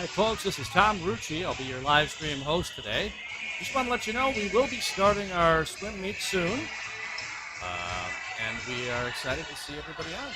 Hi folks, this is Tom Rucci. I'll be your live stream host today. Just want to let you know we will be starting our swim meet soon. And we are excited to see everybody on.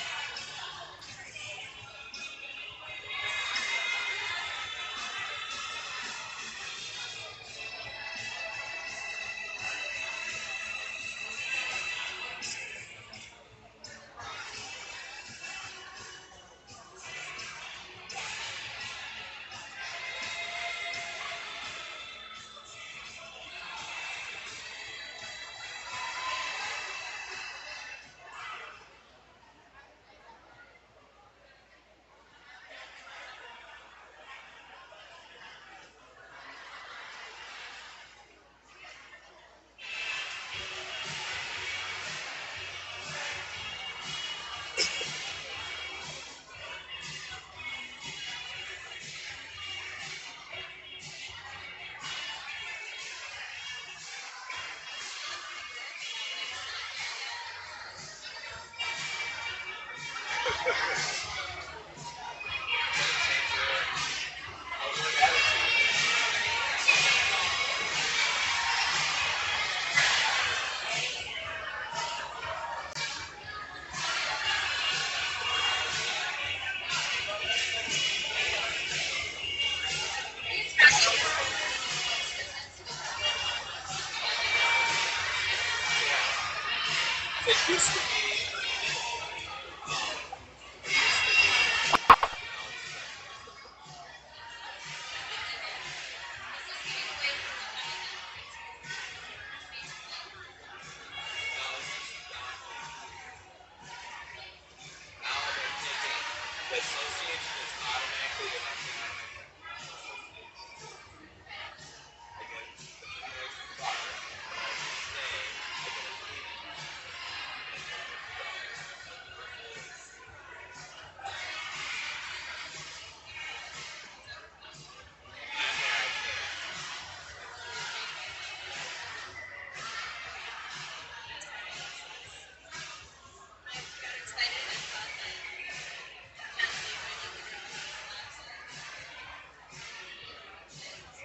It used to be. The association is automatically electing against the next bar.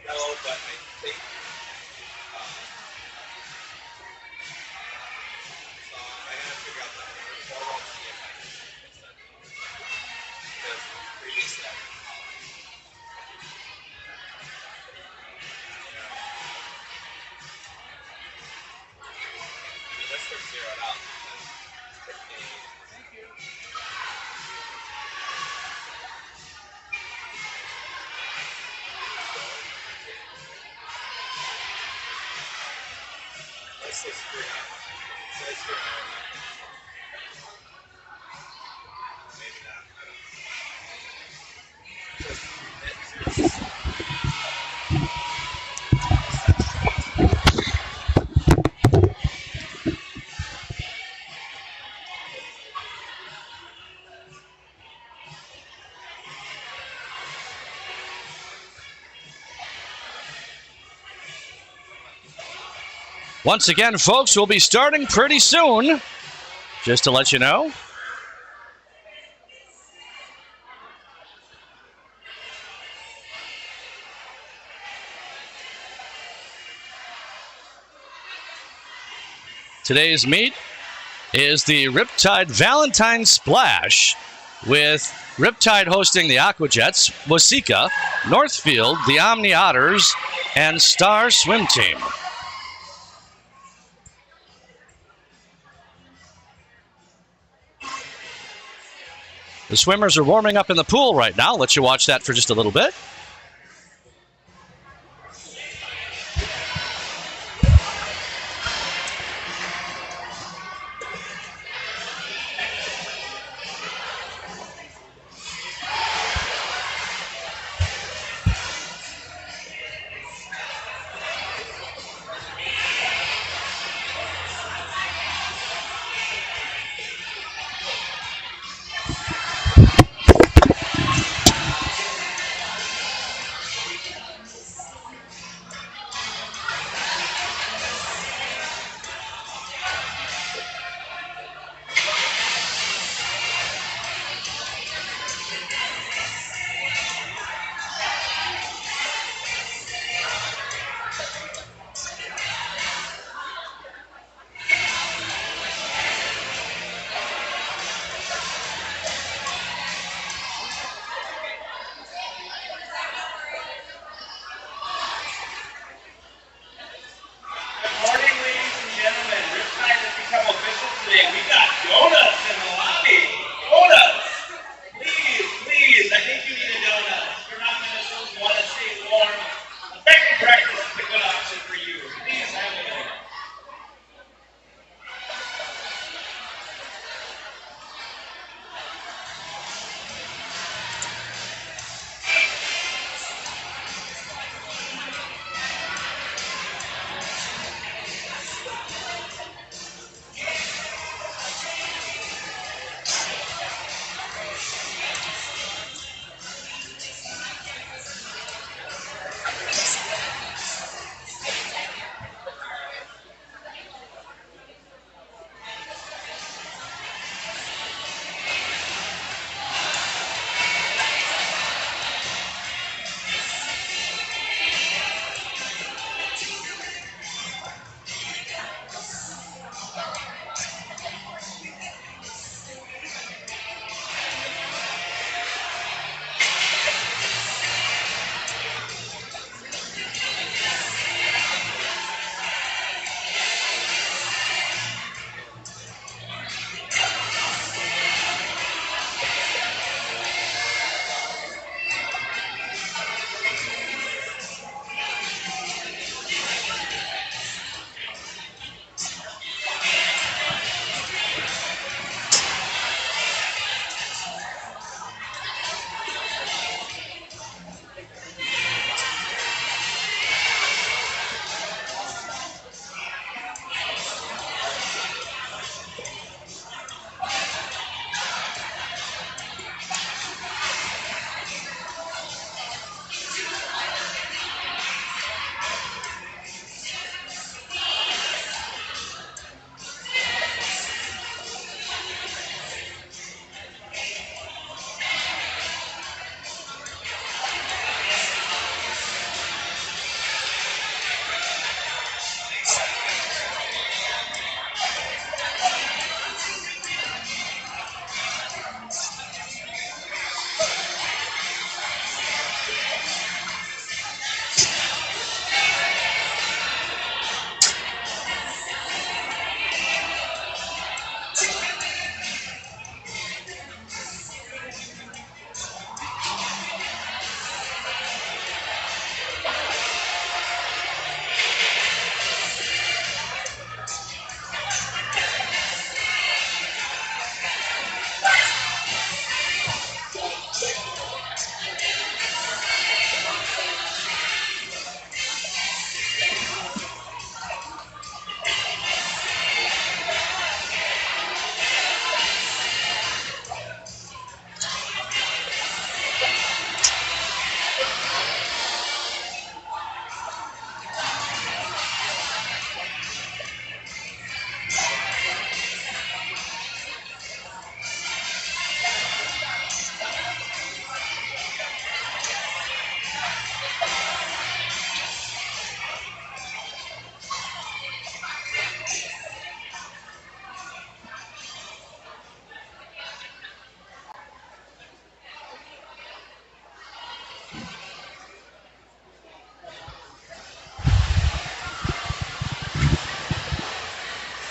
No, but I think so I gotta figure out the order, or I'll see if I can study because previously I let's start zeroed out because let's say screw it out. Let's screw it out. Maybe not. I don't know. Just net zero. Once again, folks, we'll be starting pretty soon. Just to let you know. Today's meet is the Riptide Valentine Splash, with Riptide hosting the Aquajets, Waseca, Northfield, the Omni Otters, and Star Swim Team. The swimmers are warming up in the pool right now. I'll let you watch that for just a little bit.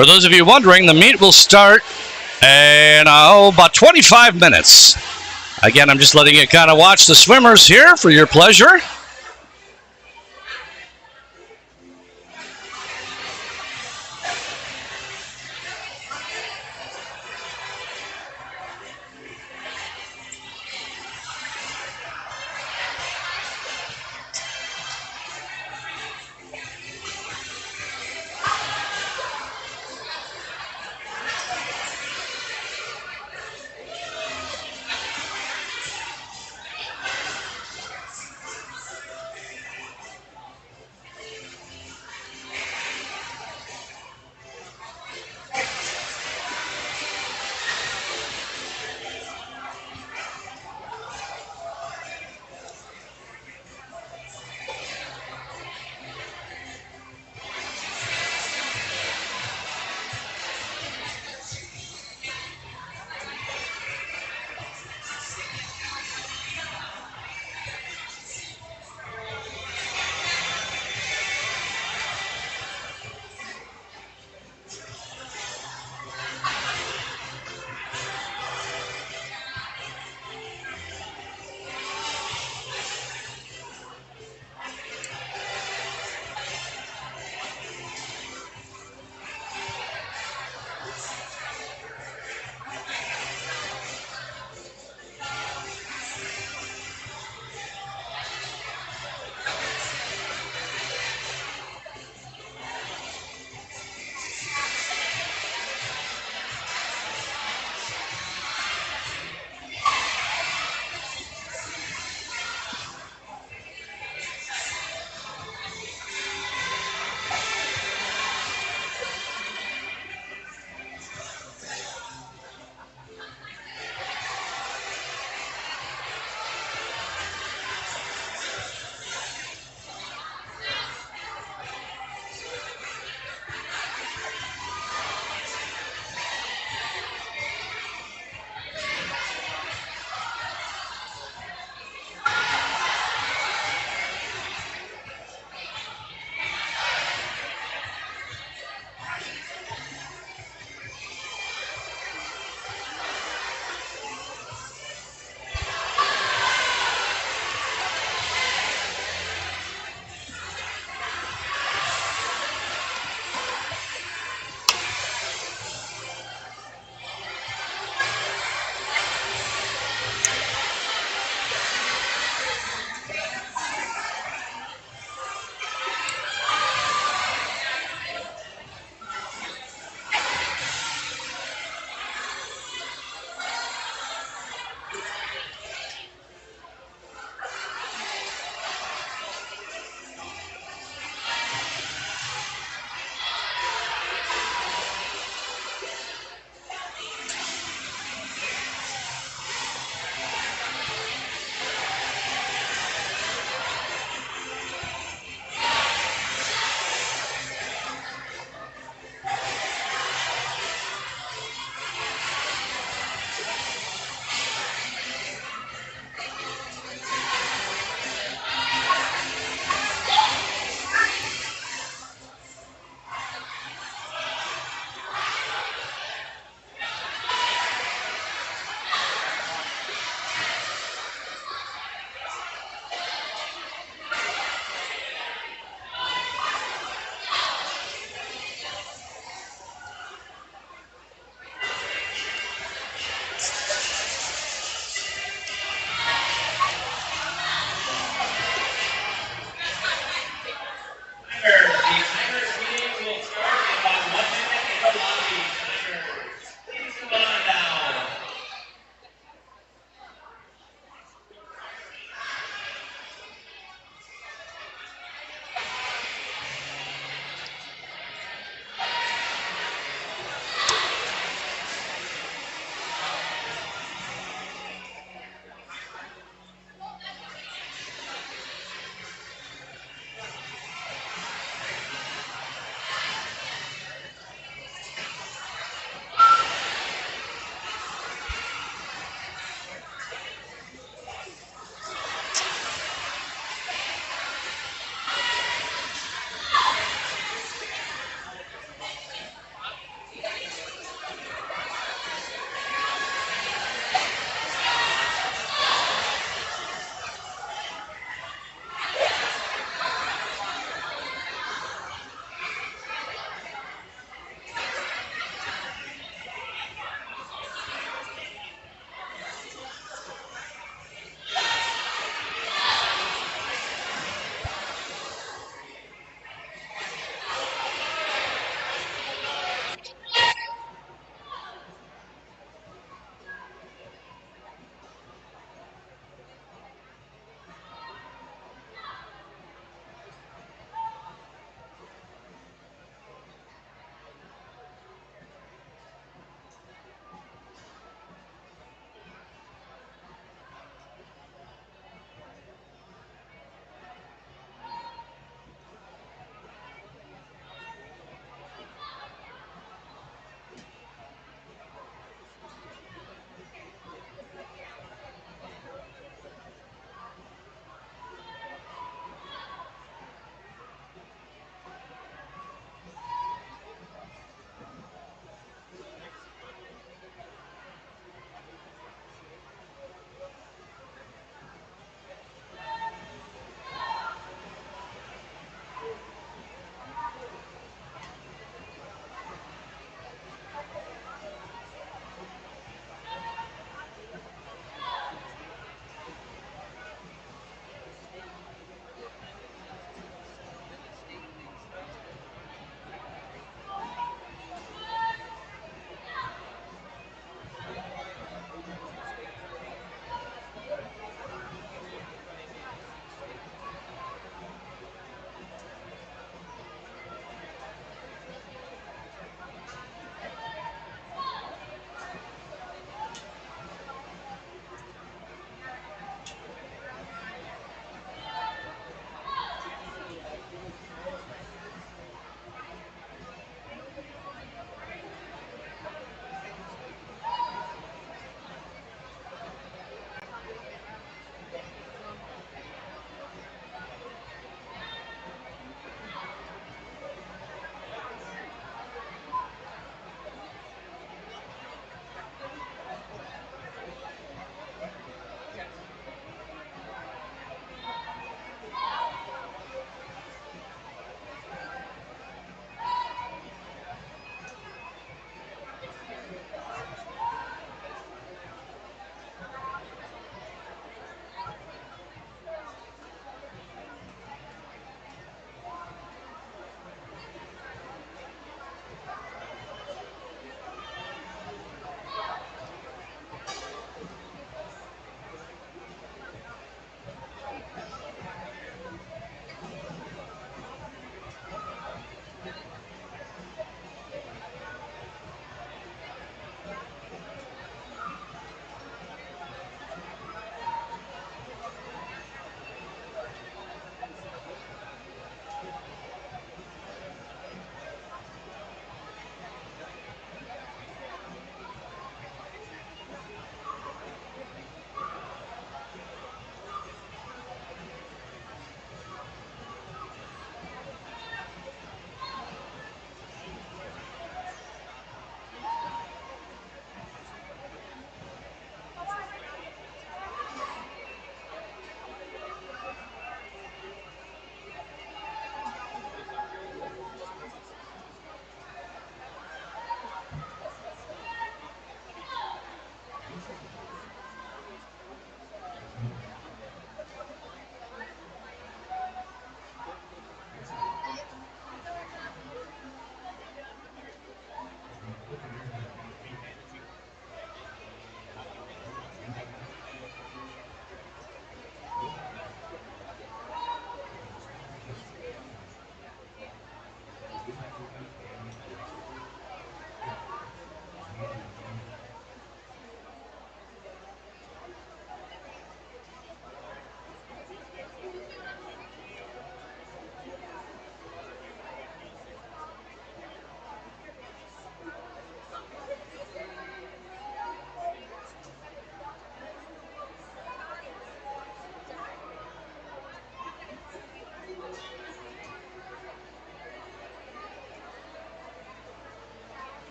For those of you wondering, the meet will start in about 25 minutes. Again, I'm just letting you kind of watch the swimmers here for your pleasure.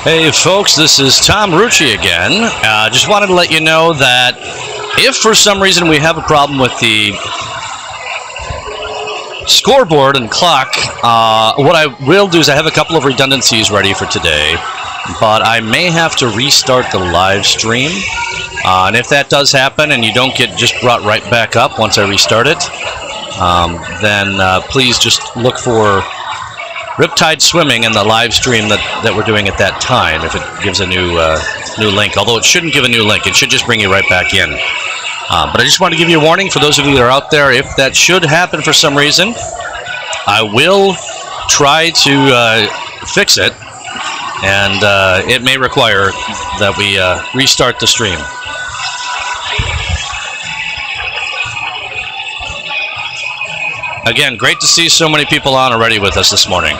Hey folks, this is Tom Rucci again. Just wanted to let you know that if for some reason we have a problem with the scoreboard and clock, what I will do is I have a couple of redundancies ready for today, but I may have to restart the live stream. And if that does happen and you don't get just brought right back up once I restart it, then please just look for Riptide Swimming in the live stream that we're doing at that time, if it gives a new link. Although it shouldn't give a new link. It should just bring you right back in. But I just want to give you a warning for those of you that are out there. If that should happen for some reason, I will try to fix it. And it may require that we restart the stream. Again, great to see so many people on already with us this morning.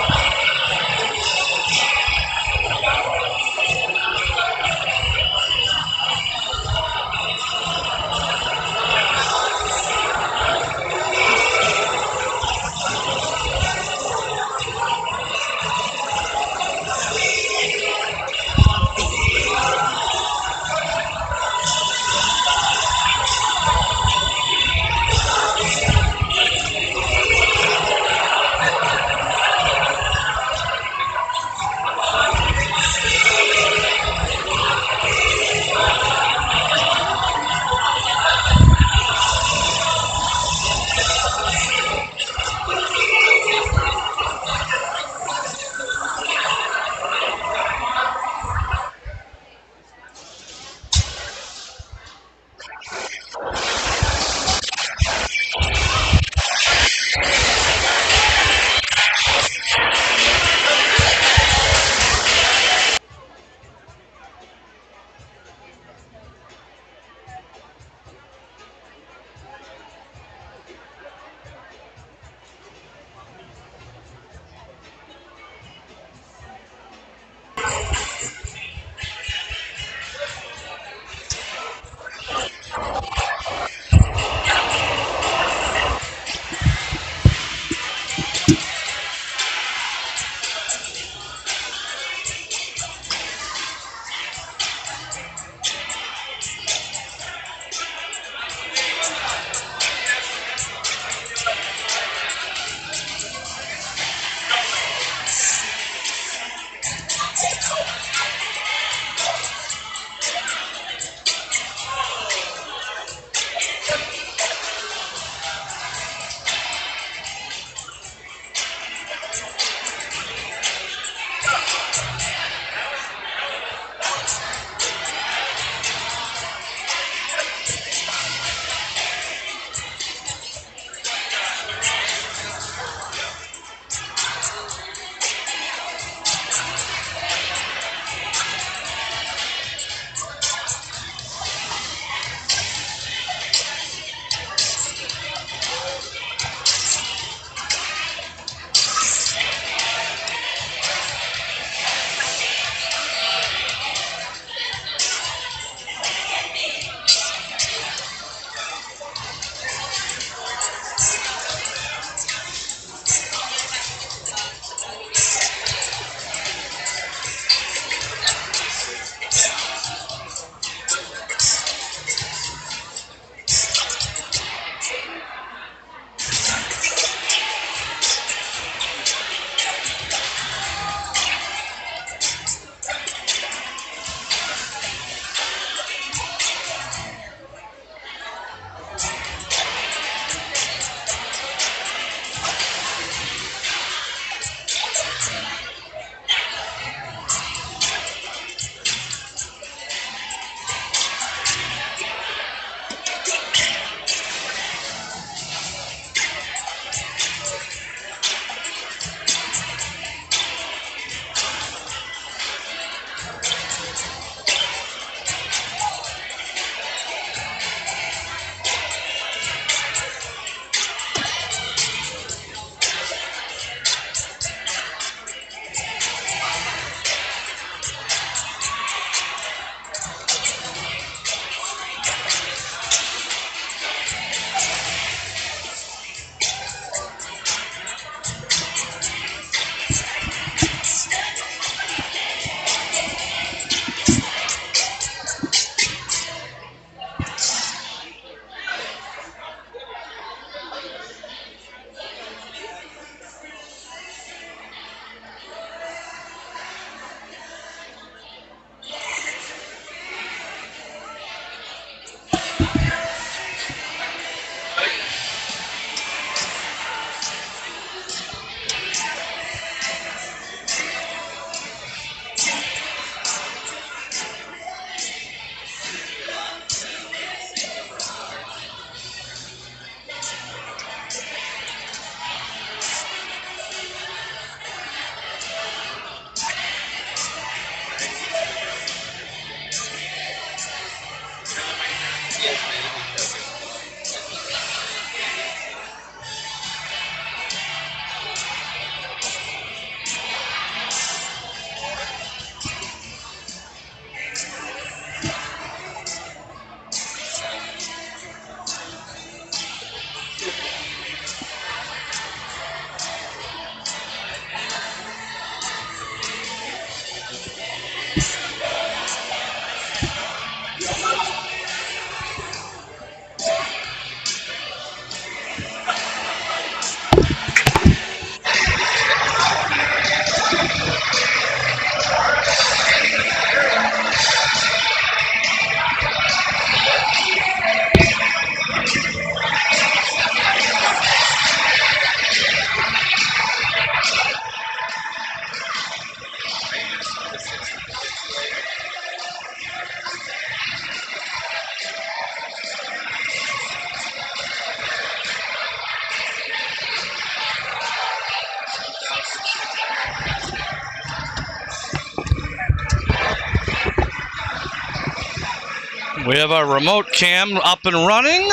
We have our remote cam up and running.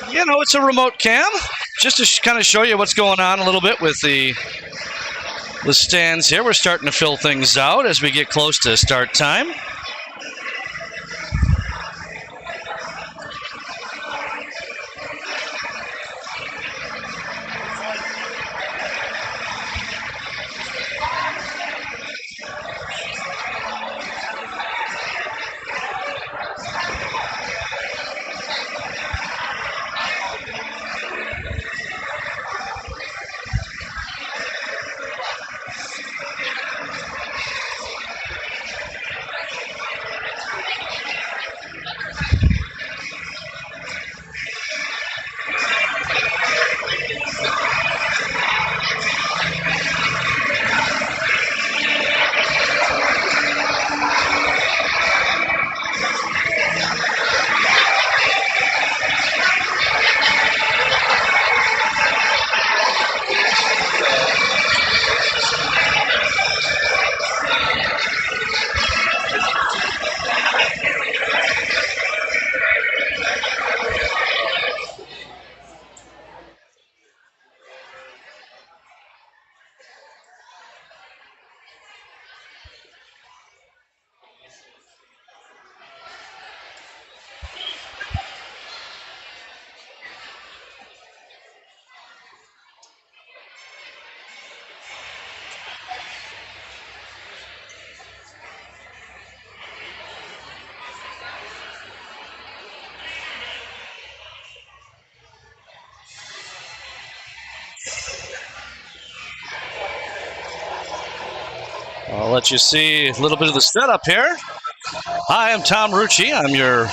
It's a remote cam, just to kind of show you what's going on a little bit with the stands here. We're starting to fill things out as we get close to start time. I'll let you see a little bit of the setup here. Hi, I'm Tom Rucci. I'm your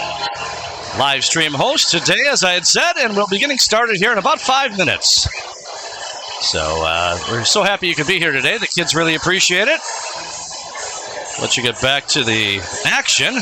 live stream host today, as I had said, and we'll be getting started here in about 5 minutes. So we're so happy you could be here today. The kids really appreciate it. Let you get back to the action.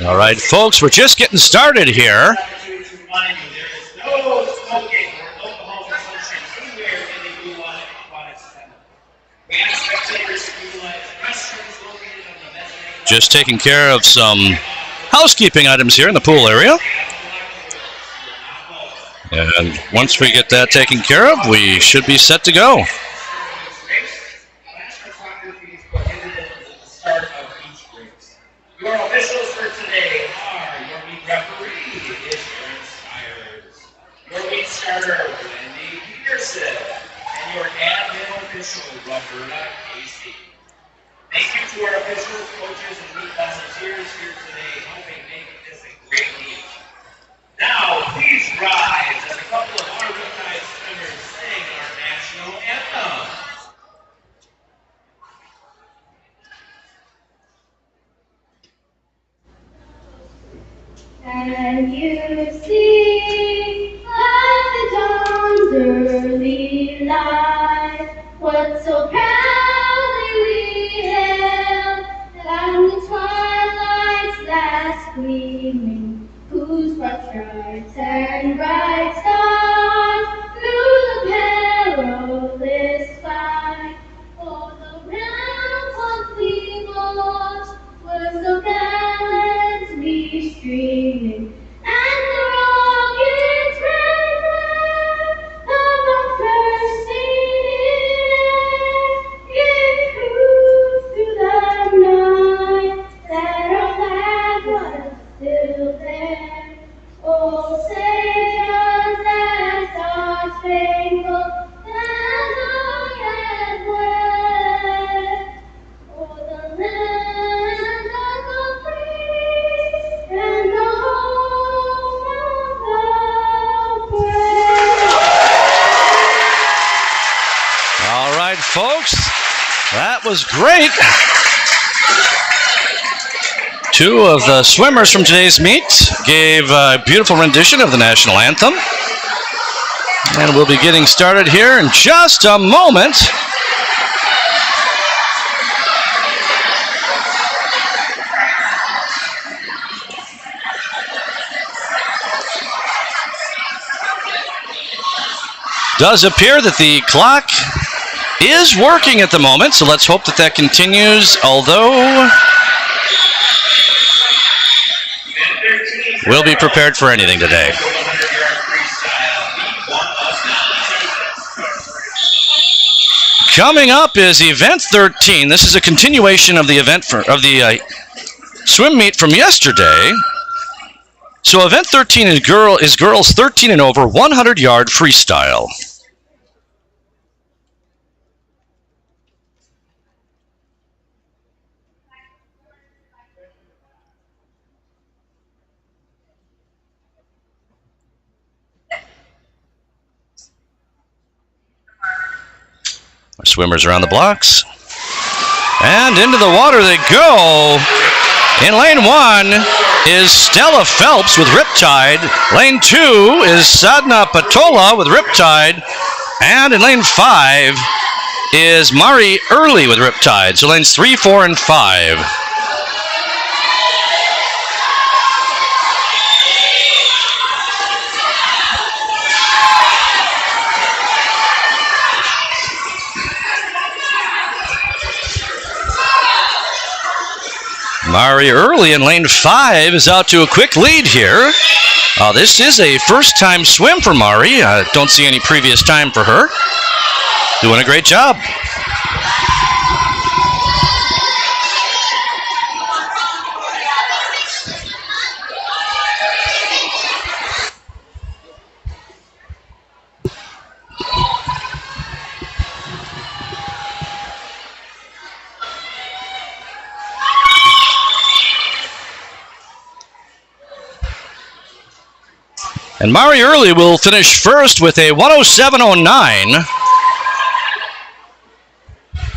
All right, folks, we're just getting started here. Just taking care of some housekeeping items here in the pool area. And once we get that taken care of, we should be set to go. Your officials for today are your meet referee is Aaron Spires, your meet starter Wendy Peterson, and your admin official Roberta Casey. And you see, like the dawn's early light, what so proudly we hailed, and the twilight's last gleaming, whose broad stripes and bright stars through the perilous fight, for the ramparts we watched were so gallantly streaming, and the rockets red glare of our first seen air gave proof through the night that our flag was still there. Oh, say does that star-spangled banner yet wave o'er the land of the free and the home of the brave? All right, folks, that was great. Two of the swimmers from today's meet gave a beautiful rendition of the national anthem. And we'll be getting started here in just a moment. Does appear that the clock is working at the moment, so let's hope that that continues, although we'll be prepared for anything today. Coming up is event 13. This is a continuation of the event of the swim meet from yesterday. So event 13 is girls 13 and over 100-yard freestyle. Our swimmers around the blocks. And into the water they go. In lane 1 is Stella Phelps with Riptide. Lane 2 is Sadna Patola with Riptide. And in lane 5 is Mari Early with Riptide. So lanes 3, 4, and 5. Mari Early in lane 5 is out to a quick lead here. This is a first-time swim for Mari. Don't see any previous time for her. Doing a great job. And Mari Early will finish first with a 107.09,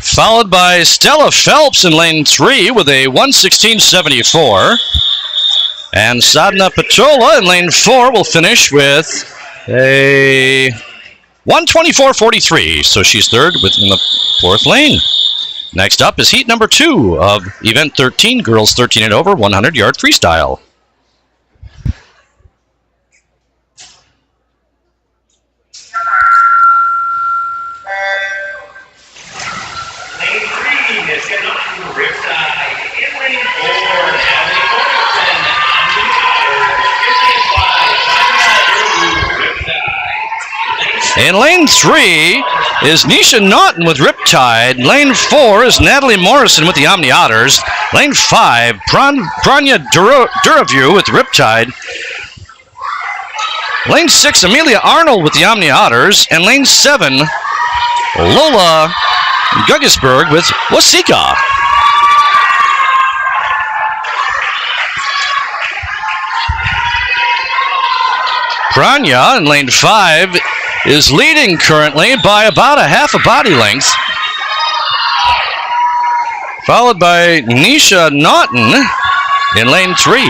followed by Stella Phelps in lane 3 with a 116.74. And Sadna Patola in lane 4 will finish with a 124.43. So she's third within the fourth lane. Next up is heat number 2 of event 13, girls 13 and over, 100-yard freestyle. In lane 3 is Nisha Naughton with Riptide. Lane 4 is Natalie Morrison with the Omni Otters. Lane 5, Pranya Duraview with Riptide. Lane 6, Amelia Arnold with the Omni Otters. And lane 7, Lola Guggisberg with Wasika. Pranya in lane 5 is leading currently by about a half a body length, followed by Nisha Naughton in lane 3.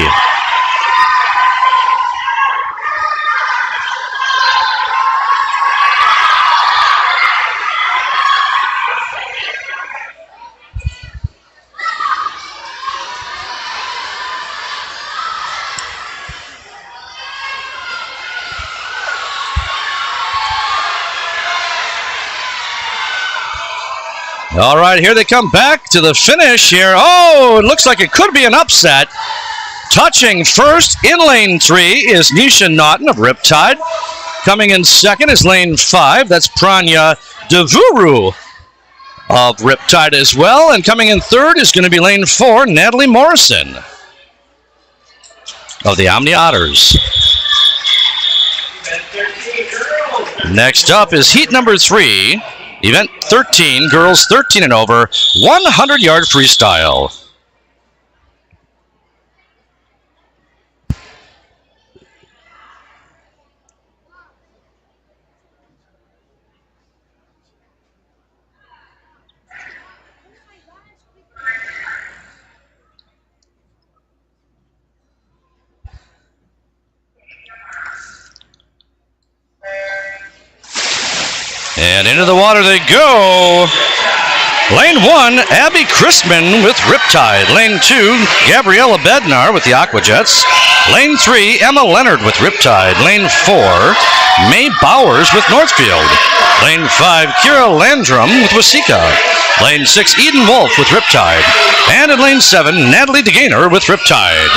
All right, here they come back to the finish here. Oh, it looks like it could be an upset. Touching first in lane 3 is Nisha Naughton of Riptide. Coming in second is lane 5. That's Pranya Devuru of Riptide as well. And coming in third is going to be lane 4, Natalie Morrison of the Omni Otters. Next up is heat number 3, event 13, girls 13 and over, 100-yard freestyle. And into the water they go. Lane 1, Abby Christman with Riptide. Lane 2, Gabriella Bednar with the Aquajets. Lane 3, Emma Leonard with Riptide. Lane 4, May Bowers with Northfield. Lane 5, Kira Landrum with Waseca. Lane 6, Eden Wolf with Riptide. And in lane 7, Natalie DeGainer with Riptide.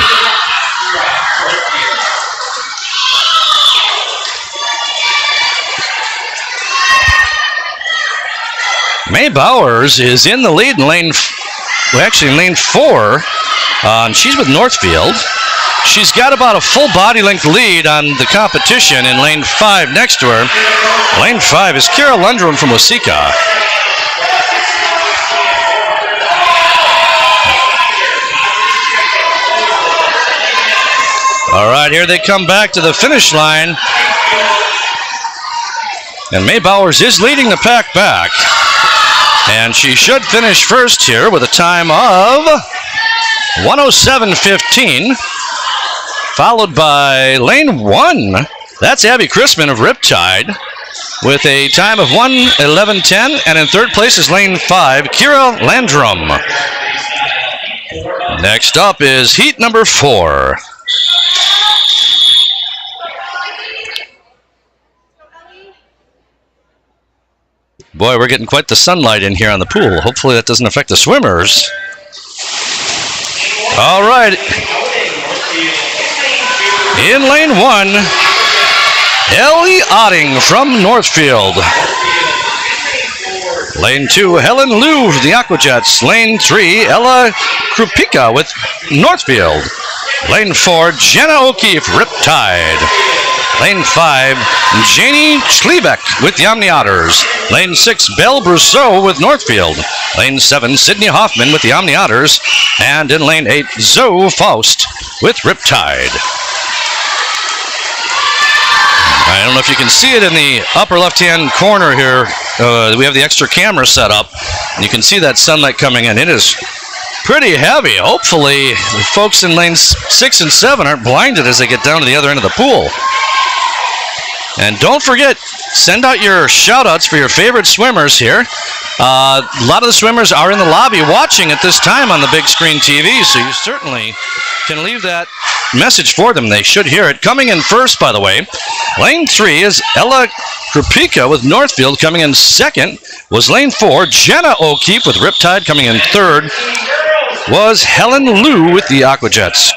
May Bowers is in the lead in lane 4. And she's with Northfield. She's got about a full body length lead on the competition in lane 5 next to her. Lane 5 is Kira Lundrum from Waseca. All right, here they come back to the finish line. And May Bowers is leading the pack back. And she should finish first here with a time of 1:07:15, followed by lane 1. That's Abby Christman of Riptide with a time of 1:11:10. And in third place is lane 5, Kira Landrum. Next up is heat number 4. Boy, we're getting quite the sunlight in here on the pool. Hopefully that doesn't affect the swimmers. All right. In lane 1, Ellie Otting from Northfield. Lane 2, Helen Liu from the Aquajets. Lane 3, Ella Krupika with Northfield. Lane 4, Jenna O'Keefe, Riptide. Lane 5, Janie Schlebeck with the Omni Otters. Lane 6, Belle Brousseau with Northfield. Lane 7, Sydney Hoffman with the Omni Otters. And in lane 8, Zoe Faust with Riptide. I don't know if you can see it in the upper left-hand corner here. We have the extra camera set up. And you can see that sunlight coming in. It is pretty heavy. Hopefully, the folks in lanes 6 and 7 aren't blinded as they get down to the other end of the pool. And don't forget, send out your shout-outs for your favorite swimmers here. A lot of the swimmers are in the lobby watching at this time on the big screen TV, so you certainly can leave that message for them. They should hear it. Coming in first, by the way, lane 3 is Ella Krupika with Northfield. Coming in second was lane 4, Jenna O'Keefe with Riptide. Coming in third was Helen Liu with the Aquajets.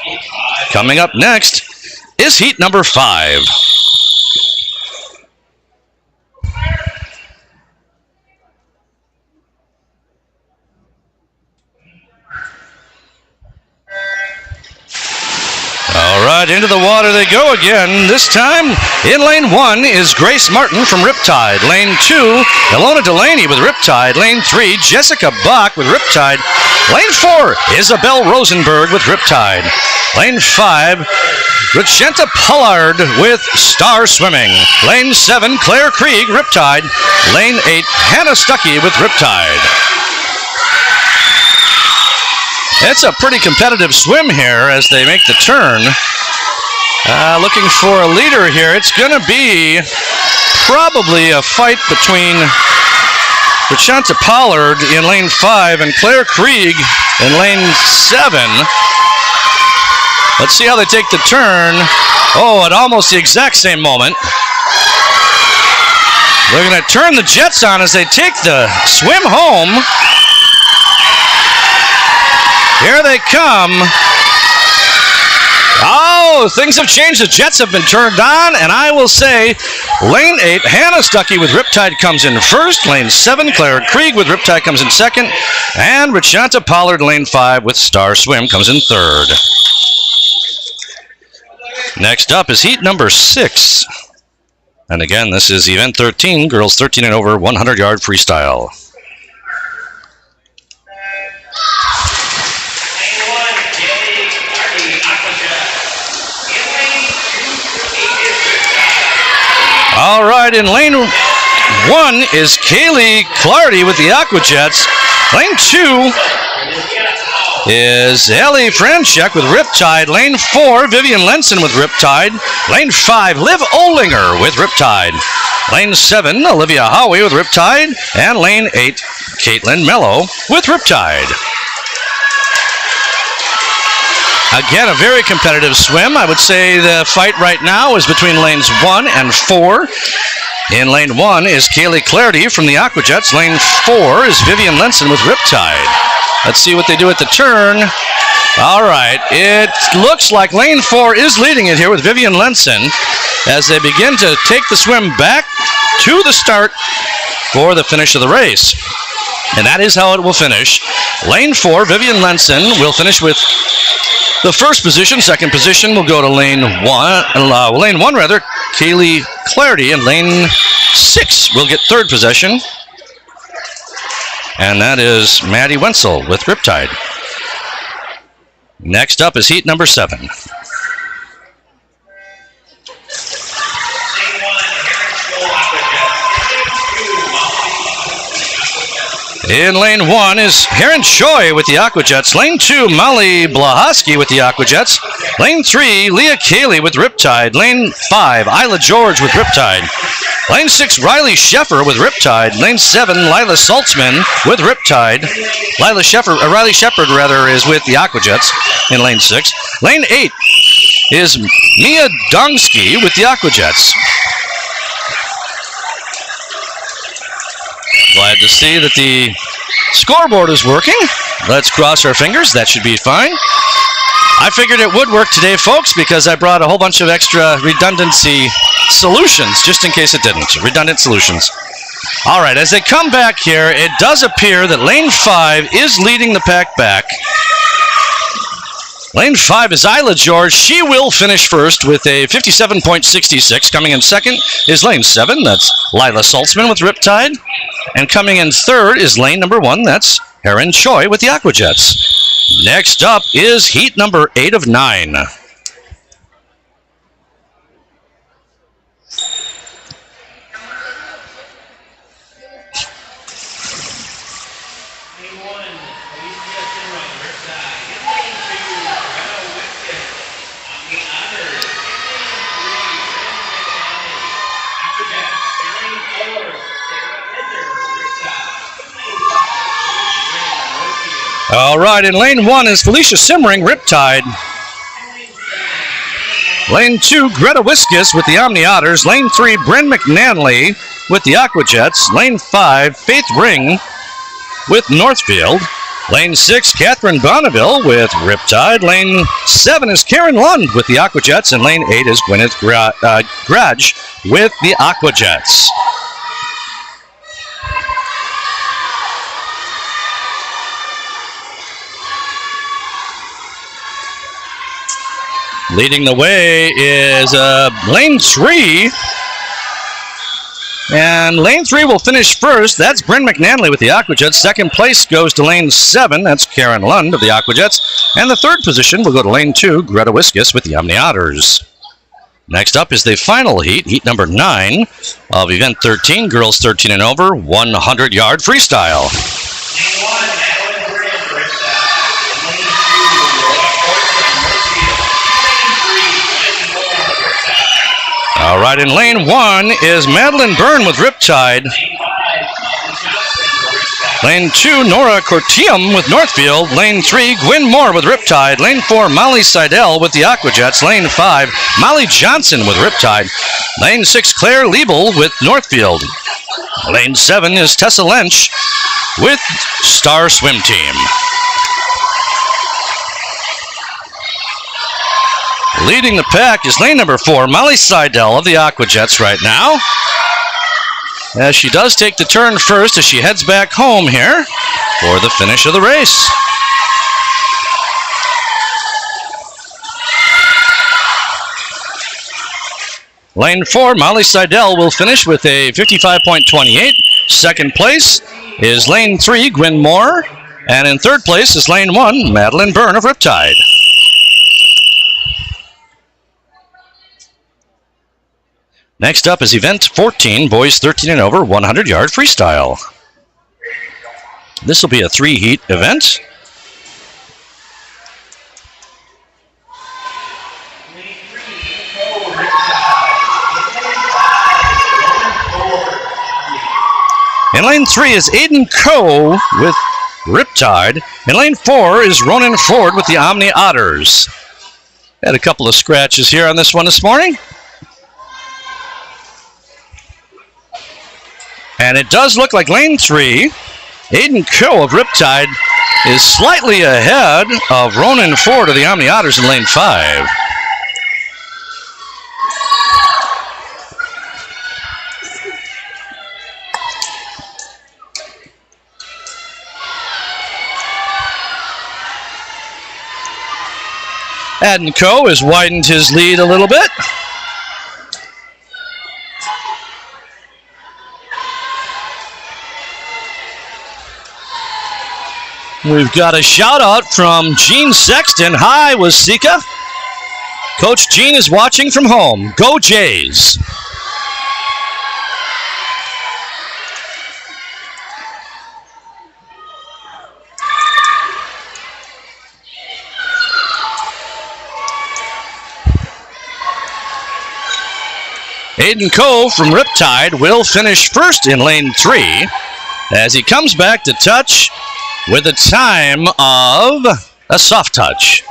Coming up next is heat number 5. All right, into the water they go again. This time in lane 1 is Grace Martin from Riptide. Lane 2, Ilona Delaney with Riptide. Lane 3, Jessica Bach with Riptide. Lane 4, Isabel Rosenberg with Riptide. Lane 5, Richenta Pollard with Star Swimming. Lane 7, Claire Krieg, Riptide. Lane 8, Hannah Stuckey with Riptide. It's a pretty competitive swim here as they make the turn. Looking for a leader here. It's going to be probably a fight between Richenta Pollard in lane 5 and Claire Krieg in lane 7. Let's see how they take the turn. Oh, at almost the exact same moment. They're going to turn the jets on as they take the swim home. Here they come. Oh, things have changed. The jets have been turned on, and I will say lane 8, Hannah Stuckey with Riptide comes in first. Lane 7, Clara Krieg with Riptide comes in second. And Rachanta Pollard, lane 5 with Star Swim comes in third. Next up is heat number 6. And again, this is event 13, girls 13 and over, 100-yard freestyle. All right, in lane 1 is Kaylee Clardy with the Aqua Jets. Lane 2 is Ellie Franchek with Riptide. Lane 4, Vivian Lenson with Riptide. Lane 5, Liv Olinger with Riptide. Lane 7, Olivia Howie with Riptide. And lane 8, Caitlin Mello with Riptide. Again, a very competitive swim. I would say the fight right now is between lanes 1 and 4. In lane 1 is Kaylee Clardy from the Aqua Jets. Lane 4 is Vivian Lenson with Riptide. Let's see what they do at the turn. All right, it looks like lane 4 is leading it here with Vivian Lenson as they begin to take the swim back to the start for the finish of the race. And that is how it will finish. Lane 4, Vivian Lenson will finish with the first position. Second position will go to lane 1, Kaylee Clardy, and lane 6 will get third possession. And that is Maddie Wenzel with Riptide. Next up is heat number 7. In lane 1 is Heron Choi with the Aqua Jets. Lane 2, Molly Blahoski with the Aqua Jets. Lane 3, Leah Cayley with Riptide. Lane 5, Isla George with Riptide. Lane 6, Riley Sheffer with Riptide. Lane 7, Lila Saltzman with Riptide. Riley Shepard is with the Aqua Jets in lane 6. Lane 8 is Mia Dongsky with the Aqua Jets. Glad to see that the scoreboard is working. Let's cross our fingers. That should be fine. I figured it would work today, folks, because I brought a whole bunch of extra redundancy solutions, just in case it didn't. Redundant solutions. All right, as they come back here, it does appear that lane 5 is leading the pack back. Lane 5 is Isla George. She will finish first with a 57.66. Coming in second is lane 7. That's Lila Saltzman with Riptide. And coming in third is lane number 1. That's Heron Choi with the Aqua Jets. Next up is heat number 8 of 9. All right, in lane 1 is Felicia Simmering, Riptide. Lane 2, Greta Wiskus with the Omni Otters. Lane 3, Bryn McNanley with the Aqua Jets. Lane 5, Faith Ring with Northfield. Lane 6, Catherine Bonneville with Riptide. Lane 7 is Karen Lund with the Aqua Jets. And lane 8 is Gwyneth Grudge with the Aqua Jets. Leading the way is lane 3. And lane 3 will finish first. That's Bryn McNanley with the Aqua Jets. Second place goes to lane 7. That's Karen Lund of the Aqua Jets. And the third position will go to lane 2, Greta Wiskus with the Omni Otters. Next up is the final heat, heat number 9 of event 13, girls 13 and over, 100-yard freestyle. All right, in lane 1 is Madeline Byrne with Riptide. Lane 2, Nora Cortium with Northfield. Lane 3, Gwyn Moore with Riptide. Lane 4, Molly Seidel with the Aqua Jets. Lane 5, Molly Johnson with Riptide. Lane 6, Claire Liebel with Northfield. Lane 7 is Tessa Lynch with Star Swim Team. Leading the pack is lane number 4, Molly Seidel of the Aquajets right now. As she does take the turn first as she heads back home here for the finish of the race. Lane 4, Molly Seidel will finish with a 55.28. Second place is lane 3, Gwyn Moore. And in third place is lane 1, Madeline Byrne of Riptide. Next up is event 14, boys 13 and over, 100-yard freestyle. This will be a 3-heat event. In lane 3 is Aiden Coe with Riptide. In lane 4 is Ronan Ford with the Omni Otters. Had a couple of scratches here on this one this morning. And it does look like lane 3, Aiden Coe of Riptide, is slightly ahead of Ronan Ford of the Omni Otters in lane 5. Aiden Coe has widened his lead a little bit. We've got a shout out from Gene Sexton. Hi, Wasika. Coach Gene is watching from home. Go Jays. Aiden Coe from Riptide will finish first in lane 3 as he comes back to touch with a time of a soft touch.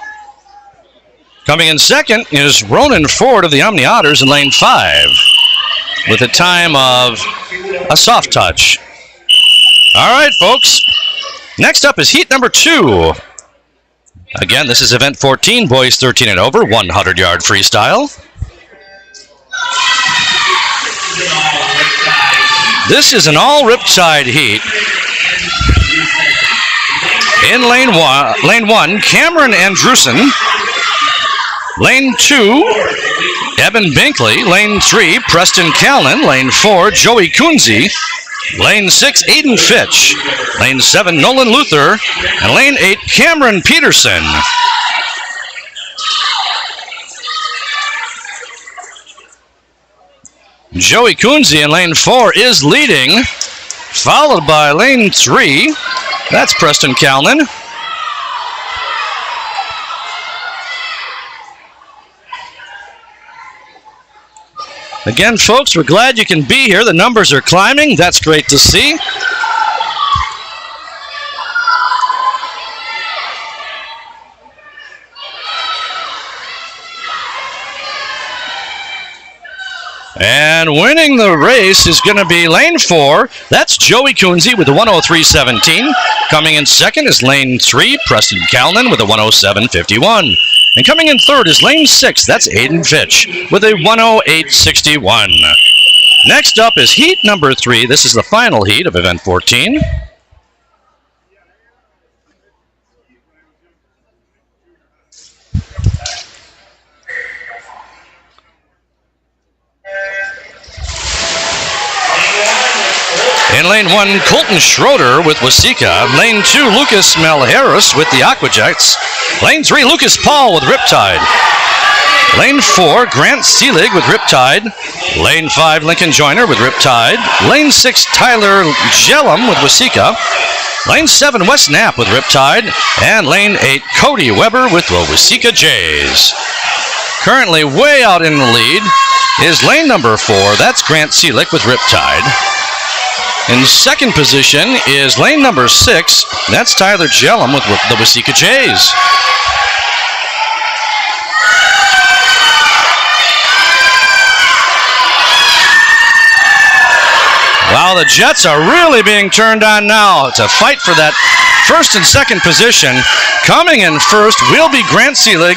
Coming in second is Ronan Ford of the Omni Otters in lane 5 with a time of a soft touch. All right, folks. Next up is heat number 2. Again, this is event 14, boys 13 and over, 100-yard freestyle. This is an all Riptide heat. In lane 1, Cameron Andrewson. Lane 2, Evan Binkley. Lane 3, Preston Callan. Lane 4, Joey Kunze. Lane 6, Aiden Fitch. Lane 7, Nolan Luther. And lane 8, Cameron Peterson. Joey Kunze in lane 4 is leading, followed by lane 3. That's Preston Callan. Again, folks, we're glad you can be here. The numbers are climbing. That's great to see. And winning the race is going to be lane 4. That's Joey Kunze with a 103.17. Coming in second is lane 3, Preston Callan with a 107.51. And coming in third is lane 6. That's Aiden Fitch with a 108.61. Next up is heat number 3. This is the final heat of event 14. In lane 1, Colton Schroeder with Wasika. Lane 2, Lucas Malharris with the Aquajets. Lane 3, Lucas Paul with Riptide. Lane 4, Grant Seelig with Riptide. Lane 5, Lincoln Joyner with Riptide. Lane 6, Tyler Jellum with Wasika. Lane 7, Wes Knapp with Riptide. And lane 8, Cody Weber with the Wasika Jays. Currently way out in the lead is lane number 4. That's Grant Seelig with Riptide. In second position is lane number 6. That's Tyler Jellum with the Wasika Jays. Wow, Now the Jets are really being turned on now to fight for that first and second position. Coming in first will be Grant Seelig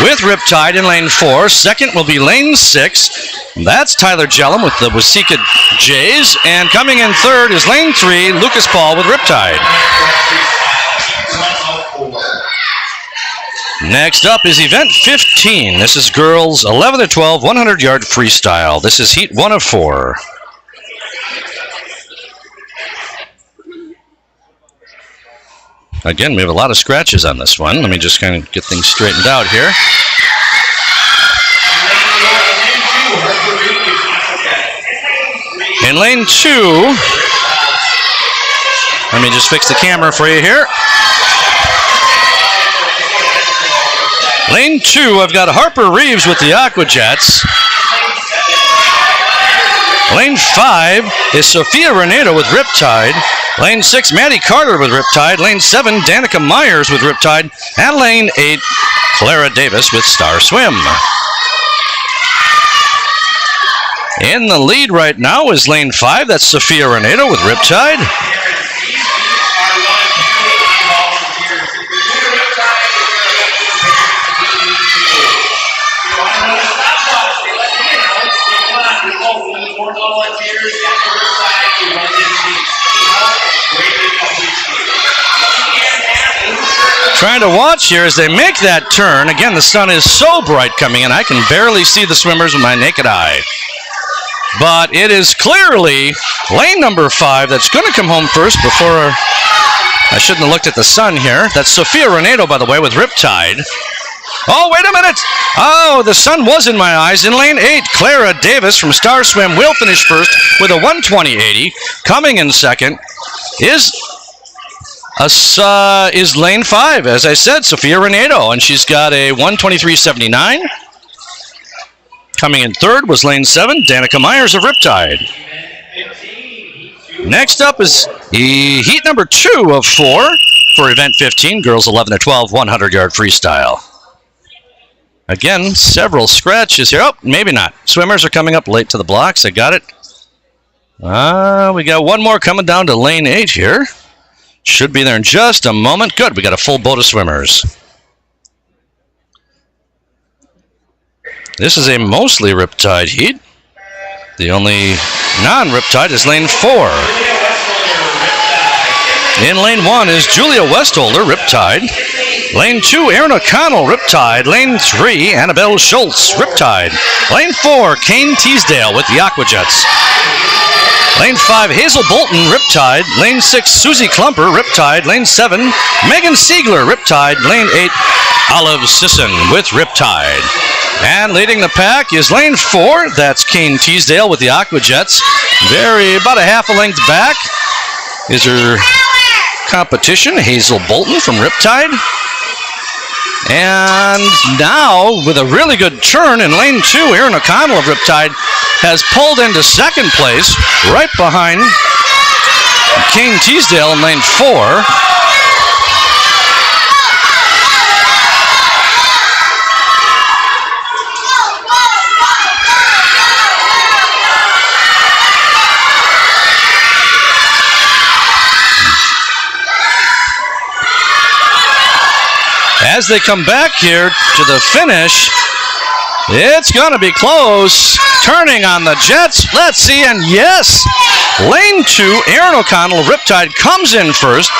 with Riptide in lane 4. Second will be lane 6. That's Tyler Jellum with the Waseca Jays. And coming in third is lane 3, Lucas Paul with Riptide. Next up is event 15. This is girls 11 to 12, 100-yard freestyle. This is heat 1 of 4. Again, we have a lot of scratches on this one. Let me just kind of get things straightened out here. In lane 2, let me just fix the camera for you here. Lane 2, I've got Harper Reeves with the Aqua Jets. Lane 5 is Sophia Renato with Riptide. Lane 6, Maddie Carter with Riptide. Lane 7, Danica Myers with Riptide. And lane 8, Clara Davis with Star Swim. In the lead right now is lane 5. That's Sophia Renato with Riptide. Trying to watch here as they make that turn. Again, the sun is so bright coming in, I can barely see the swimmers with my naked eye. But it is clearly lane number 5 that's going to come home first before... I shouldn't have looked at the sun here. That's Sophia Renato, by the way, with Riptide. Oh, wait a minute. Oh, the sun was in my eyes. In lane 8, Clara Davis from Star Swim will finish first with a 1:20.80. Coming in second is lane 5, as I said, Sophia Renato, and she's got a 1:23.79. Coming in third was lane 7, Danica Myers of Riptide. Next up is heat number 2 of 4 for event 15, girls 11 to 12, 100-yard freestyle. Again, several scratches here. Oh, maybe not. Swimmers are coming up late to the blocks. I got it. We got one more coming down to lane 8 here. Should be there in just a moment. Good, we got a full boat of swimmers. This is a mostly Riptide heat. The only non-Riptide is lane 4. In lane 1 is Julia Westholder, Riptide. Lane 2, Erin O'Connell, Riptide. Lane 3, Annabelle Schultz, Riptide. Lane 4, Kane Teasdale with the Aqua Jets. Lane 5, Hazel Bolton, Riptide. Lane 6, Susie Klumper, Riptide. Lane 7, Megan Siegler, Riptide. Lane 8, Olive Sisson with Riptide. And leading the pack is lane 4. That's Kane Teasdale with the Aqua Jets. About a half a length back is her competition, Hazel Bolton from Riptide. And now, with a really good turn in lane 2, Erin O'Connell of Riptide has pulled into second place, right behind Kane Teasdale in lane 4. As they come back here to the finish, it's going to be close. Turning on the Jets. Let's see, and yes, lane 2, Erin O'Connell of Riptide comes in first.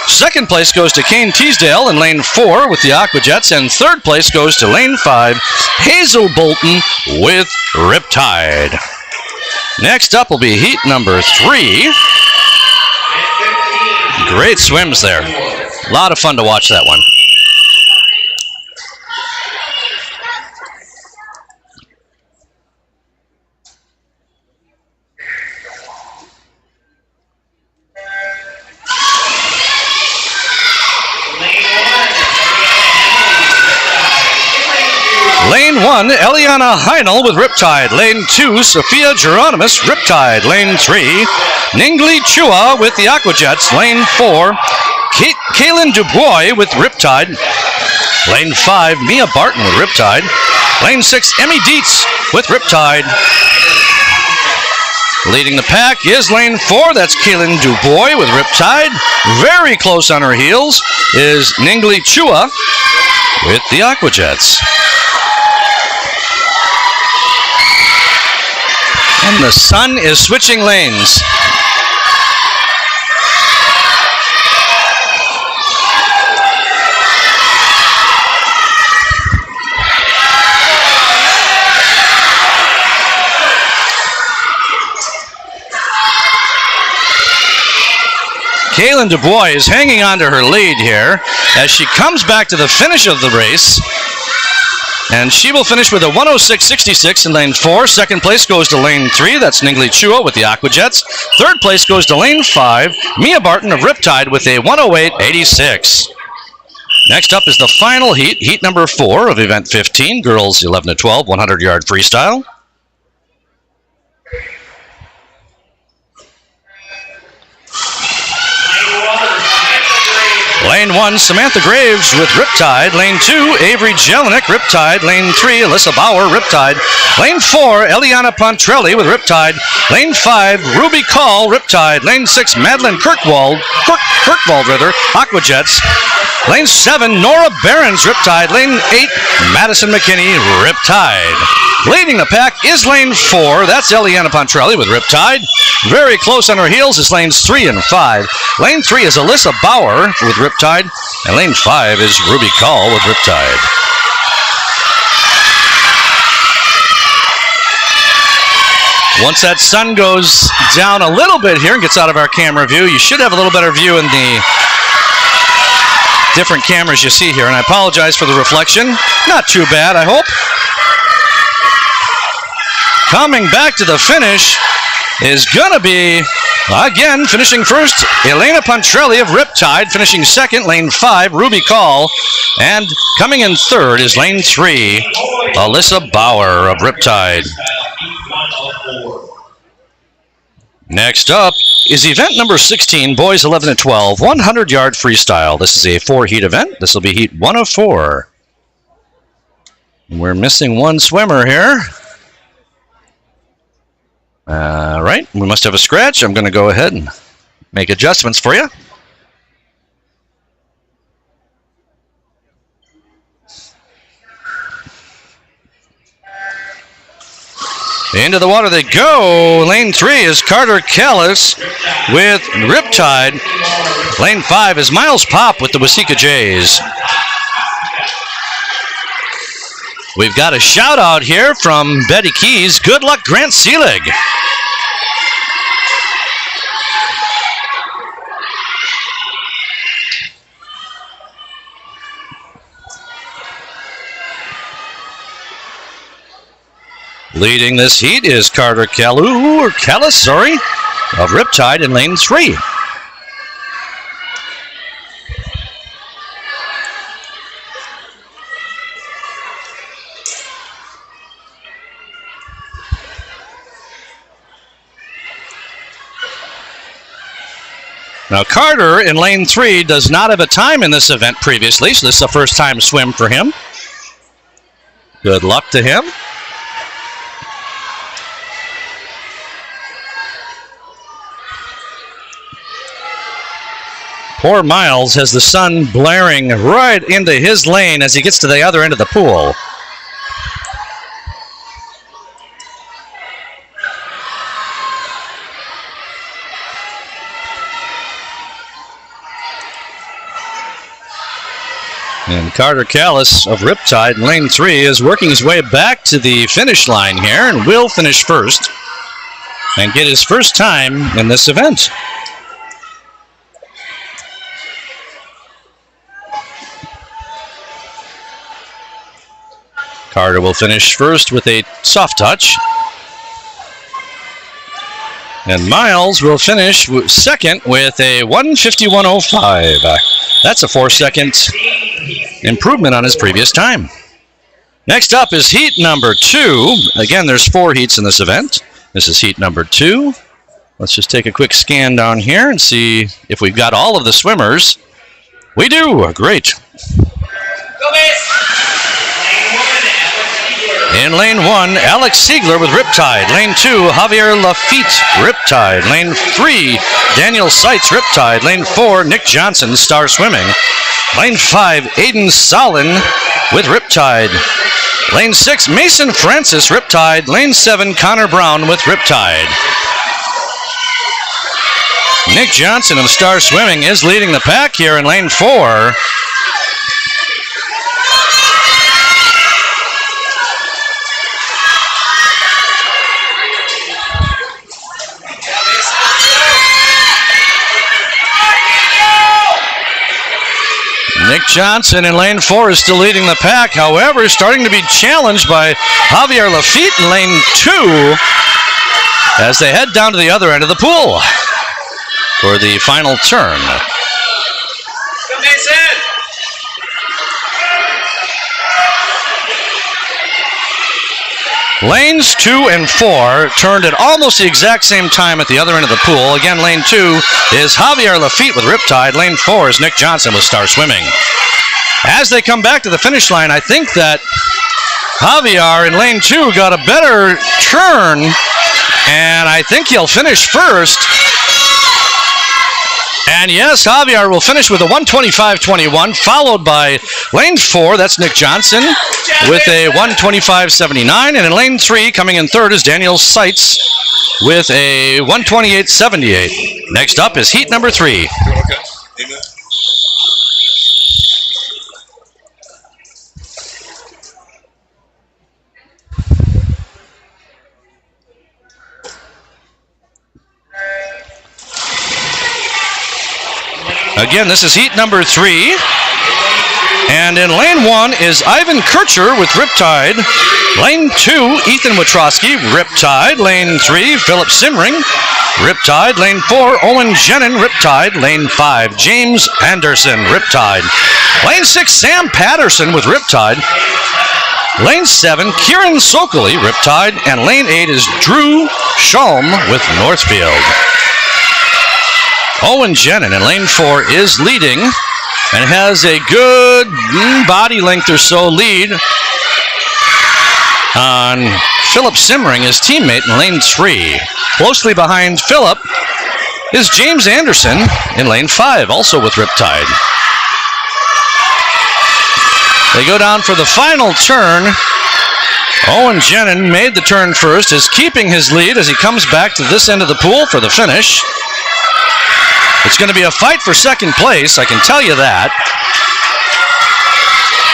Second place goes to Kane Teasdale in lane 4 with the Aqua Jets, and third place goes to lane 5, Hazel Bolton with Riptide. Next up will be heat number 3. Great swims there. A lot of fun to watch that one. Lane 1, Eliana Heinel with Riptide. Lane 2, Sophia Geronimus, Riptide. Lane 3, Ningli Chua with the Aqua Jets. Lane 4, Kaylin Dubois with Riptide. Lane 5, Mia Barton with Riptide. Lane 6, Emmy Dietz with Riptide. Leading the pack is lane 4. That's Kaylin Dubois with Riptide. Very close on her heels is Ningli Chua with the Aquajets. And the sun is switching lanes. Kaylin Dubois is hanging on to her lead here as she comes back to the finish of the race. And she will finish with a 106.66 in lane 4. Second place goes to lane 3. That's Ningli Chua with the Aquajets. Third place goes to lane 5. Mia Barton of Riptide with a 108.86. Next up is the final heat, heat number 4 of event 15, girls 11 to 12, 100-yard freestyle. Lane 1, Samantha Graves with Riptide. Lane 2, Avery Jelinek, Riptide. Lane 3, Alyssa Bauer, Riptide. Lane 4, Eliana Pontrelli with Riptide. Lane 5, Ruby Call, Riptide. Lane 6, Madeline Kirkwald, Aquajets. Lane 7, Nora Behrens, Riptide. Lane 8, Madison McKinney, Riptide. Leading the pack is lane 4. That's Eliana Pontrelli with Riptide. Very close on her heels is lanes 3 and 5. Lane 3 is Alyssa Bauer with Riptide. And lane 5 is Ruby Call with Riptide. Once that sun goes down a little bit here and gets out of our camera view, you should have a little better view in the different cameras you see here. And I apologize for the reflection. Not too bad, I hope. Coming back to the finish is going to be, again, finishing first, Elena Pontrelli of Riptide. Finishing second, lane 5, Ruby Call. And coming in third is lane 3, Alyssa Bauer of Riptide. Next up is event number 16, boys 11 to 12, 100-yard freestyle. This is a 4-heat event. This will be heat 1 of 4. We're missing one swimmer here. Right, we must have a scratch. I'm going to go ahead and make adjustments for you. Into the water they go. Lane 3 is Carter Callis with Riptide. Lane 5 is Miles Pop with the Waseca Jays. We've got a shout out here from Betty Keys. Good luck, Grant Seelig. Leading this heat is Carter Callis, of Riptide in lane 3. Now Carter in lane 3 does not have a time in this event previously, so this is a first time swim for him. Good luck to him. Poor Miles has the sun blaring right into his lane as he gets to the other end of the pool. And Carter Callis of Riptide in lane 3 is working his way back to the finish line here and will finish first and get his first time in this event. Carter will finish first with a soft touch. And Miles will finish second with a 151.05. That's a 4-second improvement on his previous time. Next up is heat number 2. Again, there's 4 heats in this event. This is heat number 2. Let's just take a quick scan down here and see if we've got all of the swimmers. We do. Great. Go, base. In lane 1, Alex Siegler with Riptide. Lane 2, Javier Lafitte, Riptide. Lane 3, Daniel Seitz, Riptide. Lane 4, Nick Johnson, Star Swimming. Lane 5, Aiden Solin with Riptide. Lane 6, Mason Francis, Riptide. Lane 7, Connor Brown with Riptide. Nick Johnson of Star Swimming is leading the pack here in lane 4. Nick Johnson in lane 4 is still leading the pack. However, starting to be challenged by Javier Lafitte in lane 2 as they head down to the other end of the pool for the final turn. Lanes 2 and 4 turned at almost the exact same time at the other end of the pool. Again, lane 2 is Javier Lafitte with Riptide. Lane 4 is Nick Johnson with Star Swimming. As they come back to the finish line, I think that Javier in lane 2 got a better turn, and I think he'll finish first. And yes, Javier will finish with a 125.21, followed by lane 4, that's Nick Johnson, with a 125.79. And in lane 3, coming in third, is Daniel Seitz with a 128.78. Next up is heat number 3. Again, this is heat number 3. And in lane 1 is Ivan Kircher with Riptide. Lane 2, Ethan Witrowski, Riptide. Lane 3, Philip Simring, Riptide. Lane 4, Owen Jenin, Riptide. Lane 5, James Anderson, Riptide. Lane 6, Sam Patterson with Riptide. Lane 7, Kieran Sokoli, Riptide. And lane 8 is Drew Shalm with Northfield. Owen Jenin in lane 4 is leading and has a good body length or so lead on Philip Simring, his teammate, in lane 3. Closely behind Philip is James Anderson in lane 5, also with Riptide. They go down for the final turn. Owen Jenin made the turn first, is keeping his lead as he comes back to this end of the pool for the finish. It's going to be a fight for second place, I can tell you that.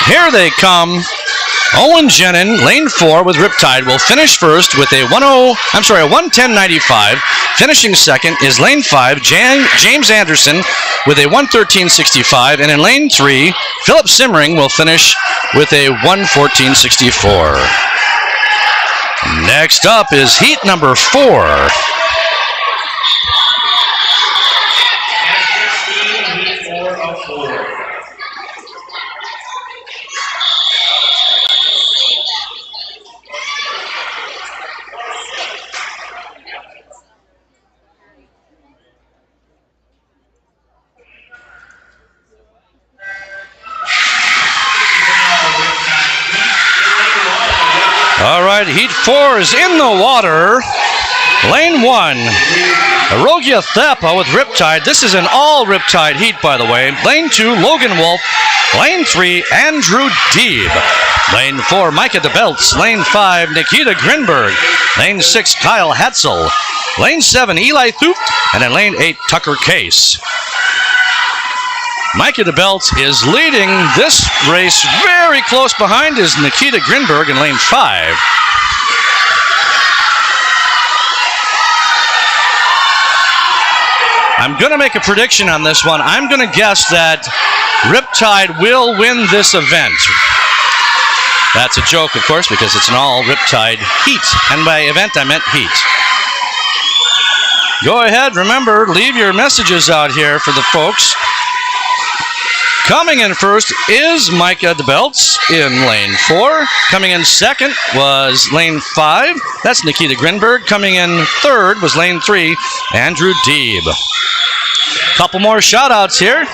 Here they come. Owen Jenin, lane 4 with Riptide, will finish first with a 110.95. Finishing second is lane 5, James Anderson, with a 113.65. And in lane 3, Philip Simring will finish with a 114.64. Next up is heat number 4. All right, heat 4 is in the water. Lane 1, Erogia Thapa with Riptide. This is an all Riptide heat, by the way. Lane 2, Logan Wolf. Lane 3, Andrew Deeb. Lane 4, Micah DeBelts. Lane 5, Nikita Grinberg. Lane 6, Kyle Hatzel. Lane 7, Eli Thup. And in lane 8, Tucker Case. Micah DeBelts is leading this race. Very close behind is Nikita Grinberg in lane 5. I'm going to make a prediction on this one. I'm going to guess that Riptide will win this event. That's a joke, of course, because it's an all Riptide heat. And by event, I meant heat. Go ahead, remember, leave your messages out here for the folks. Coming in first is Micah DeBelts in lane 4. Coming in second was lane 5. That's Nikita Grinberg. Coming in third was lane 3, Andrew Deeb. Couple more shout-outs here.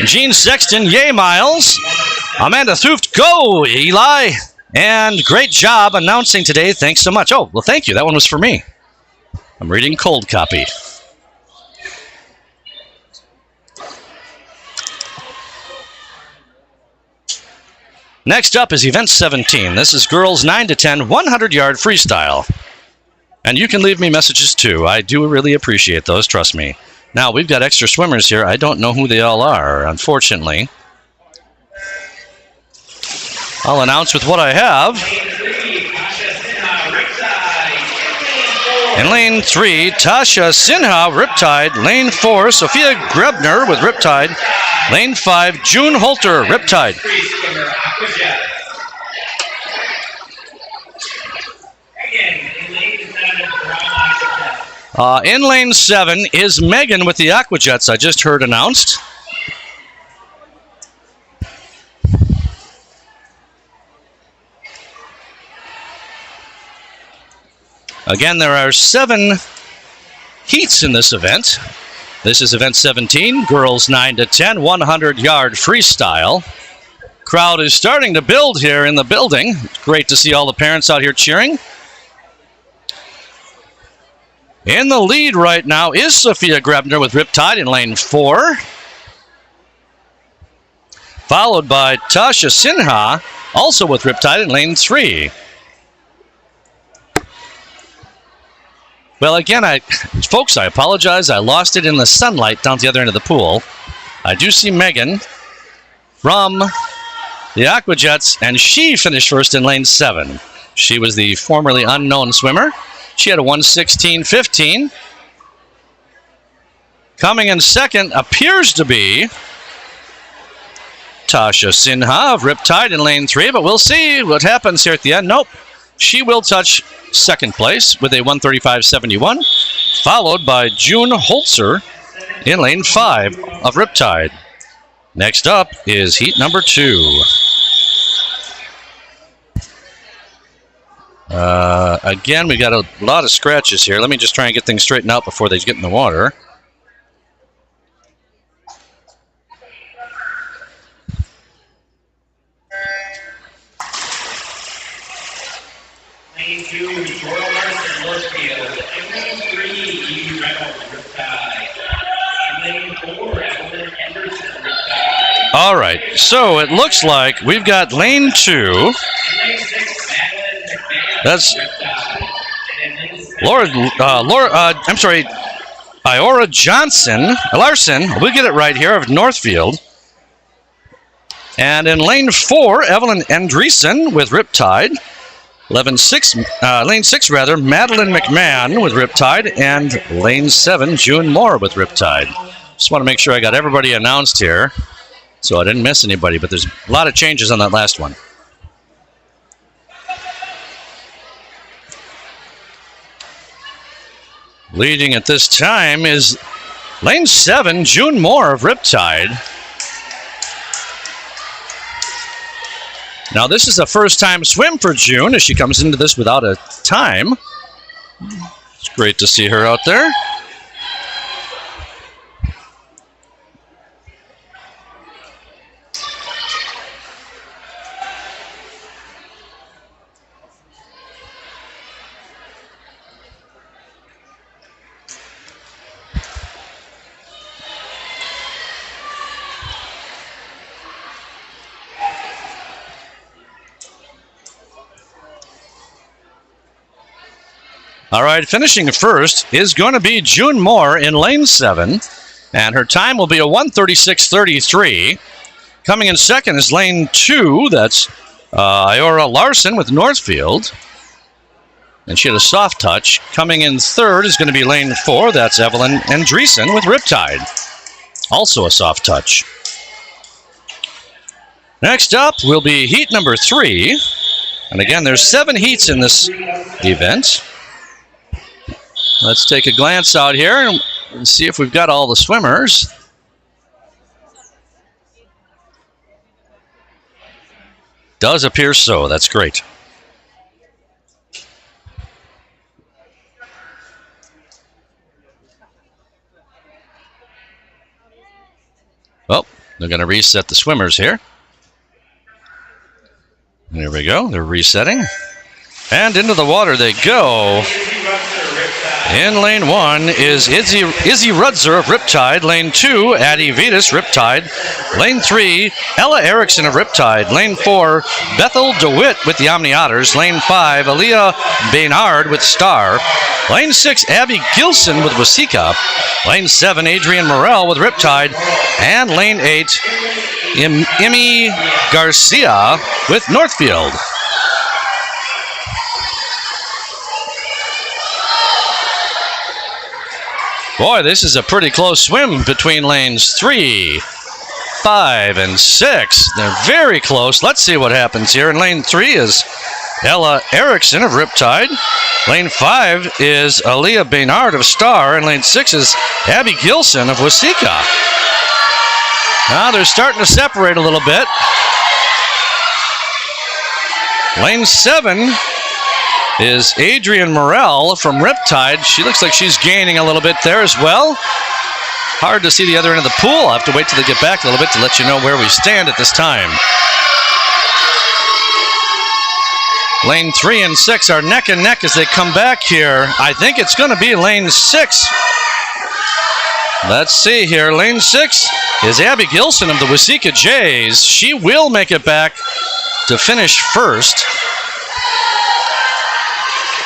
Gene Sexton, yay Miles. Amanda Thuft, go Eli. And great job announcing today. Thanks so much. Oh, well, thank you. That one was for me. I'm reading cold copy. Next up is event 17. This is girls 9 to 10, 100-yard freestyle. And you can leave me messages too. I do really appreciate those, trust me. Now, we've got extra swimmers here. I don't know who they all are, unfortunately. I'll announce with what I have. In lane 3, Tasha Sinha, Riptide. Lane 4, Sophia Grebner with Riptide. Lane 5, June Holter, Riptide. In lane 7 is Megan with the Aquajets, I just heard announced. Again, there are 7 heats in this event. This is event 17, girls 9 to 10, 100-yard freestyle. Crowd is starting to build here in the building. It's great to see all the parents out here cheering. In the lead right now is Sophia Grebner with Riptide in lane 4. Followed by Tasha Sinha, also with Riptide in lane 3. Well, again, folks, I apologize. I lost it in the sunlight down at the other end of the pool. I do see Megan from the Aquajets, and she finished first in lane 7. She was the formerly unknown swimmer. She had a 1:16.15. Coming in second appears to be Tasha Sinha of Riptide in lane 3, but we'll see what happens here at the end. Nope. She will touch second place with a 1:35.71, followed by June Holzer in lane 5 of Riptide. Next up is heat number 2. Again, we got a lot of scratches here. Let me just try and get things straightened out before they get in the water. Lane 2, Jordan Larson, Northfield. In lane 3, Evie Reynolds, Riptide. In lane 4, Evelyn Anderson, Riptide. All right, so it looks like we've got lane 2. In lane 6, Madeline McMahon, That's Riptide. And in lane 7, Iora Larson, we'll get it right here, of Northfield. And in lane 4, Evelyn Andreessen with Riptide. Lane 6, Madeline McMahon with Riptide. And lane 7, June Moore with Riptide. Just want to make sure I got everybody announced here, so I didn't miss anybody, but there's a lot of changes on that last one. Leading at this time is lane 7, June Moore of Riptide. Now, this is a first-time swim for June as she comes into this without a time. It's great to see her out there. All right, finishing first is going to be June Moore in lane 7, and her time will be a 1:36.33. Coming in second is lane 2, that's Iora Larson with Northfield, and she had a soft touch. Coming in third is going to be lane 4, that's Evelyn Andreessen with Riptide, also a soft touch. Next up will be heat number 3, and again, there's 7 heats in this event. Let's take a glance out here and see if we've got all the swimmers. Does appear so. That's great. Well, they're going to reset the swimmers here. There we go. They're resetting. And into the water they go. In lane 1 is Izzy Rudzer of Riptide. Lane 2, Addie Vetus, Riptide. Lane 3, Ella Erickson of Riptide. Lane 4, Bethel DeWitt with the Omni Otters. Lane 5, Aaliyah Baynard with Star. Lane 6, Abby Gilson with Wasika. Lane 7, Adrian Morel with Riptide. And lane 8, Emmy Garcia with Northfield. Boy, this is a pretty close swim between lanes 3, 5, and 6. They're very close. Let's see what happens here. In lane 3 is Ella Erickson of Riptide. Lane 5 is Aaliyah Baynard of Star. And lane 6 is Abby Gilson of Wasika. Now they're starting to separate a little bit. Lane 7 is Adrian Morel from Riptide. She looks like she's gaining a little bit there as well. Hard to see the other end of the pool. I'll have to wait till they get back a little bit to let you know where we stand at this time. Lane 3 and 6 are neck and neck as they come back here. I think it's going to be lane 6. Let's see here. Lane 6 is Abby Gilson of the Wasika Jays. She will make it back to finish first.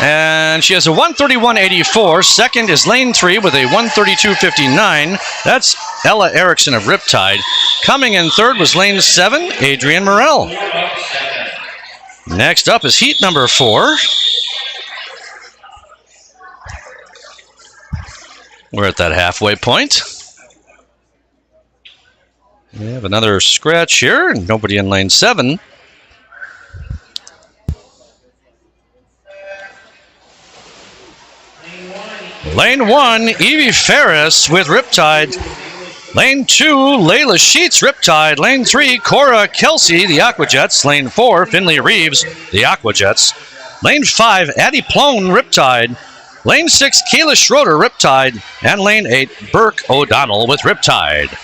And she has a 131.84. Second is lane 3 with a 132.59. That's Ella Erickson of Riptide. Coming in third was lane 7, Adrian Morel. Next up is heat number 4. We're at that halfway point. We have another scratch here, and nobody in lane 7. Lane 1, Evie Ferris with Riptide. Lane 2, Layla Sheets, Riptide. Lane 3, Cora Kelsey, the Aquajets. Lane 4, Finley Reeves, the Aquajets. Lane 5, Addie Plone, Riptide. Lane 6, Kayla Schroeder, Riptide. And lane 8, Burke O'Donnell with Riptide.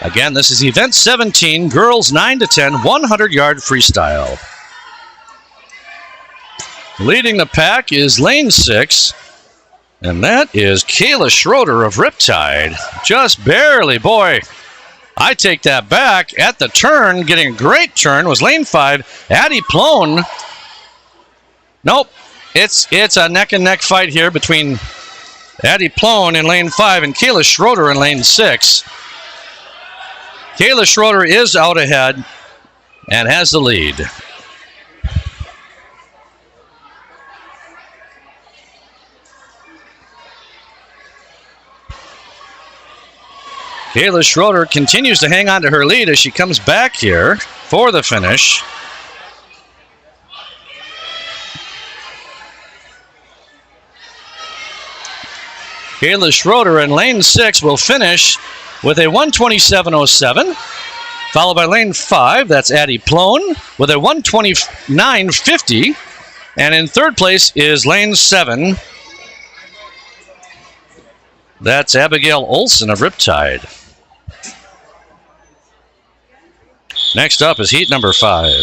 Again, this is event 17, girls 9 to 10, 100-yard freestyle. Leading the pack is lane 6, and that is Kayla Schroeder of Riptide. Just barely, boy. I take that back. At the turn, getting a great turn, was lane 5, Addie Plone. Nope, it's a neck-and-neck fight here between Addie Plone in lane 5 and Kayla Schroeder in lane 6. Kayla Schroeder is out ahead and has the lead. Kayla Schroeder continues to hang on to her lead as she comes back here for the finish. Kayla Schroeder in lane 6 will finish with a 127.07, followed by lane 5, that's Addie Plone, with a 129.50, and in third place is lane 7, that's Abigail Olson of Riptide. Next up is heat number 5.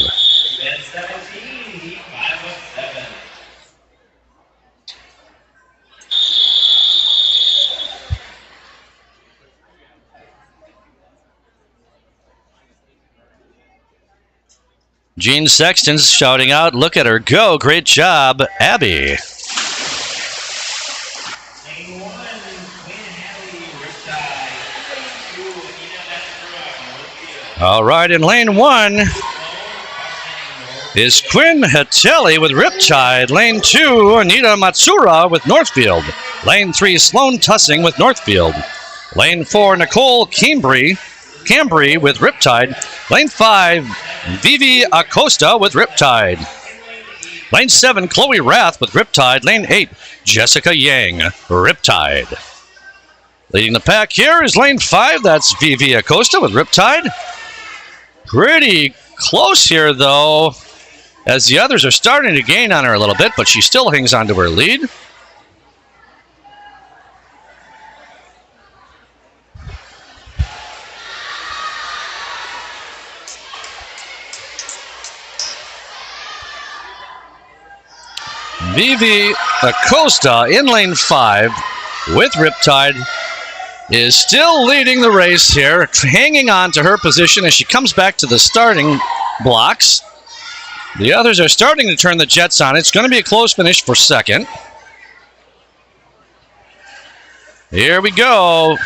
Gene Sexton's shouting out, look at her go. Great job, Abby. All right, in lane 1 is Quinn Hatelli with Riptide. Lane 2, Anita Matsura with Northfield. Lane 3, Sloan Tussing with Northfield. Lane 4, Nicole Cambry with Riptide. Lane 5, Vivi Acosta with Riptide. Lane 7, Chloe Rath with Riptide. Lane 8, Jessica Yang, Riptide. Leading the pack here is lane 5, that's Vivi Acosta with Riptide. Pretty close here, though, as the others are starting to gain on her a little bit, but she still hangs on to her lead. Vivi Acosta in lane 5 with Riptide is still leading the race here, hanging on to her position as she comes back to the starting blocks. The others are starting to turn the jets on. It's going to be a close finish for second. Here we go.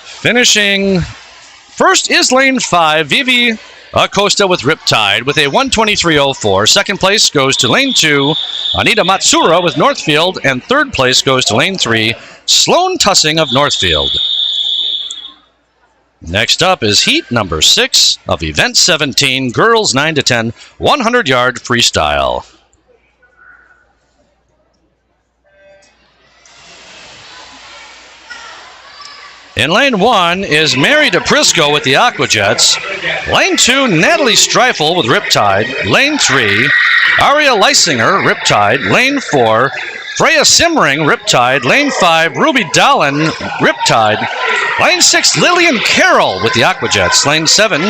Finishing first is lane 5, Vivi Acosta with Riptide with a 1:23.04. Second place goes to lane 2, Anita Matsura with Northfield. And third place goes to lane 3, Sloan Tussing of Northfield. Next up is heat number 6 of event 17, girls 9 to 10, 100-yard freestyle. In lane 1 is Mary DePrisco with the Aquajets. Lane 2, Natalie Streifel with Riptide. Lane 3, Aria Leisinger, Riptide. Lane 4, Freya Simmering, Riptide. Lane 5, Ruby Dallin, Riptide. Lane 6, Lillian Carroll with the Aquajets. Lane 7,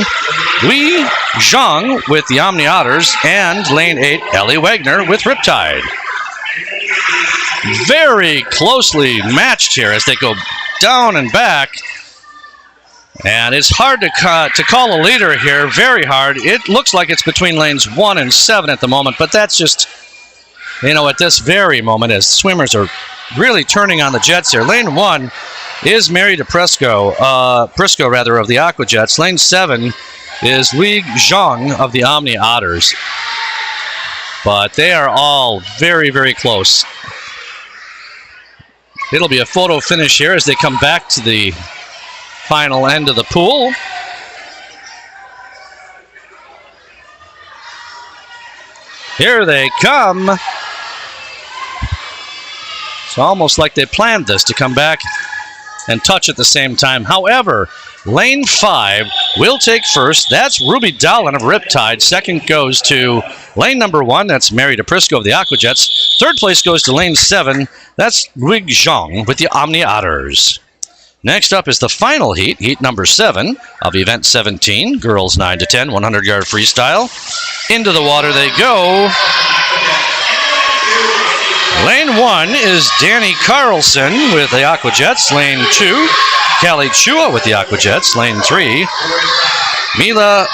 Louis Zhang with the Omni Otters. And lane 8, Ellie Wagner with Riptide. Very closely matched here as they go down and back, and it's hard to call a leader here. Very hard. It looks like it's between lanes 1 and 7 at the moment, but that's just, at this very moment as swimmers are really turning on the jets here. Lane 1 is Mary Prisco of the Aquajets. Lane 7 is Li Zhang of the Omni Otters, but they are all very, very close. It'll be a photo finish here as they come back to the final end of the pool. Here they come. It's almost like they planned this to come back and touch at the same time. However, lane 5 will take first. That's Ruby Dallin of Riptide. Second goes to lane number 1. That's Mary DePrisco of the Aquajets. Third place goes to lane 7. That's Wig Zhang with the Omni Otters. Next up is the final heat, heat number 7 of event 17, girls 9 to 10, 100-yard freestyle. Into the water they go. Lane 1 is Danny Carlson with the Aquajets. Lane 2, Callie Chua with the Aquajets. Lane 3, Mila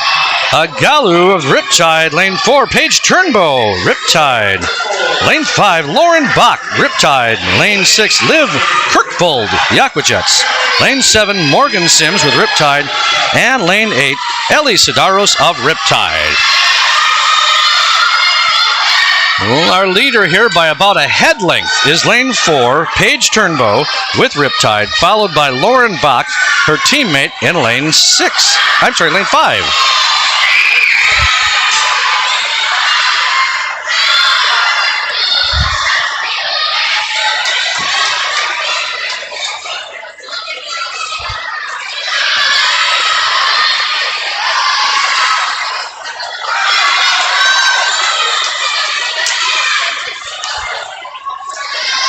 Agalu of Riptide. Lane 4, Paige Turnbow, Riptide. Lane 5, Lauren Bach, Riptide. Lane 6, Liv Kirkfold, the Aquajets. Lane 7, Morgan Sims with Riptide. And lane 8, Ellie Sidaros of Riptide. Well, our leader here by about a head length is lane 4, Paige Turnbow with Riptide, followed by Lauren Bach, her teammate in lane 5.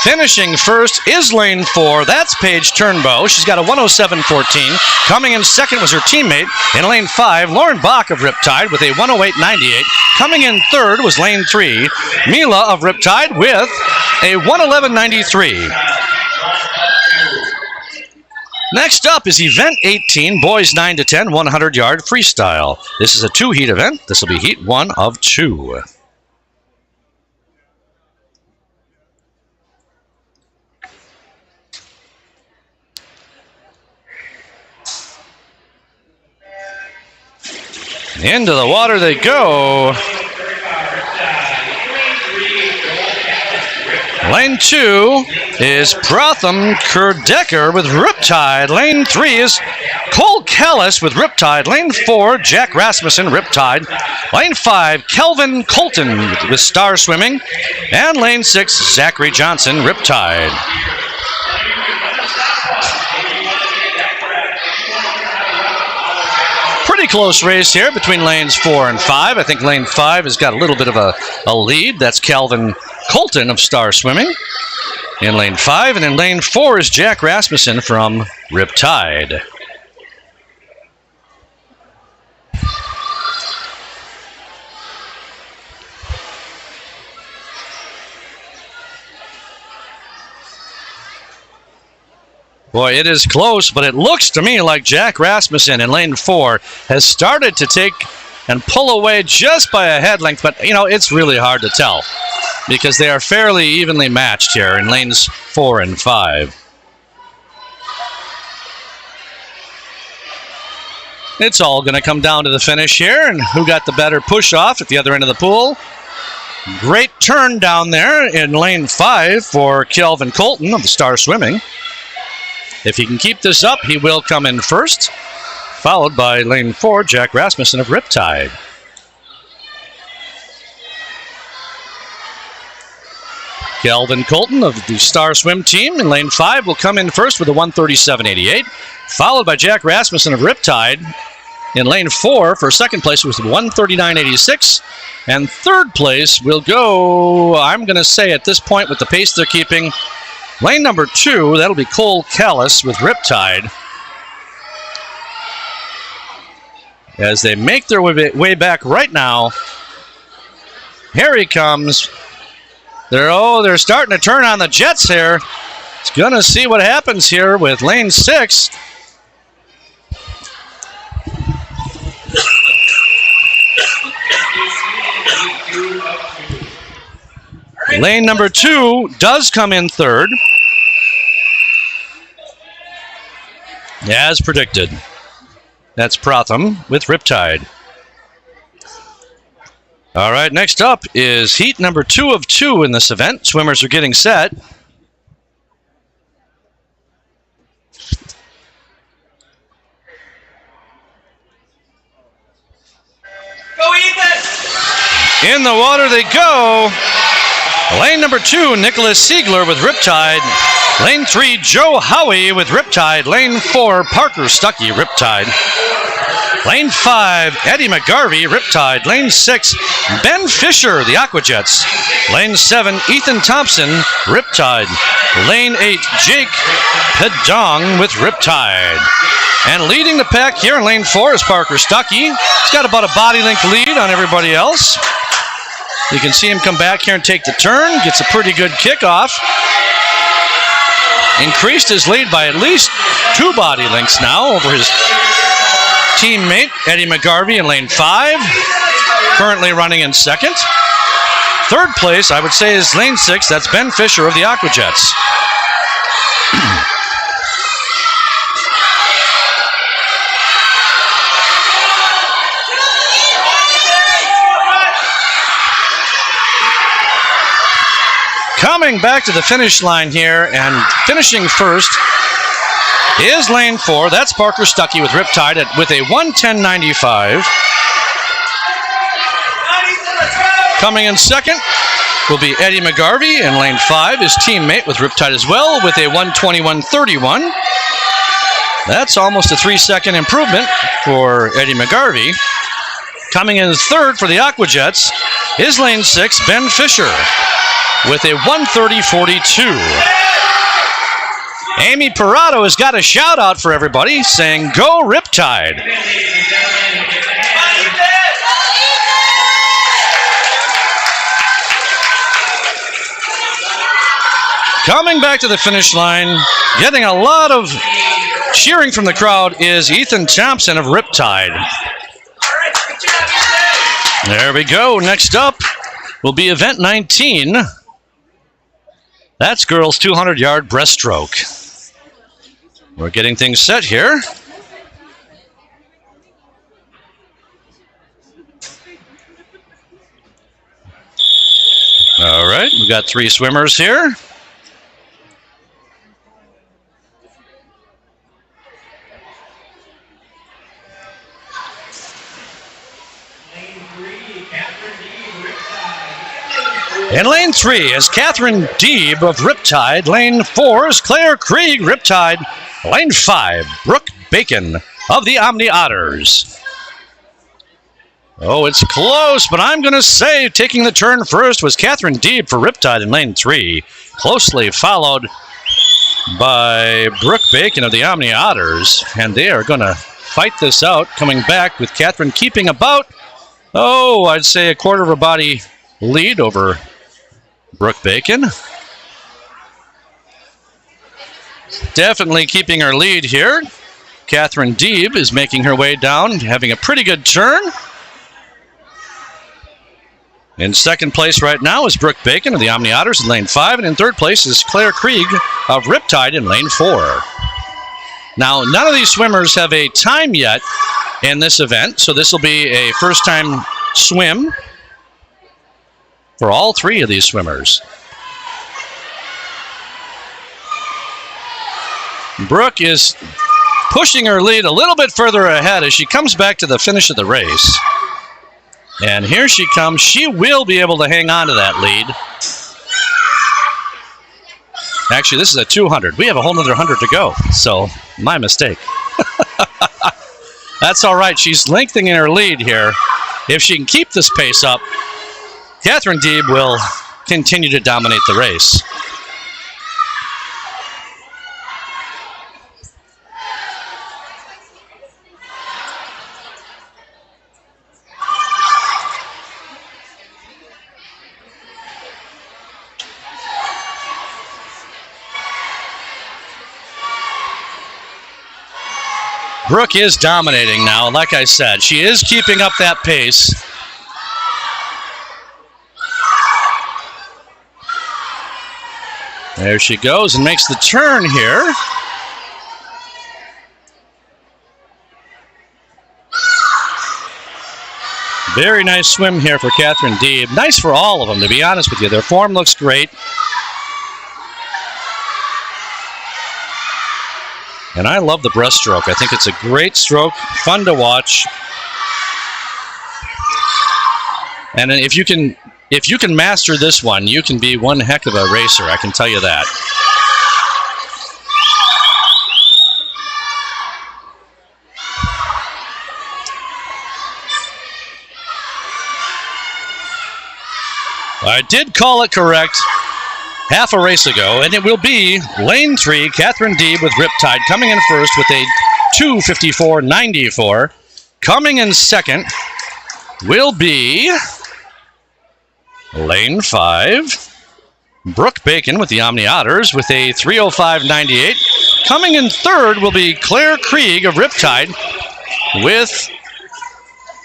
Finishing first is lane 4. That's Paige Turnbow. She's got a 107.14. Coming in second was her teammate in lane 5, Lauren Bach of Riptide with a 108.98. Coming in third was lane 3, Mila of Riptide with a 111.93. Next up is event 18, boys 9 to 10, 100-yard freestyle. This is a 2-heat event. This will be heat 1 of 2. Into the water they go. Lane 2 is Pratham Kurdecker with Riptide. Lane 3 is Cole Callis with Riptide. Lane 4, Jack Rasmussen, Riptide. Lane 5, Kelvin Colton with Star Swimming. And lane 6, Zachary Johnson, Riptide. Pretty close race here between lanes 4 and 5. I think lane 5 has got a little bit of a lead. That's Calvin Colton of Star Swimming in lane 5. And in lane 4 is Jack Rasmussen from Riptide. Boy, it is close, but it looks to me like Jack Rasmussen in lane 4 has started to take and pull away just by a head length, but it's really hard to tell because they are fairly evenly matched here in lanes 4 and 5. It's all going to come down to the finish here and who got the better push off at the other end of the pool. Great turn down there in lane 5 for Kelvin Colton of the Star Swimming. If he can keep this up, he will come in first, followed by lane 4, Jack Rasmussen of Riptide. Kelvin Colton of the Star Swim team in lane 5 will come in first with a 1:37.88, followed by Jack Rasmussen of Riptide in lane 4 for second place with 1:39.86. And third place will go, I'm going to say at this point with the pace they're keeping, lane number 2, that'll be Cole Callis with Riptide. As they make their way back right now, here he comes. They're starting to turn on the jets here. It's going to see what happens here with lane 6. Lane number 2 does come in third, as predicted. That's Protham with Riptide. All right, next up is heat number 2 of 2 in this event. Swimmers are getting set. Go Ethan! In the water they go. Lane number 2, Nicholas Siegler with Riptide. Lane 3, Joe Howie with Riptide. Lane 4, Parker Stuckey, Riptide. Lane 5, Eddie McGarvey, Riptide. Lane 6, Ben Fisher, the Aquajets. Lane 7, Ethan Thompson, Riptide. Lane 8, Jake Pedong with Riptide. And leading the pack here in lane 4 is Parker Stuckey. He's got about a body length lead on everybody else. You can see him come back here and take the turn. Gets a pretty good kickoff. Increased his lead by at least 2 body lengths now over his teammate, Eddie McGarvey, in lane 5. Currently running in second. Third place, I would say, is lane 6. That's Ben Fisher of the Aquajets. Coming back to the finish line here and finishing first is lane 4. That's Parker Stuckey with Riptide with a 1:10.95. Coming in second will be Eddie McGarvey in lane 5, his teammate with Riptide as well, with a 1:21.31. That's almost a 3-second improvement for Eddie McGarvey. Coming in third for the Aquajets is lane 6, Ben Fisher, with a 1:30.42. Amy Parado has got a shout out for everybody saying, "Go Riptide." Coming back to the finish line, getting a lot of cheering from the crowd is Ethan Thompson of Riptide. There we go. Next up will be event 19. That's girls 200-yard breaststroke. We're getting things set here. All right, we've got 3 swimmers here. In lane 3 is Catherine Deeb of Riptide. Lane 4 is Claire Krieg, Riptide. Lane 5, Brooke Bacon of the Omni Otters. Oh, it's close, but I'm going to say taking the turn first was Catherine Deeb for Riptide in lane 3. Closely followed by Brooke Bacon of the Omni Otters. And they are going to fight this out, coming back with Catherine keeping about, I'd say a quarter of a body lead over Brooke Bacon. definitely keeping her lead here. Catherine Deeb is making her way down, having a pretty good turn. In second place right now is Brooke Bacon of the Omni Otters in lane 5, and in third place is Claire Krieg of Riptide in lane 4. Now, none of these swimmers have a time yet in this event, so this will be a first-time swim for all 3 of these swimmers. Brooke is pushing her lead a little bit further ahead as she comes back to the finish of the race. And here she comes. She will be able to hang on to that lead. Actually, this is a 200. We have a whole nother 100 to go, so my mistake. That's all right. She's lengthening her lead here. If she can keep this pace up, Catherine Deeb will continue to dominate the race. Brooke is dominating now. Like I said, she is keeping up that pace. There she goes and makes the turn here. Very nice swim here for Catherine Deeb. Nice for all of them, to be honest with you. Their form looks great. And I love the breaststroke. I think it's a great stroke, fun to watch. And if you can master this one, you can be one heck of a racer, I can tell you that. I did call it correct half a race ago, and it will be lane 3, Catherine Deeb with Riptide coming in first with a 2:54.94. Coming in second will be lane 5, Brooke Bacon with the Omni Otters with a 3:05.98. Coming in third will be Claire Krieg of Riptide with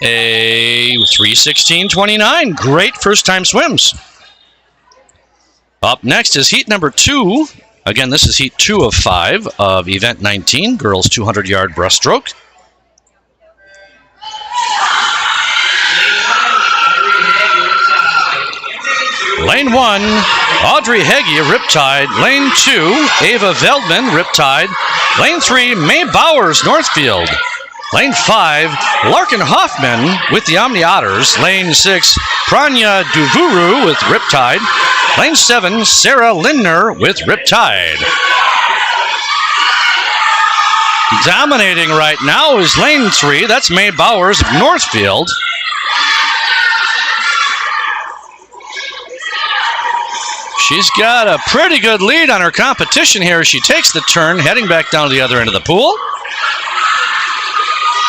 a 3:16.29. Great first-time swims. Up next is heat number 2. Again, this is heat 2 of 5 of event 19, girls 200-yard breaststroke. Lane 1, Audrey Heggie, Riptide. Lane 2, Ava Veldman, Riptide. Lane 3, May Bowers, Northfield. Lane 5, Larkin Hoffman with the Omni Otters. Lane 6, Pranya Duvuru with Riptide. Lane 7, Sarah Lindner with Riptide. Dominating right now is lane 3. That's May Bowers of Northfield. She's got a pretty good lead on her competition here as she takes the turn, heading back down to the other end of the pool.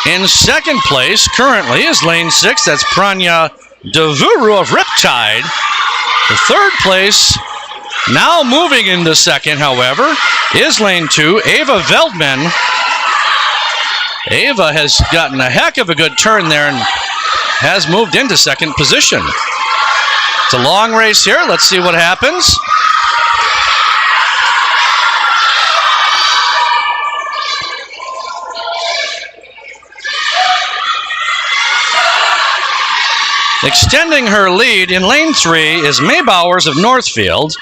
In second place currently is lane 6. That's Pranya Duvuru of Riptide. The third place, now moving into second, however, is lane 2, Ava Veldman. Ava has gotten a heck of a good turn there and has moved into second position. It's a long race here. Let's see what happens. Extending her lead in lane 3 is May Bowers of Northfield.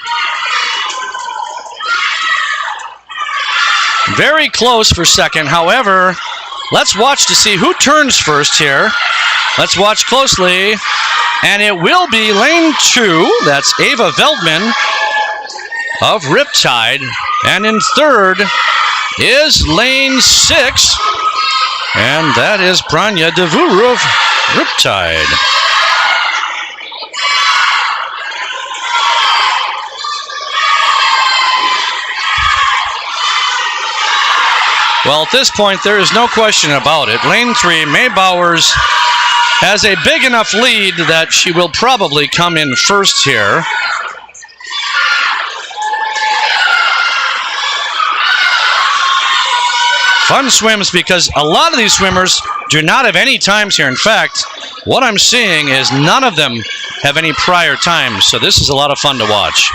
Very close for second. However, let's watch to see who turns first here. Let's watch closely. And it will be lane 2. That's Ava Veldman of Riptide. And in third is lane 6. And that is Pranya Duvuru of Riptide. Well, at this point, there is no question about it. Lane 3, May Bowers has a big enough lead that she will probably come in first here. Fun swims because a lot of these swimmers do not have any times here. In fact, what I'm seeing is none of them have any prior times, so this is a lot of fun to watch.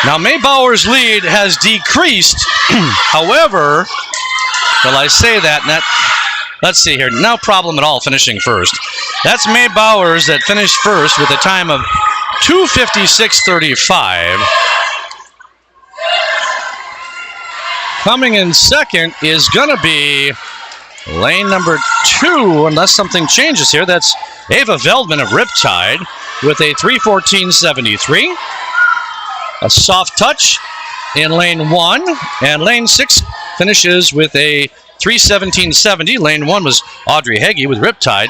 Now, Maybauer's lead has decreased. However, well, I say that, let's see here. No problem at all finishing first. That's Maybauer's that finished first with a time of 2:56.35. Coming in second is going to be lane number 2, unless something changes here. That's Ava Veldman of Riptide with a 3:14.73. A soft touch in lane 1, and lane 6 finishes with a 3:17.70. Lane 1 was Audrey Heggie with Riptide.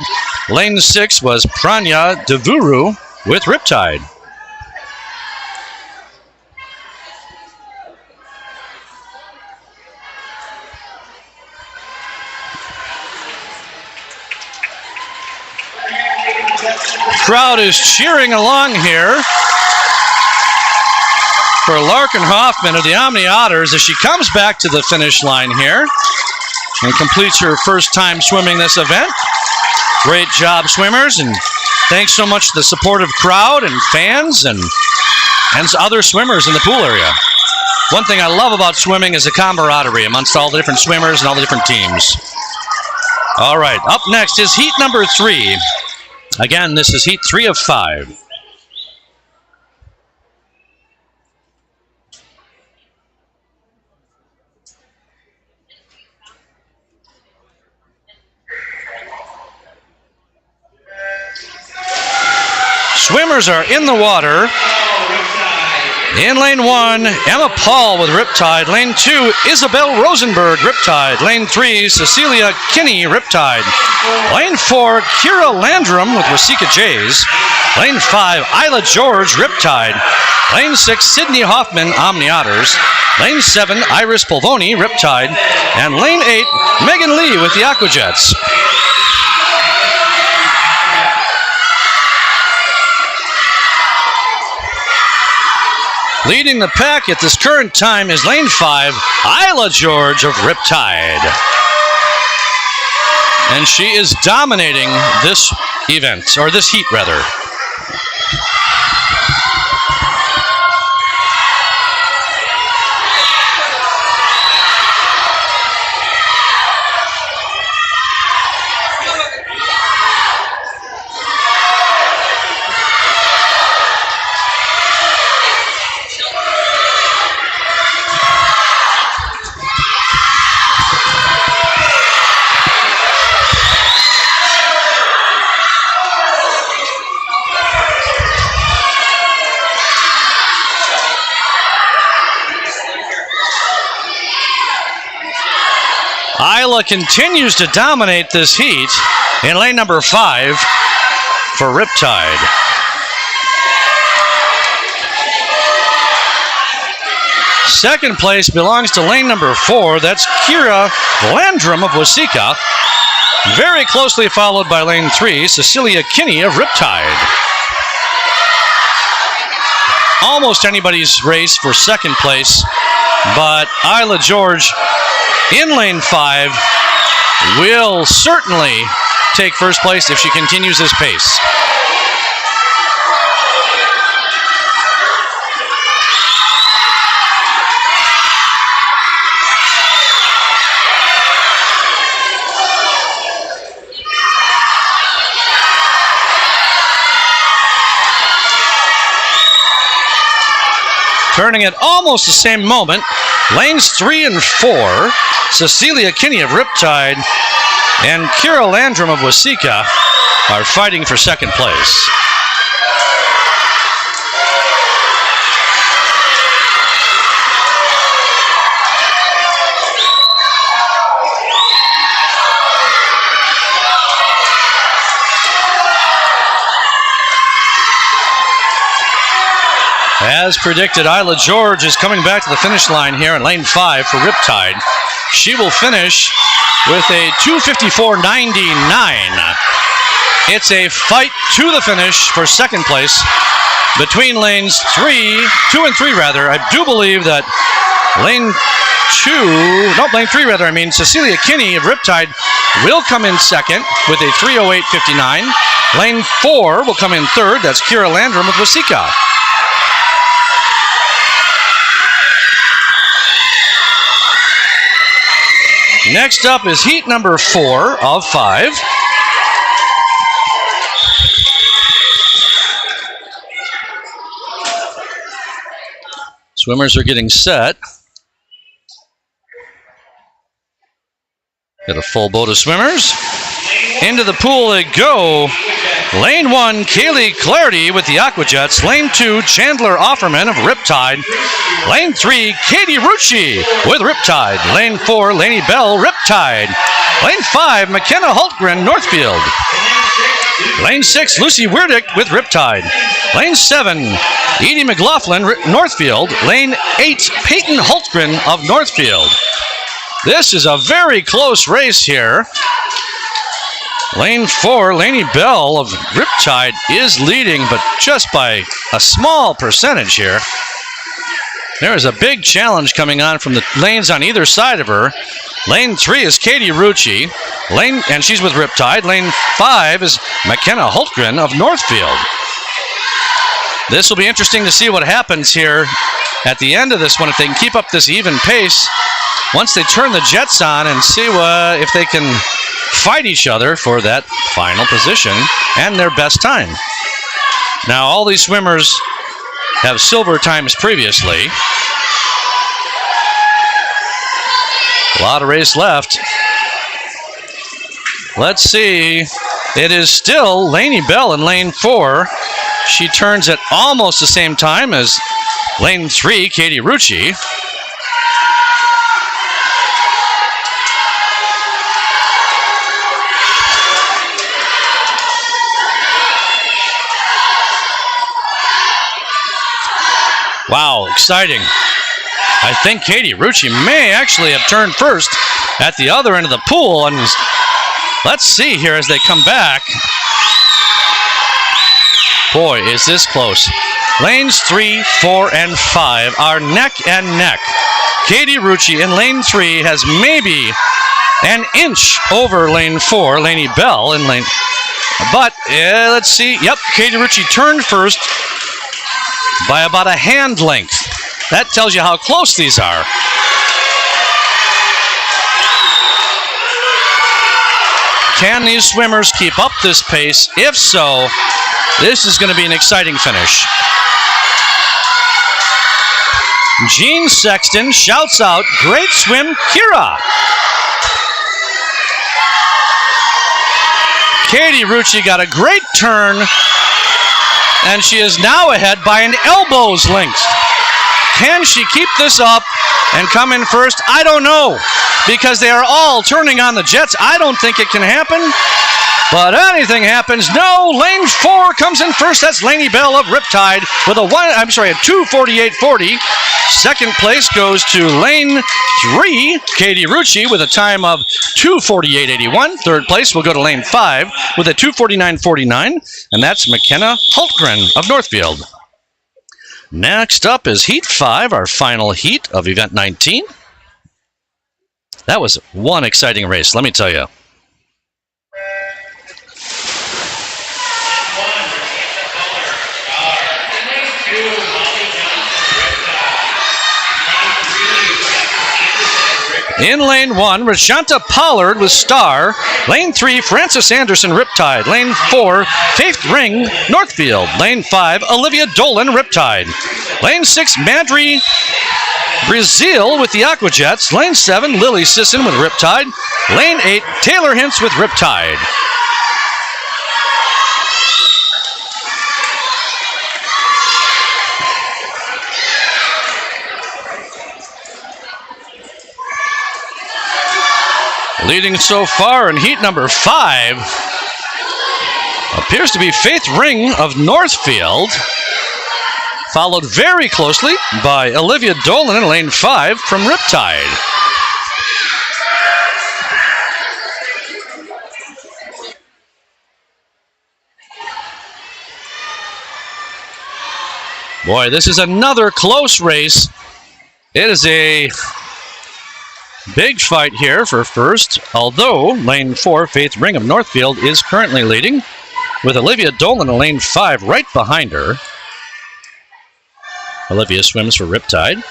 Lane 6 was Pranya Devuru with Riptide. Crowd is cheering along here for Larkin Hoffman of the Omni Otters as she comes back to the finish line here and completes her first time swimming this event. Great job, swimmers, and thanks so much to the supportive crowd and fans and other swimmers in the pool area. One thing I love about swimming is the camaraderie amongst all the different swimmers and all the different teams. All right, up next is heat number 3. Again, this is heat 3 of 5. Swimmers are in the water. In lane 1, Emma Paul with Riptide. Lane 2, Isabel Rosenberg, Riptide. Lane 3, Cecilia Kinney, Riptide. Lane 4, Kira Landrum with Wasika Jays. Lane 5, Isla George, Riptide. Lane 6, Sydney Hoffman, Omni Otters. Lane 7, Iris Polvoni, Riptide. And lane 8, Megan Lee with the Aquajets. Leading the pack at this current time is lane 5, Isla George of Riptide. And she is dominating this event, or this heat rather. Isla continues to dominate this heat in lane number 5 for Riptide. Second place belongs to lane number 4. That's Kira Landrum of Wasika. Very closely followed by lane 3, Cecilia Kinney of Riptide. Almost anybody's race for second place, but Isla George in lane 5 will certainly take first place if she continues this pace. Turning at almost the same moment, lanes 3 and 4, Cecilia Kinney of Riptide and Kira Landrum of Wasika are fighting for second place. As predicted, Isla George is coming back to the finish line here in lane 5 for Riptide. She will finish with a 2:54.99. It's a fight to the finish for second place between lanes 2 and 3 rather. I do believe that lane 3 Cecilia Kinney of Riptide will come in second with a 3:08.59. Lane 4 will come in third. That's Kira Landrum with Wasika. Next up is heat number 4 of 5. Swimmers are getting set. Got a full boat of swimmers. Into the pool they go. Lane 1, Kaylee Clarity with the Aquajets. Lane 2, Chandler Offerman of Riptide. Lane 3, Katie Rucci with Riptide. Lane 4, Lainey Bell, Riptide. Lane 5, McKenna Hultgren, Northfield. Lane 6, Lucy Weirdick with Riptide. Lane 7, Edie McLaughlin, Northfield. Lane 8, Peyton Hultgren of Northfield. This is a very close race here. Lane 4, Lainey Bell of Riptide is leading, but just by a small percentage here. There is a big challenge coming on from the lanes on either side of her. Lane 3 is Katie Rucci, and she's with Riptide. Lane 5 is McKenna Hultgren of Northfield. This will be interesting to see what happens here at the end of this one, if they can keep up this even pace once they turn the jets on and see if they can fight each other for that final position and their best time. Now, all these swimmers have silver times previously. A lot of race left. Let's see. It is still Lainey Bell in lane 4. She turns at almost the same time as lane 3, Katie Rucci. Wow, exciting. I think Katie Rucci may actually have turned first at the other end of the pool. And let's see here as they come back. Boy, is this close. Lanes 3, 4, and 5 are neck and neck. Katie Rucci in lane 3 has maybe an inch over lane 4, Lainey Bell in lane. But let's see. Yep, Katie Rucci turned first by about a hand length. That tells you how close these are. Can these swimmers keep up this pace? If so, this is going to be an exciting finish. Jean Sexton shouts out, "Great swim, Kira." Katie Rucci got a great turn, and she is now ahead by an elbow's length. Can she keep this up and come in first? I don't know, because they are all turning on the jets. I don't think it can happen, but anything happens. No, lane 4 comes in first. That's Lainey Bell of Riptide with a 2:48.40. Second place goes to lane 3, Katie Rucci, with a time of 2:48.81. Third place will go to lane 5 with a 2:49.49, and that's McKenna Hultgren of Northfield. Next up is Heat 5, our final heat of Event 19. That was one exciting race, let me tell you. In lane 1, Rashanta Pollard with Star. Lane 3, Frances Anderson, Riptide. Lane 4, Faith Ring, Northfield. Lane 5, Olivia Dolan, Riptide. Lane 6, Madry Brazil with the Aquajets. Lane 7, Lily Sisson with Riptide. Lane 8, Taylor Hintz with Riptide. Leading so far in heat number 5 appears to be Faith Ring of Northfield. followed very closely by Olivia Dolan in lane 5 from Riptide. Boy, this is another close race. It is a big fight here for first, although lane 4, Faith Ring of Northfield, is currently leading, with Olivia Dolan in lane 5 right behind her. Olivia swims for Riptide.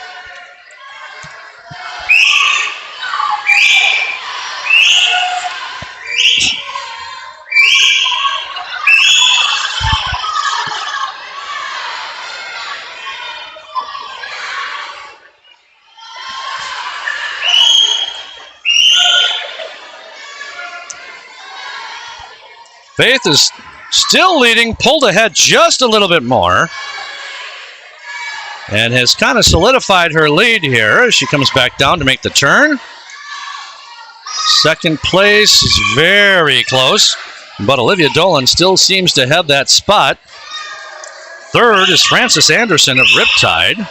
Faith is still leading, pulled ahead just a little bit more, and has kind of solidified her lead here as she comes back down to make the turn. Second place is very close, but Olivia Dolan still seems to have that spot. Third is Frances Anderson of Riptide.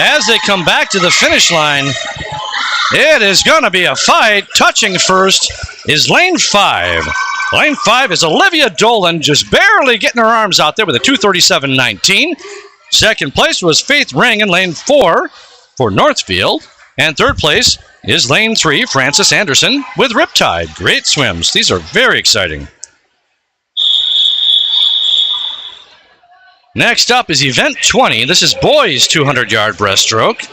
As they come back to the finish line, it is going to be a fight. Touching first is lane 5. Lane 5 is Olivia Dolan, just barely getting her arms out there with a 2:37.19. Second place was Faith Ring in lane 4 for Northfield. And third place is lane 3, Frances Anderson with Riptide. Great swims. These are very exciting. Next up is event 20. This is boys 200-yard breaststroke.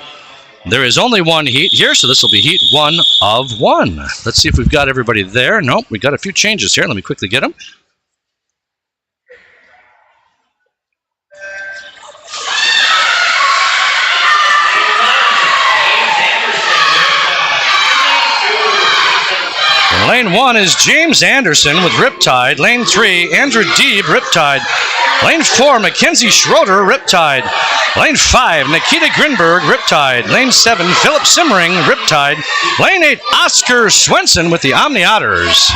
There is only one heat here, so this will be heat 1 of 1. Let's see if we've got everybody there. Nope, we've got a few changes here. Let me quickly get them. In lane 1 is James Anderson with Riptide. Lane 3, Andrew Deeb, Riptide. Lane 4, Mackenzie Schroeder, Riptide. Lane 5, Nikita Grinberg, Riptide. Lane 7, Philip Simmering, Riptide. Lane 8, Oscar Swenson with the Omni Otters.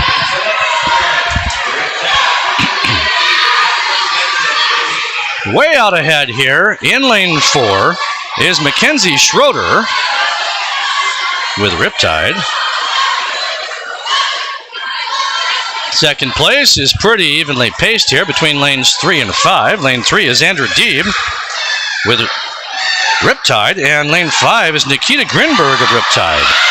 Way out ahead here in lane 4 is Mackenzie Schroeder with Riptide. Second place is pretty evenly paced here between lanes 3 and 5. Lane 3 is Andrew Deeb with Riptide, and lane 5 is Nikita Grinberg of Riptide.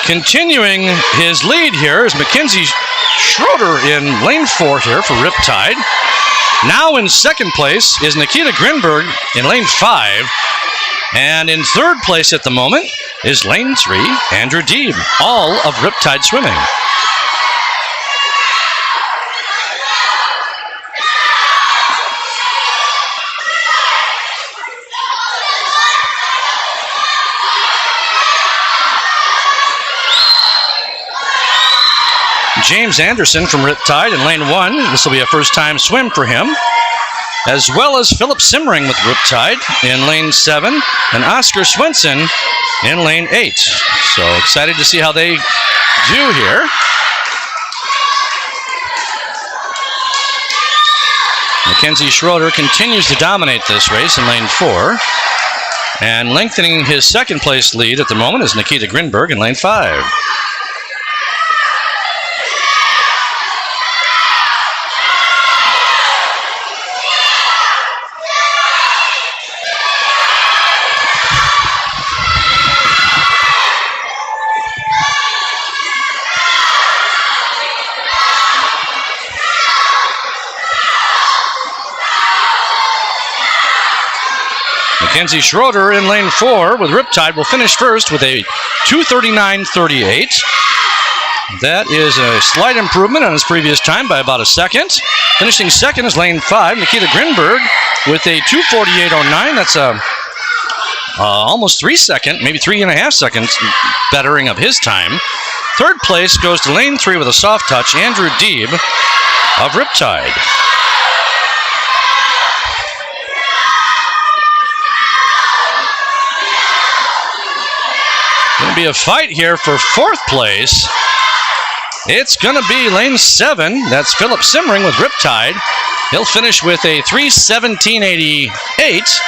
Continuing his lead here is Mackenzie Schroeder in lane 4 here for Riptide. Now in second place is Nikita Grinberg in lane 5. And in third place at the moment is lane 3, Andrew Deeb, all of Riptide swimming. James Anderson from Riptide in lane 1. This will be a first-time swim for him. As well as Philip Simmering with Riptide in lane 7. And Oscar Swenson in lane 8. So excited to see how they do here. Mackenzie Schroeder continues to dominate this race in lane 4. And lengthening his second place lead at the moment is Nikita Grinberg in lane 5. Mackenzie Schroeder in lane 4 with Riptide will finish first with a 2:39.38. That is a slight improvement on his previous time by about a second. Finishing second is lane 5, Nikita Grinberg with a 2:48.09. That's a almost 3 second, maybe 3.5 seconds bettering of his time. Third place goes to lane 3 with a soft touch, Andrew Deeb of Riptide. Going to be a fight here for fourth place. It's going to be lane 7. That's Philip Simmering with Riptide. He'll finish with a 3:17.88.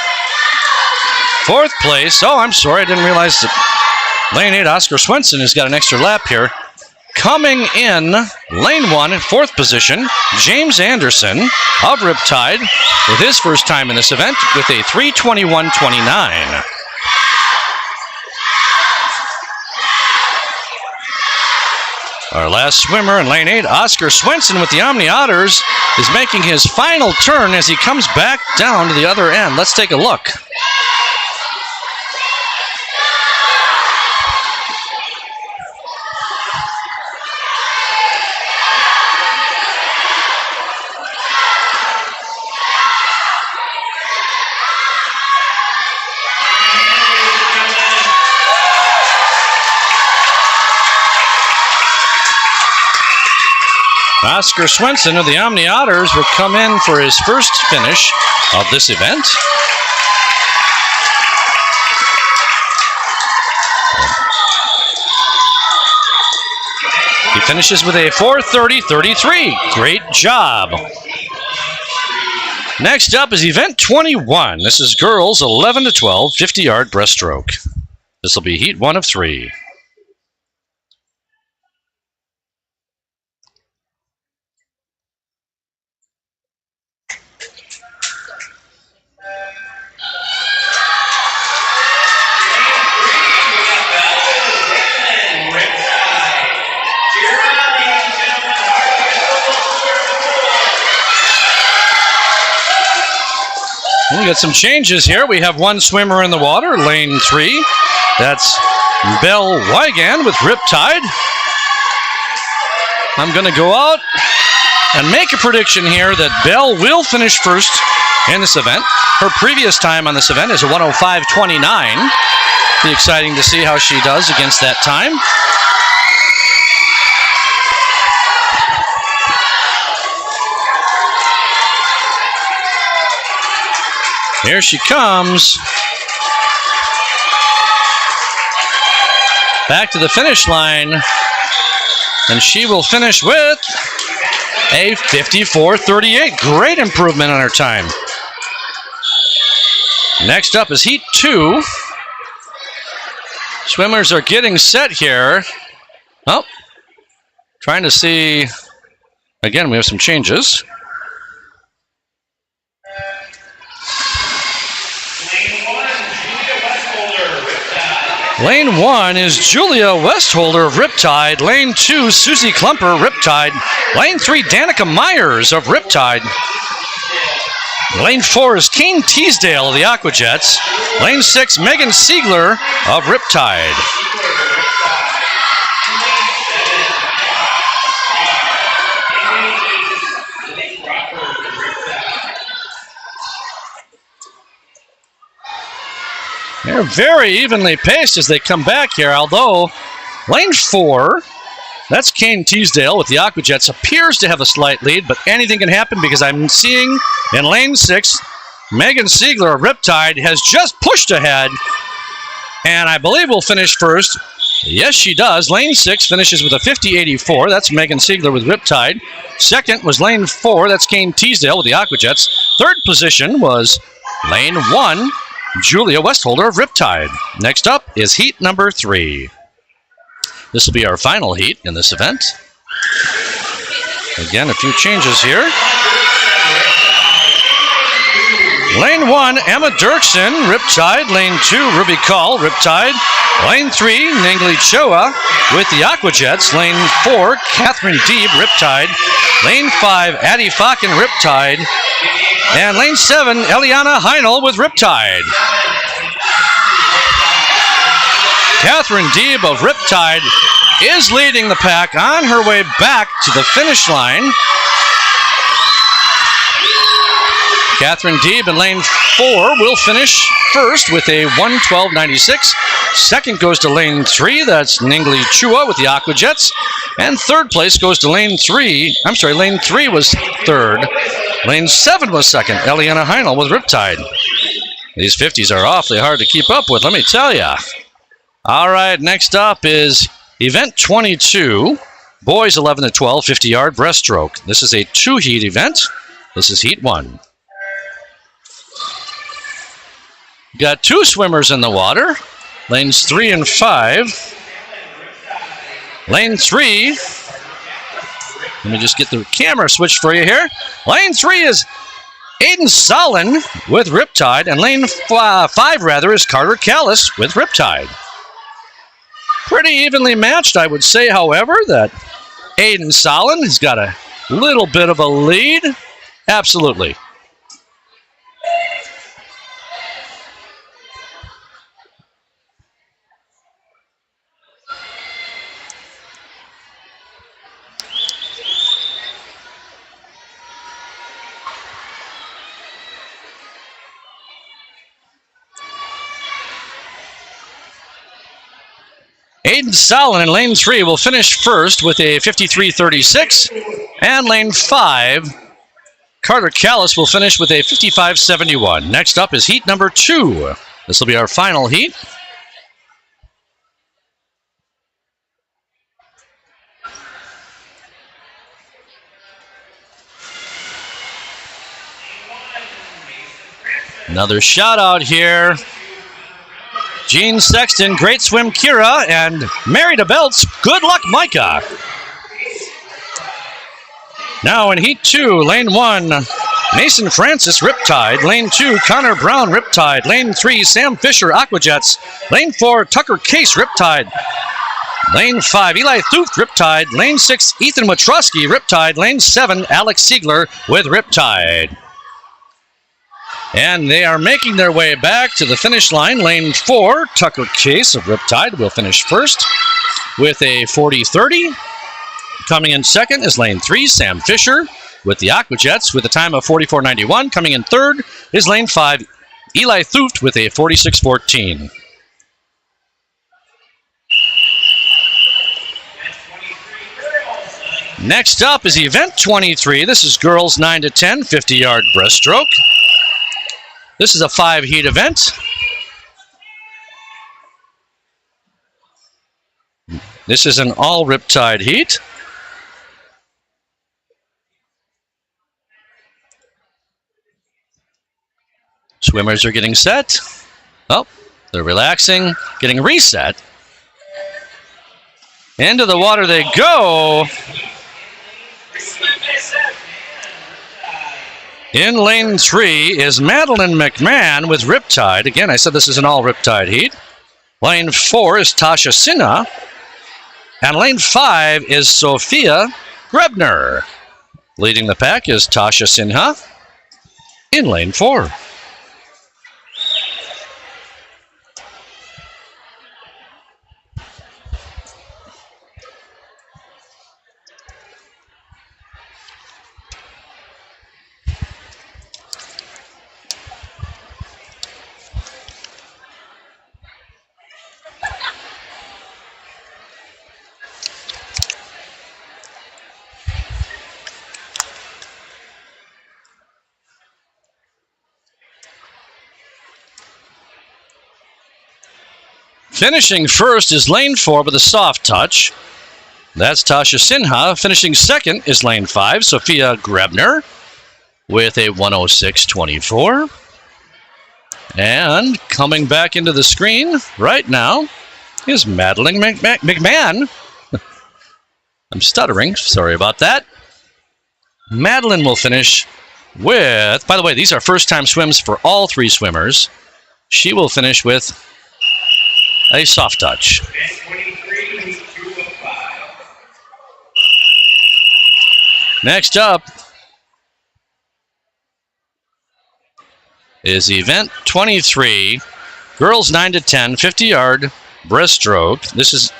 Fourth place. Oh, I'm sorry. I didn't realize that lane 8, Oscar Swenson, has got an extra lap here. Coming in lane 1 in fourth position, James Anderson of Riptide with his first time in this event with a 3:21.29. Our last swimmer in lane 8, Oscar Swenson with the Omni Otters, is making his final turn as he comes back down to the other end. Let's take a look. Oscar Swenson of the Omni Otters will come in for his first finish of this event. He finishes with a 4:30.33. Great job. Next up is event 21. This is girls 11 to 12, 50-yard breaststroke. This will be heat 1 of 3. We got some changes here. We have one swimmer in the water, lane 3. That's Belle Wigan with Riptide. I'm going to go out and make a prediction here that Belle will finish first in this event. Her previous time on this event is a 1:05.29. Be exciting to see how she does against that time. Here she comes. Back to the finish line. And she will finish with a 54.38. Great improvement on her time. Next up is heat 2. Swimmers are getting set here. Oh, trying to see. Again, we have some changes. Lane 1 is Julia Westholder of Riptide. Lane 2, Susie Klumper, Riptide. Lane 3, Danica Myers of Riptide. Lane 4 is Kane Teasdale of the Aquajets. Lane 6, Megan Siegler of Riptide. They're very evenly paced as they come back here, although lane 4, that's Kane Teasdale with the Aquajets, appears to have a slight lead, but anything can happen because I'm seeing in lane 6, Megan Siegler of Riptide has just pushed ahead, and I believe will finish first. Yes, she does. Lane 6 finishes with a 50.84. That's Megan Siegler with Riptide. Second was lane 4. That's Kane Teasdale with the Aquajets. Third position was lane 1, Julia Westholder of Riptide. Next up is heat number 3. This will be our final heat in this event. Again, a few changes here. Lane 1, Emma Dirksen, Riptide. Lane 2, Ruby Call, Riptide. Lane 3, Ningli Choa with the Aquajets. Lane 4, Catherine Deeb, Riptide. Lane 5, Addie Falcon, Riptide. And lane 7, Eliana Heinel with Riptide. Catherine Deeb of Riptide is leading the pack on her way back to the finish line. Catherine Deeb in lane 4 will finish first with a 1:12.96. Second goes to lane 3. That's Ningli Chua with the Aquajets. And third place goes to lane 3. I'm sorry, lane 3 was third. Lane 7 was second. Eliana Heinel with Riptide. These 50s are awfully hard to keep up with, let me tell you. All right, next up is event 22. Boys 11 to 12, 50-yard breaststroke. This is a 2-heat event. This is heat 1. Got 2 swimmers in the water. Lanes 3 and 5. Lane 3. Let me just get the camera switched for you here. Lane 3 is Aiden Solin with Riptide, and lane 5 is Carter Callis with Riptide. Pretty evenly matched, I would say, however, that Aiden Solin has got a little bit of a lead. Absolutely. Aiden Solin in lane 3 will finish first with a 53.36, and lane 5, Carter Callis will finish with a 55.71. Next up is heat number 2. This will be our final heat. Another shout out here. Gene Sexton, great swim, Kira, and Mary DeBelts, good luck, Micah. Now in heat 2, lane 1, Mason Francis, Riptide. Lane 2, Connor Brown, Riptide. Lane 3, Sam Fisher, Aquajets. Lane 4, Tucker Case, Riptide. Lane 5, Eli Thuft, Riptide. Lane 6, Ethan Watrowski, Riptide. Lane 7, Alex Siegler with Riptide. And they are making their way back to the finish line. Lane 4, Tucker Case of Riptide will finish first with a 40.30. Coming in second is lane 3, Sam Fisher with the Aquajets with a time of 44.91. Coming in third is lane 5, Eli Thuft with a 46.14. Next up is event 23. This is girls 9 to 10, 50-yard breaststroke. This is a 5-heat event. This is an all Riptide heat. Swimmers are getting set. Oh, they're relaxing, getting reset. Into the water they go. In lane 3 is Madeline McMahon with Riptide. Again, I said this is an all Riptide heat. Lane 4 is Tasha Sinha. And lane 5 is Sophia Grebner. Leading the pack is Tasha Sinha in lane 4. Finishing first is lane 4 with a soft touch. That's Tasha Sinha. Finishing second is lane 5, Sophia Grebner, with a 106.24. And coming back into the screen right now is Madeline McMahon. I'm stuttering. Sorry about that. Madeline will finish with, by the way, these are first-time swims for all 3 swimmers. She will finish with a soft touch. Next up is event 23, girls 9 to 10, 50-yard breaststroke. This is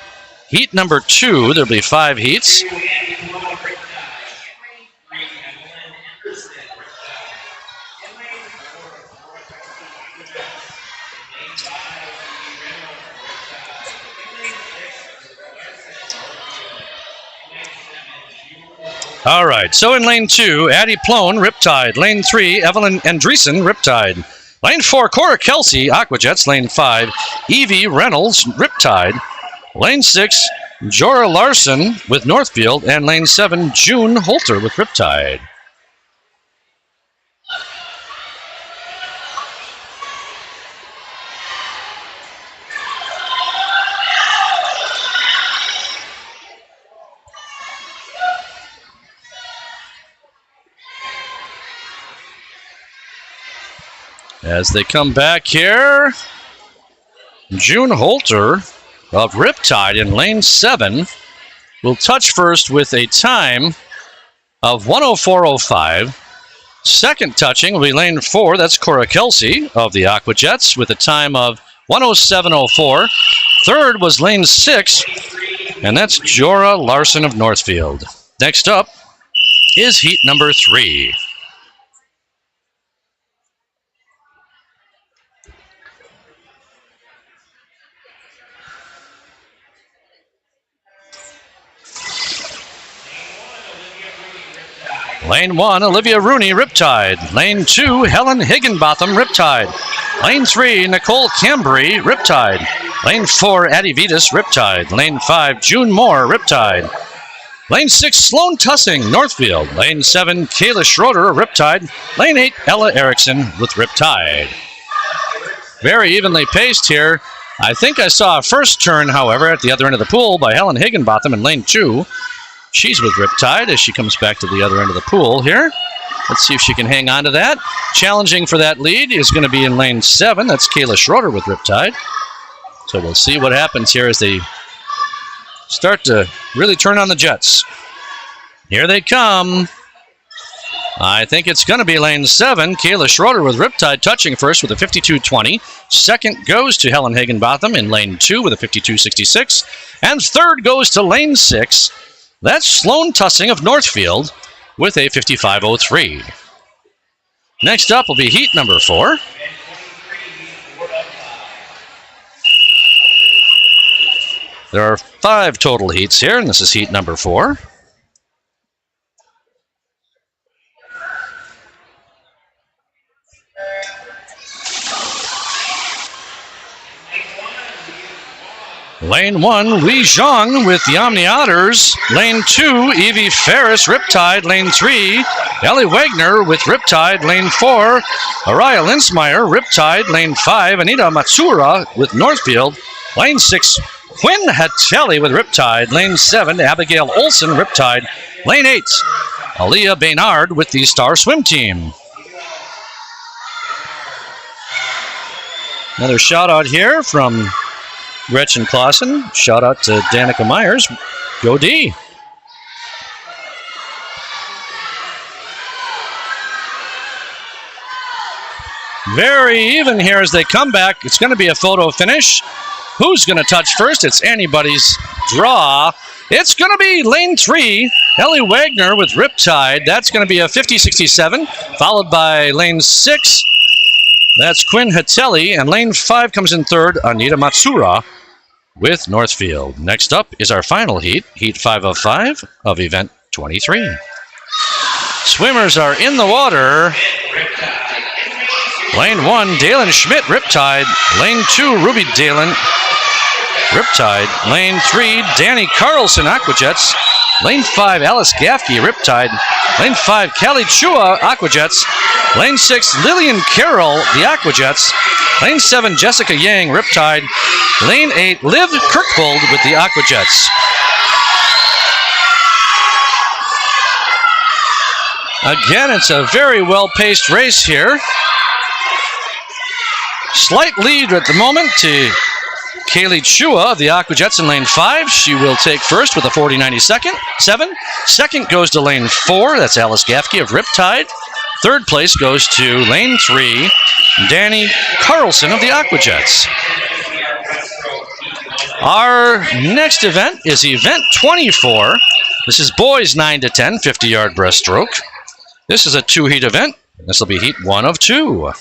heat number 2. There'll be 5 heats. All right, so in lane 2, Addie Plone, Riptide. Lane 3, Evelyn Andreessen, Riptide. Lane 4, Cora Kelsey, Aquajets. Lane 5, Evie Reynolds, Riptide. Lane 6, Jorah Larson with Northfield. And lane 7, June Holter with Riptide. As they come back here, June Holter of Riptide in lane 7 will touch first with a time of 1:04.05. Second touching will be lane 4. That's Cora Kelsey of the Aquajets with a time of 1:07.04. Third was lane 6, and that's Jorah Larson of Northfield. Next up is heat number 3. Lane 1, Olivia Rooney, Riptide. Lane 2, Helen Higginbotham, Riptide. Lane 3, Nicole Cambry, Riptide. Lane 4, Addie Vitas, Riptide. Lane 5, June Moore, Riptide. Lane 6, Sloan Tussing, Northfield. Lane 7, Kayla Schroeder, Riptide. Lane 8, Ella Erickson with Riptide. Very evenly paced here. I think I saw a first turn, however, at the other end of the pool by Helen Higginbotham in lane 2. She's with Riptide as she comes back to the other end of the pool here. Let's see if she can hang on to that. Challenging for that lead is going to be in lane 7. That's Kayla Schroeder with Riptide. So we'll see what happens here as they start to really turn on the jets. Here they come. I think it's going to be lane 7. Kayla Schroeder with Riptide touching first with a 52.20. Second goes to Helen Higginbotham in lane 2 with a 52.66. And third goes to lane 6. That's Sloan Tussing of Northfield with a 55.03. Next up will be heat number 4. There are 5 total heats here, and this is heat number 4. Lane 1, Wei Zhang with the Omni Otters. Lane 2, Evie Ferris, Riptide. Lane 3, Ellie Wagner with Riptide. Lane 4, Araya Linsmeyer, Riptide. Lane 5, Anita Matsura with Northfield. Lane 6, Quinn Hattelli with Riptide. Lane 7, Abigail Olson, Riptide. Lane 8, Aaliyah Baynard with the Star Swim Team. Another shout out here from Gretchen Clausen. Shout out to Danica Myers. Go D. Very even here as they come back. It's going to be a photo finish. Who's going to touch first? It's anybody's draw. It's going to be lane 3, Ellie Wagner with Riptide. That's going to be a 50.67, followed by lane 6. That's Quinn Hattelli. And lane 5 comes in third, Anita Matsura with Northfield. Next up is our final heat, heat 5 of 5 of event 23. Swimmers are in the water. Lane 1, Dalen Schmidt, Riptide. Lane 2, Ruby Dalen, Riptide. Lane 3, Danny Carlson, Aquajets. Lane 5, Alice Gaffke, Riptide. Lane 5, Callie Chua, Aquajets. Lane 6, Lillian Carroll, the Aquajets. Lane 7, Jessica Yang, Riptide. Lane 8, Liv Kirkbold with the Aquajets. Again, it's a very well-paced race here. Slight lead at the moment to Kaylee Chua of the Aquajets in lane 5. She will take first with a 40.97. Second goes to lane 4. That's Alice Gaffke of Riptide. Third place goes to lane 3, Danny Carlson of the Aquajets. Our next event is event 24. This is boys 9 to 10, 50-yard breaststroke. This is a 2-heat event. This will be heat 1 of 2.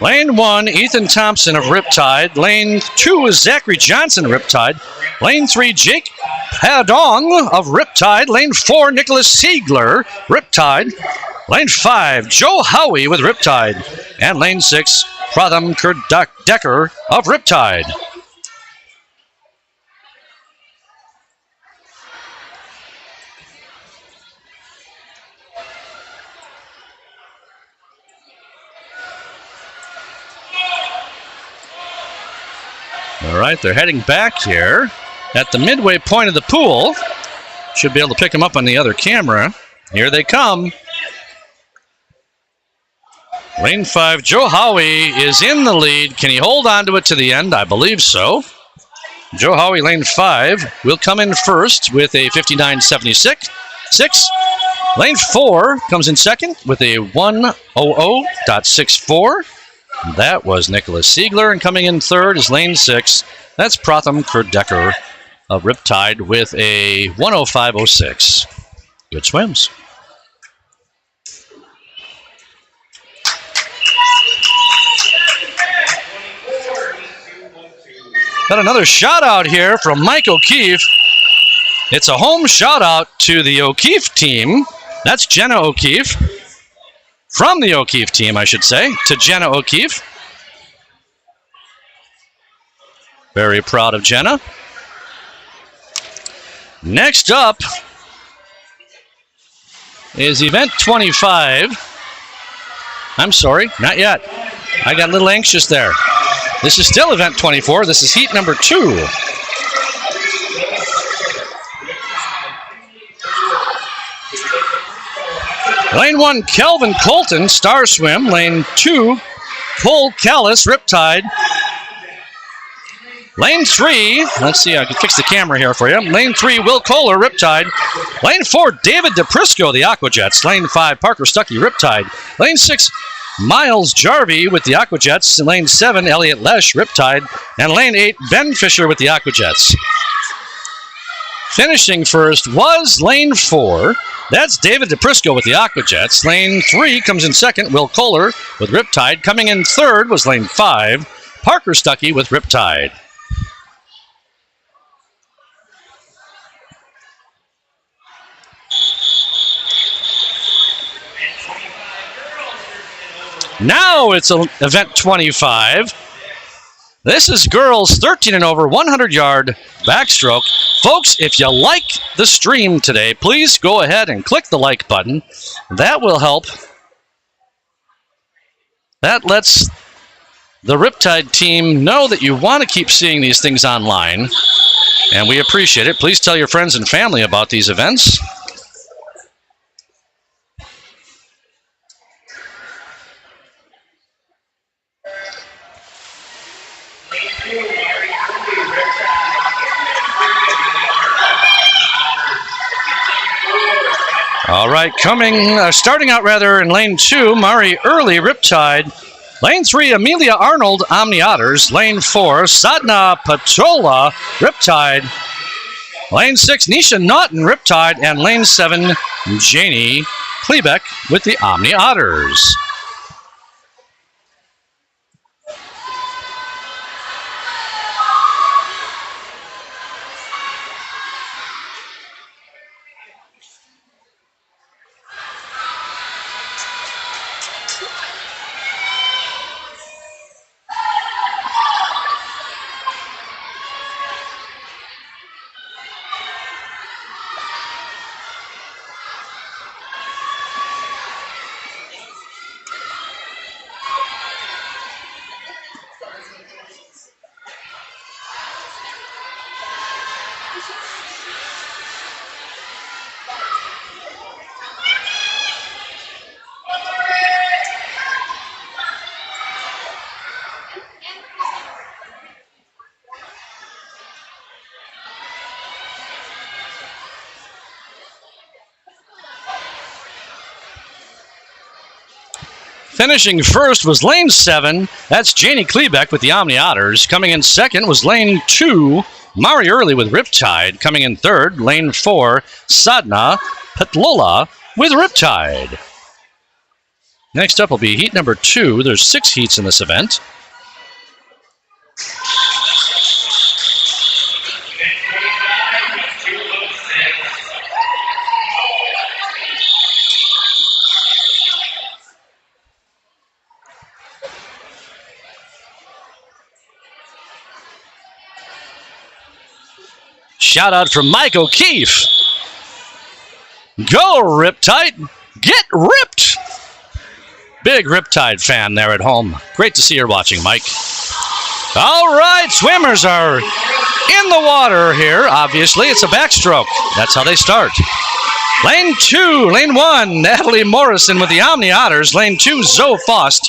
Lane 1, Ethan Thompson of Riptide. Lane 2 is Zachary Johnson of Riptide. Lane 3, Jake Padong of Riptide. Lane 4, Nicholas Siegler, Riptide. Lane 5, Joe Howie with Riptide. And lane 6, Pratham Kurdecker of Riptide. All right, they're heading back here at the midway point of the pool. Should be able to pick them up on the other camera. Here they come. Lane 5, Joe Howie is in the lead. Can he hold on to it to the end? I believe so. Joe Howie, lane 5, will come in first with a 59.76. Lane 4 comes in second with a 100.64. That was Nicholas Siegler, and coming in third is lane 6. That's Pratham Kurdecker of Riptide with a 105.06. Good swims. Got another shout out here from Mike O'Keefe. It's a home shout out to the O'Keefe team. That's Jenna O'Keefe. From the O'Keefe team, I should say, to Jenna O'Keefe. Very proud of Jenna. Next up is event 25. I'm sorry, not yet. I got a little anxious there. This is still event 24. This is heat number 2. Lane 1, Kelvin Colton, Star Swim. Lane 2, Cole Callis, Riptide. Lane 3, let's see, I can fix the camera here for you. Lane 3, Will Kohler, Riptide. Lane 4, David DePrisco, the Aquajets. Lane 5, Parker Stuckey, Riptide. Lane 6, Miles Jarvie with the Aquajets. Lane 7, Elliot Lesh, Riptide. And lane 8, Ben Fisher with the Aquajets. Finishing first was lane 4. That's David DePrisco with the Aquajets. Lane 3 comes in second, Will Kohler with Riptide. Coming in third was lane 5, Parker Stuckey with Riptide. Now it's event 25. This is girls 13 and over, 100-yard backstroke. Folks, if you like the stream today, please go ahead and click the like button. That will help. That lets the Riptide team know that you want to keep seeing these things online, and we appreciate it. Please tell your friends and family about these events. All right, starting out in lane 2, Mari Early, Riptide. Lane 3, Amelia Arnold, Omni Otters. Lane 4, Sadna Patola, Riptide. Lane 6, Nisha Naughton, Riptide. And lane 7, Janie Klebeck with the Omni Otters. Finishing first was lane 7. That's Janie Klebeck with the Omni Otters. Coming in second was lane 2. Mari Early with Riptide. Coming in third, lane 4. Sadna Petlola with Riptide. Next up will be heat number 2. There's 6 heats in this event. Shout out from Mike O'Keefe. Go Riptide, get ripped. Big Riptide fan there at home. Great to see you're watching, Mike. All right, swimmers are in the water here. Obviously, it's a backstroke. That's how they start. Lane 2, lane 1, Natalie Morrison with the Omni Otters. Lane 2, Zoe Faust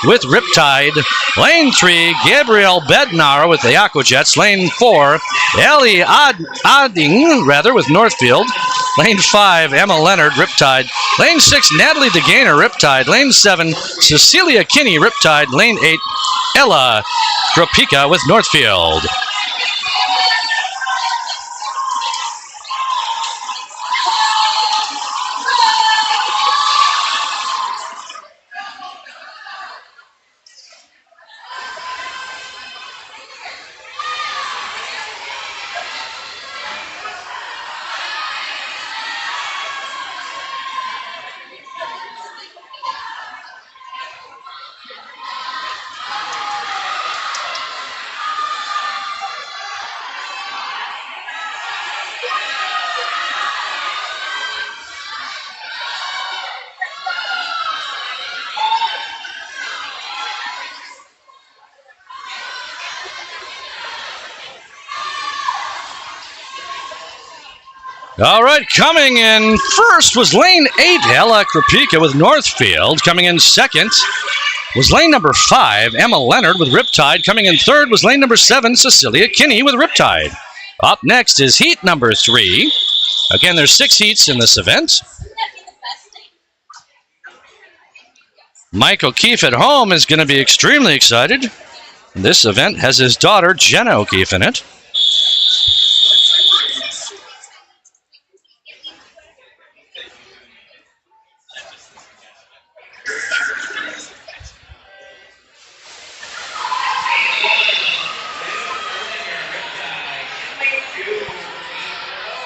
with Riptide. Lane 3, Gabrielle Bednar with the Aquajets. Lane 4, Ellie Odding with Northfield. Lane 5, Emma Leonard, Riptide. Lane 6, Natalie DeGainer, Riptide. Lane 7, Cecilia Kinney, Riptide. Lane 8, Ella Kropika with Northfield. All right, coming in first was lane 8, Ella Kropika with Northfield. Coming in second was lane number 5, Emma Leonard with Riptide. Coming in third was lane number 7, Cecilia Kinney with Riptide. Up next is heat number 3. Again, there's 6 heats in this event. Mike O'Keefe at home is going to be extremely excited. This event has his daughter, Jenna O'Keefe, in it.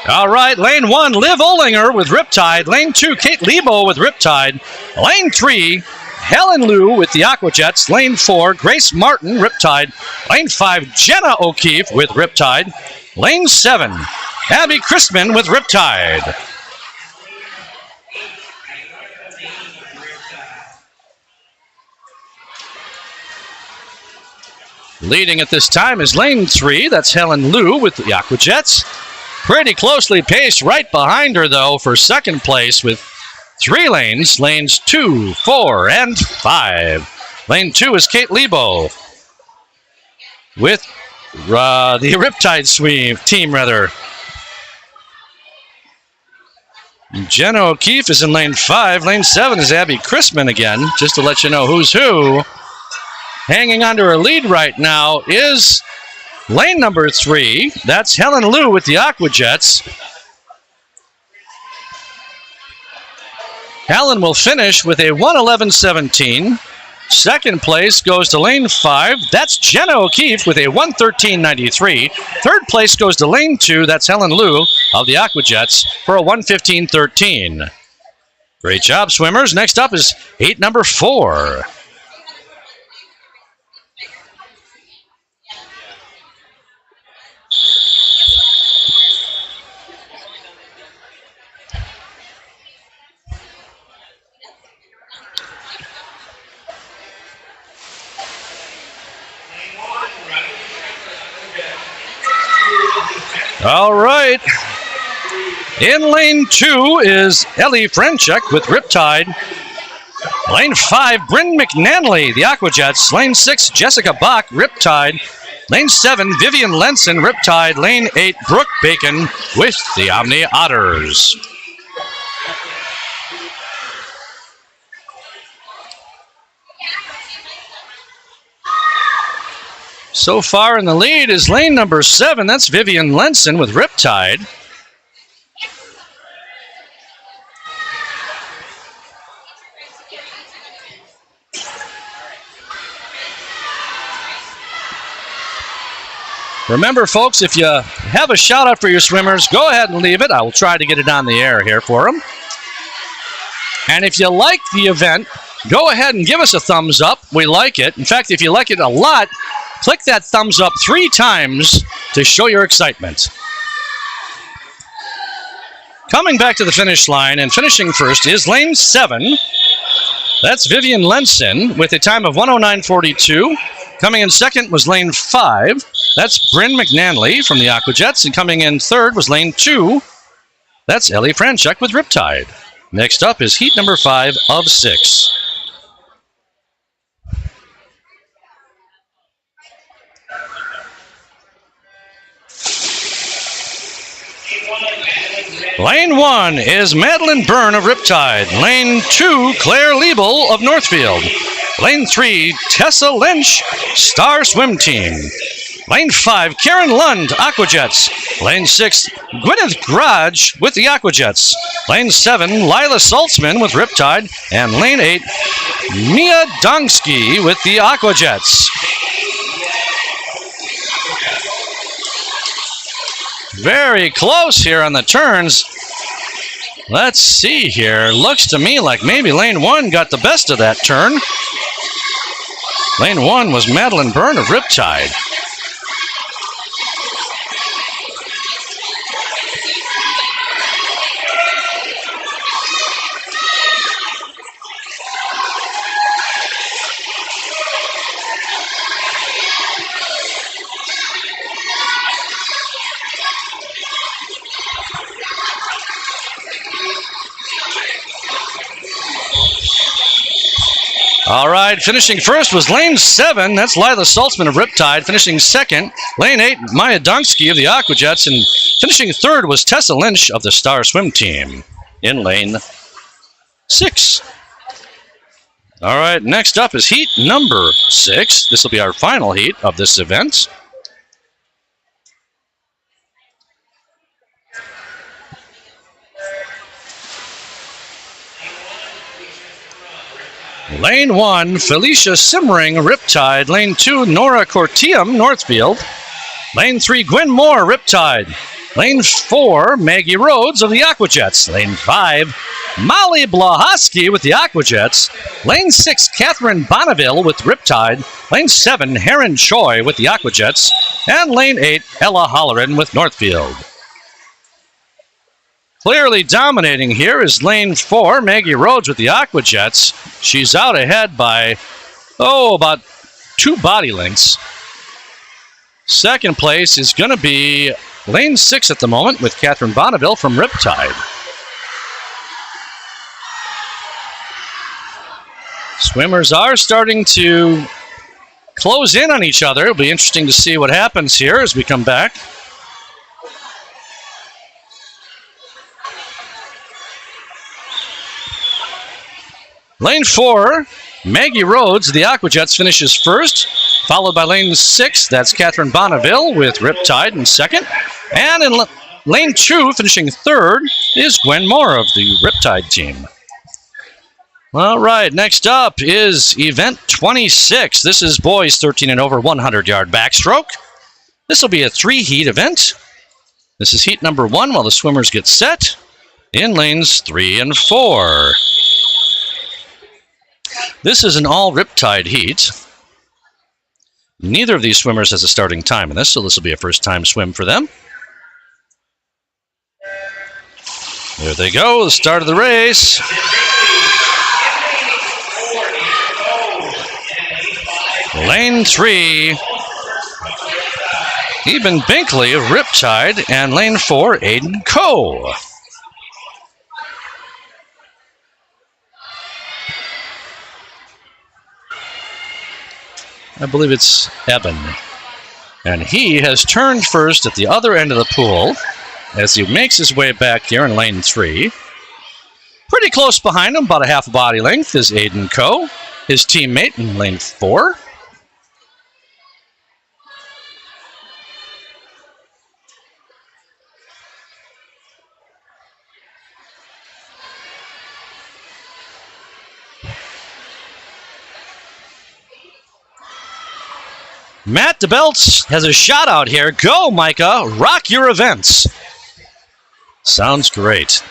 All right, lane 1, Liv Olinger with Riptide. Lane 2, Kate Lebo with Riptide. Lane 3, Helen Liu with the Aquajets. Lane 4, Grace Martin, Riptide. Lane 5, Jenna O'Keefe with Riptide. Lane 7, Abby Christman with Riptide. Leading at this time is lane 3. That's Helen Liu with the Aquajets. Pretty closely paced right behind her, though, for second place with 3 lanes. Lanes 2, 4, and 5. Lane 2 is Kate Lebo with the Riptide team. Jenna O'Keefe is in lane 5. Lane 7 is Abby Christman again, just to let you know who's who. Hanging onto her lead right now is lane number 3. That's Helen Liu with the Aquajets. Helen will finish with a 1:11.17. Second place goes to lane 5. That's Jenna O'Keefe with a 1:13.93. Third place goes to lane 2. That's Helen Liu of the Aquajets for a 1:15.13. Great job, swimmers. Next up is heat number 4. All right. In lane 2 is Ellie Frenchek with Riptide. Lane 5, Bryn McNanley, the Aquajets. Lane 6, Jessica Bach, Riptide. Lane 7, Vivian Lenson, Riptide. Lane 8, Brooke Bacon with the Omni Otters. So far in the lead is lane number 7. That's Vivian Lenson with Riptide. Remember, folks, if you have a shout out for your swimmers, go ahead and leave it. I will try to get it on the air here for them. And if you like the event, go ahead and give us a thumbs up. We like it. In fact, if you like it a lot, click that thumbs up 3 times to show your excitement. Coming back to the finish line and finishing first is lane 7. That's Vivian Lenson with a time of 1:09.42. Coming in second was lane 5. That's Bryn McNanley from the Aquajets. And coming in third was lane 2. That's Ellie Franchuk with Riptide. Next up is heat number 5 of 6. Lane 1 is Madeline Byrne of Riptide. Lane 2, Claire Liebel of Northfield. Lane 3, Tessa Lynch, Star Swim Team. Lane 5, Karen Lund, Aquajets. Lane 6, Gwyneth Grudge with the Aquajets. Lane 7, Lila Saltzman with Riptide. And lane 8, Mia Dongsky with the Aquajets. Very close here on the turns. Let's see here. Looks to me like maybe lane 1 got the best of that turn. Lane 1 was Madeline Byrne of Riptide. All right, finishing first was lane 7. That's Lila Saltzman of Riptide. Finishing second, lane 8, Maya Dongsky of the Aquajets. And finishing third was Tessa Lynch of the Star Swim Team in lane 6. All right, next up is heat number 6. This will be our final heat of this event. Lane 1, Felicia Simmering, Riptide. Lane 2, Nora Cortium, Northfield. Lane 3, Gwen Moore, Riptide. Lane 4, Maggie Rhodes of the Aquajets. Lane 5, Molly Blahoski with the Aquajets. Lane 6, Catherine Bonneville with Riptide. Lane 7, Heron Choi with the Aquajets. And lane 8, Ella Holleran with Northfield. Clearly dominating here is lane 4, Maggie Rhodes with the Aquajets. She's out ahead by, about 2 body lengths. Second place is going to be lane 6 at the moment with Catherine Bonneville from Riptide. Swimmers are starting to close in on each other. It'll be interesting to see what happens here as we come back. Lane 4, Maggie Rhodes, the Aquajets, finishes first, followed by lane 6, that's Catherine Bonneville with Riptide in second. And in lane 2, finishing third, is Gwen Moore of the Riptide team. All right, next up is event 26. This is boys 13 and over 100-yard backstroke. This will be a 3-heat event. This is heat number 1 while the swimmers get set in lanes 3 and 4. This is an all Riptide heat. Neither of these swimmers has a starting time in this, so this will be a first-time swim for them. There they go, the start of the race. Lane 3, Eben Binkley of Riptide, and lane 4, Aiden Coe. I believe it's Eben. And he has turned first at the other end of the pool as he makes his way back here in lane 3. Pretty close behind him, about a half body length, is Aiden Coe, his teammate in lane 4. Matt DeBelts has a shout out here. Go, Micah. Rock your events. Sounds great.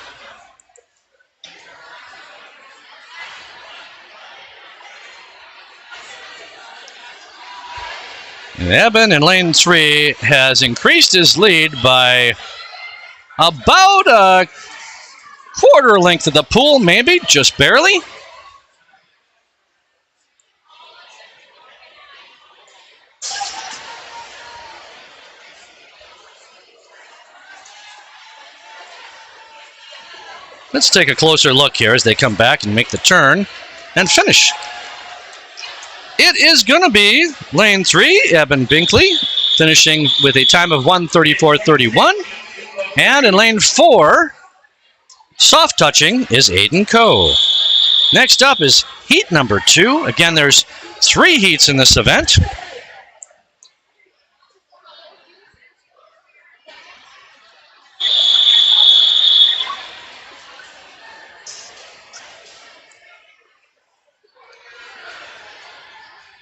And Eben in lane 3 has increased his lead by about a quarter length of the pool, maybe, just barely. Let's take a closer look here as they come back and make the turn and finish. It is going to be lane 3, Eben Binkley, finishing with a time of 1:34.31. And in lane 4, soft touching is Aiden Coe. Next up is heat number 2. Again, there's 3 heats in this event.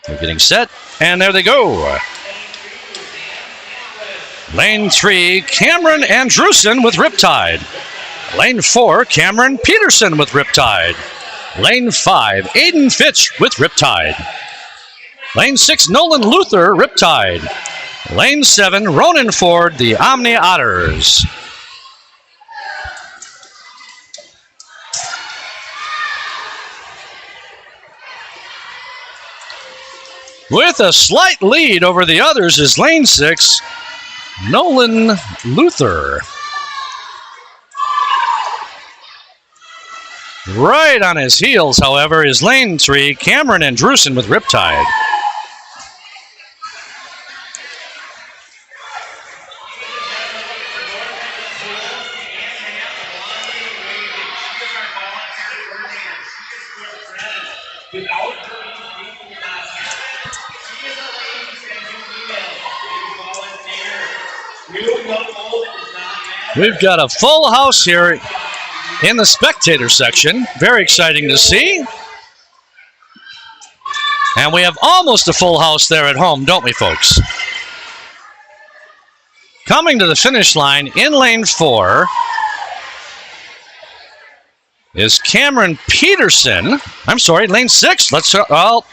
They're getting set, and there they go. Lane 3, Cameron Andrewson with Riptide. Lane 4, Cameron Peterson with Riptide. Lane 5, Aiden Fitch with Riptide. Lane 6, Nolan Luther, Riptide. Lane 7, Ronan Ford, the Omni Otters. With a slight lead over the others is lane 6, Nolan Luther. Right on his heels, however, is lane 3, Cameron Andrewson with Riptide. We've got a full house here in the spectator section. Very exciting to see. And we have almost a full house there at home, don't we, folks? Coming to the finish line in lane 4 is Cameron Peterson. I'm sorry, lane 6.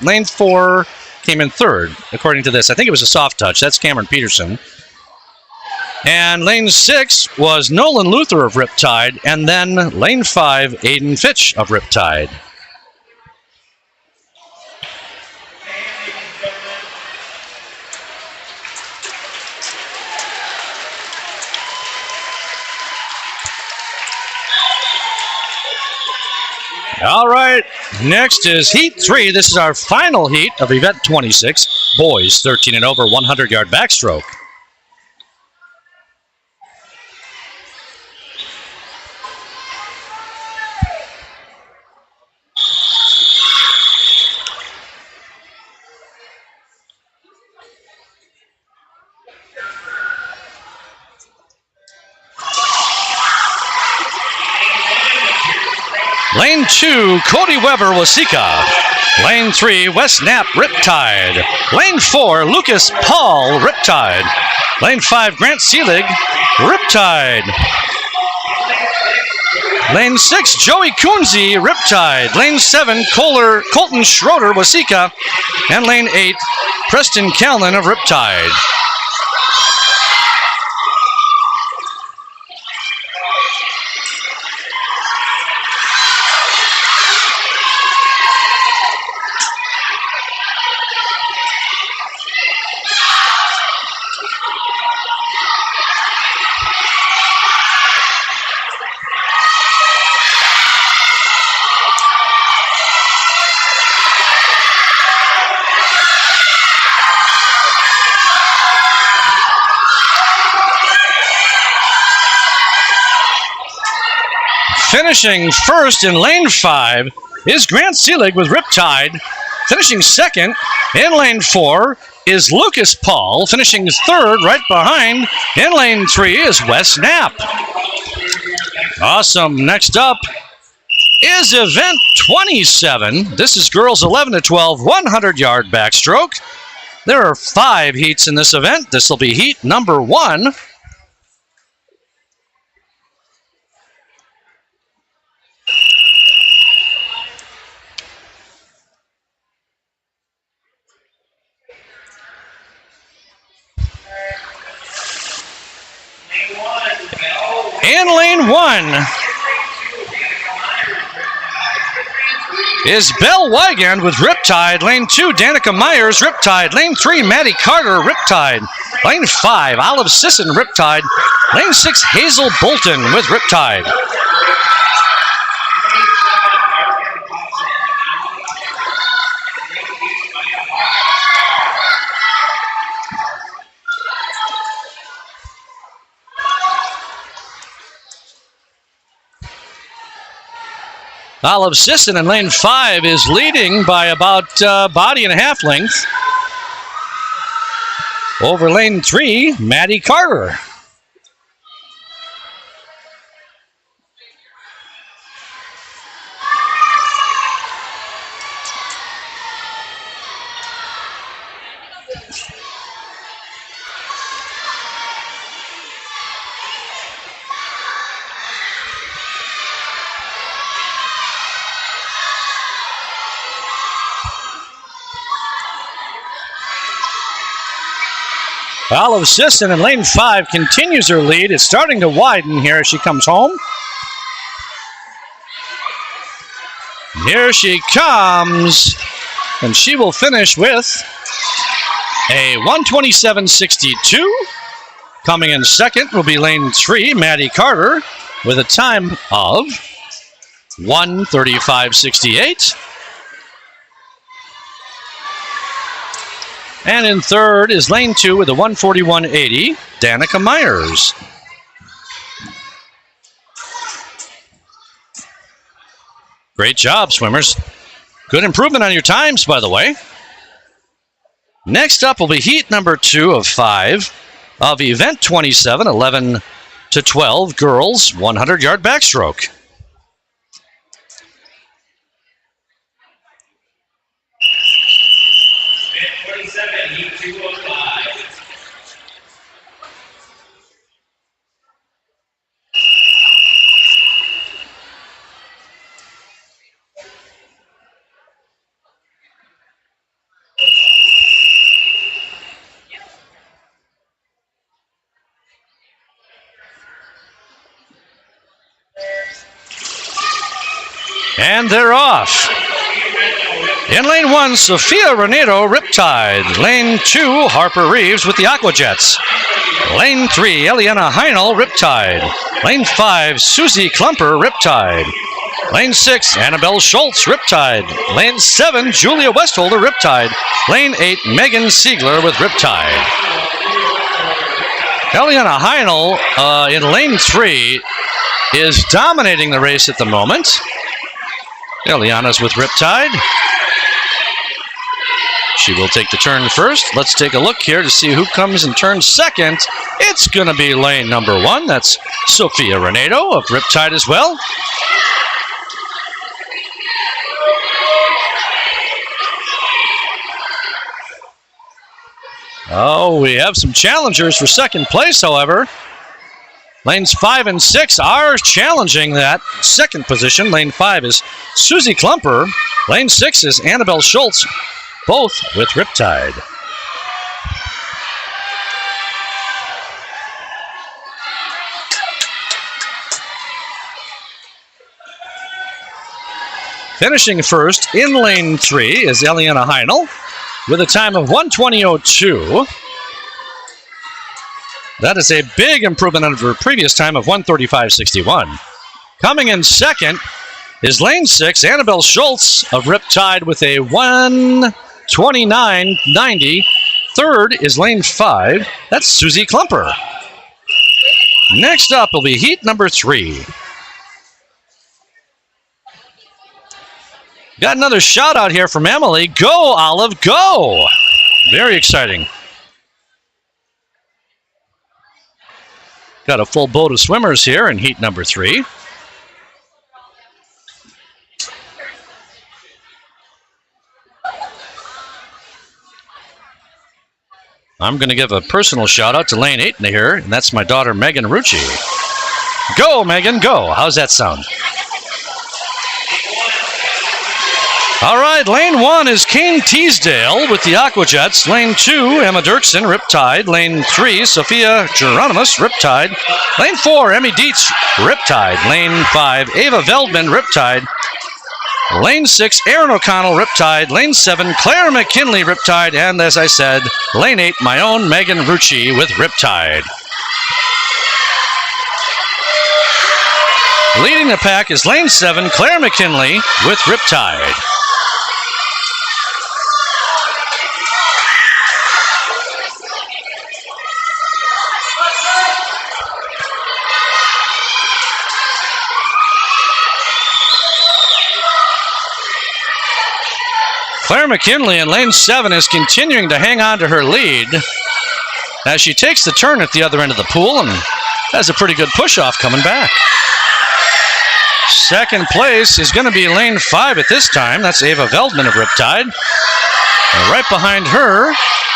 Lane 4 came in 3rd, according to this. I think it was a soft touch. That's Cameron Peterson. And lane 6 was Nolan Luther of Riptide, and then lane 5, Aiden Fitch of Riptide. All right, next is Heat 3. This is our final heat of Event 26. Boys 13 and over, 100-yard backstroke. Lane 2, Cody Weber, Waseca. Lane 3, West Knapp, Riptide. Lane 4, Lucas Paul, Riptide. Lane 5, Grant Seelig, Riptide. Lane 6, Joey Kunze, Riptide. Lane 7, Colton Schroeder, Waseca. And lane 8, Preston Callan of Riptide. Finishing first in lane 5 is Grant Seelig with Riptide. Finishing second in lane 4 is Lucas Paul. Finishing 3rd right behind in lane 3 is Wes Knapp. Awesome. Next up is event 27. This is girls 11 to 12, 100-yard backstroke. There are 5 heats in this event. This will be heat number 1. In lane 1 is Belle Wigand with Riptide. Lane 2, Danica Myers, Riptide. Lane 3, Maddie Carter, Riptide. Lane 5, Olive Sisson, Riptide. Lane 6, Hazel Bolton with Riptide. Olive Sisson in lane 5 is leading by about body and a half length over lane 3, Maddie Carter. Olive Sisson in lane 5 continues her lead. It's starting to widen here as she comes home. Here she comes, and she will finish with a 127.62. Coming in second will be lane 3, Maddie Carter, with a time of 1:35.68. And in third is lane 2 with a 1:41.80, Danica Myers. Great job, swimmers. Good improvement on your times, by the way. Next up will be heat number 2 of 5 of event 27, 11 to 12, girls 100-yard backstroke. And they're off. In lane 1, Sophia Renato, Riptide. Lane 2, Harper Reeves with the Aquajets. Lane 3, Eliana Heinel, Riptide. Lane 5, Susie Klumper, Riptide. Lane 6, Annabelle Schultz, Riptide. Lane 7, Julia Westholder, Riptide. Lane 8, Megan Siegler with Riptide. Eliana Heinel in lane 3 is dominating the race at the moment. Eliana's with Riptide. She will take the turn first. Let's take a look here to see who comes in turn second. It's going to be lane number 1. That's Sophia Renato of Riptide as well. Oh, we have some challengers for second place, however. Lanes 5 and 6 are challenging that second position. Lane 5 is Susie Klumper. Lane 6 is Annabelle Schultz, both with Riptide. Finishing first in lane 3 is Eliana Heinel with a time of 1:20.02. That is a big improvement over her previous time of 1:35.61. Coming in second is lane 6, Annabelle Schultz of Riptide with a 1:29.90. Third is lane 5. That's Susie Klumper. Next up will be heat number 3. Got another shout out here from Emily. Go, Olive, go! Very exciting. Got a full boat of swimmers here in heat number 3. I'm going to give a personal shout out to lane 8 in here, and that's my daughter Megan Rucci. Go, Megan, go. How's that sound? All right, lane 1 is Kane Teasdale with the Aquajets. Lane 2, Emma Dirksen, Riptide. Lane 3, Sophia Geronimus, Riptide. Lane 4, Emmy Dietz, Riptide. Lane 5, Ava Veldman, Riptide. Lane 6, Erin O'Connell, Riptide. Lane 7, Claire McKinley, Riptide. And as I said, lane 8, my own Megan Rucci with Riptide. Leading the pack is lane 7, Claire McKinley with Riptide. Claire McKinley in lane 7 is continuing to hang on to her lead as she takes the turn at the other end of the pool and has a pretty good push-off coming back. Second place is going to be lane 5 at this time. That's Ava Veldman of Riptide. And right behind her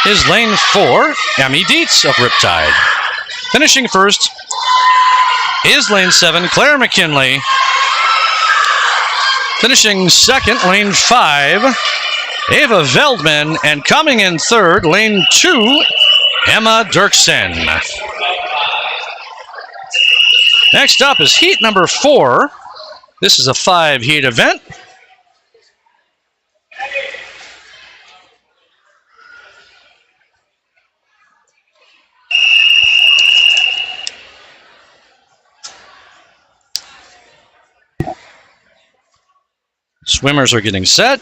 is lane 4, Emmy Dietz of Riptide. Finishing first is lane 7, Claire McKinley. Finishing second, lane 5, Ava Veldman. And coming in third, lane 2, Emma Dirksen. Next up is heat number 4. This is a 5-heat event. Swimmers are getting set.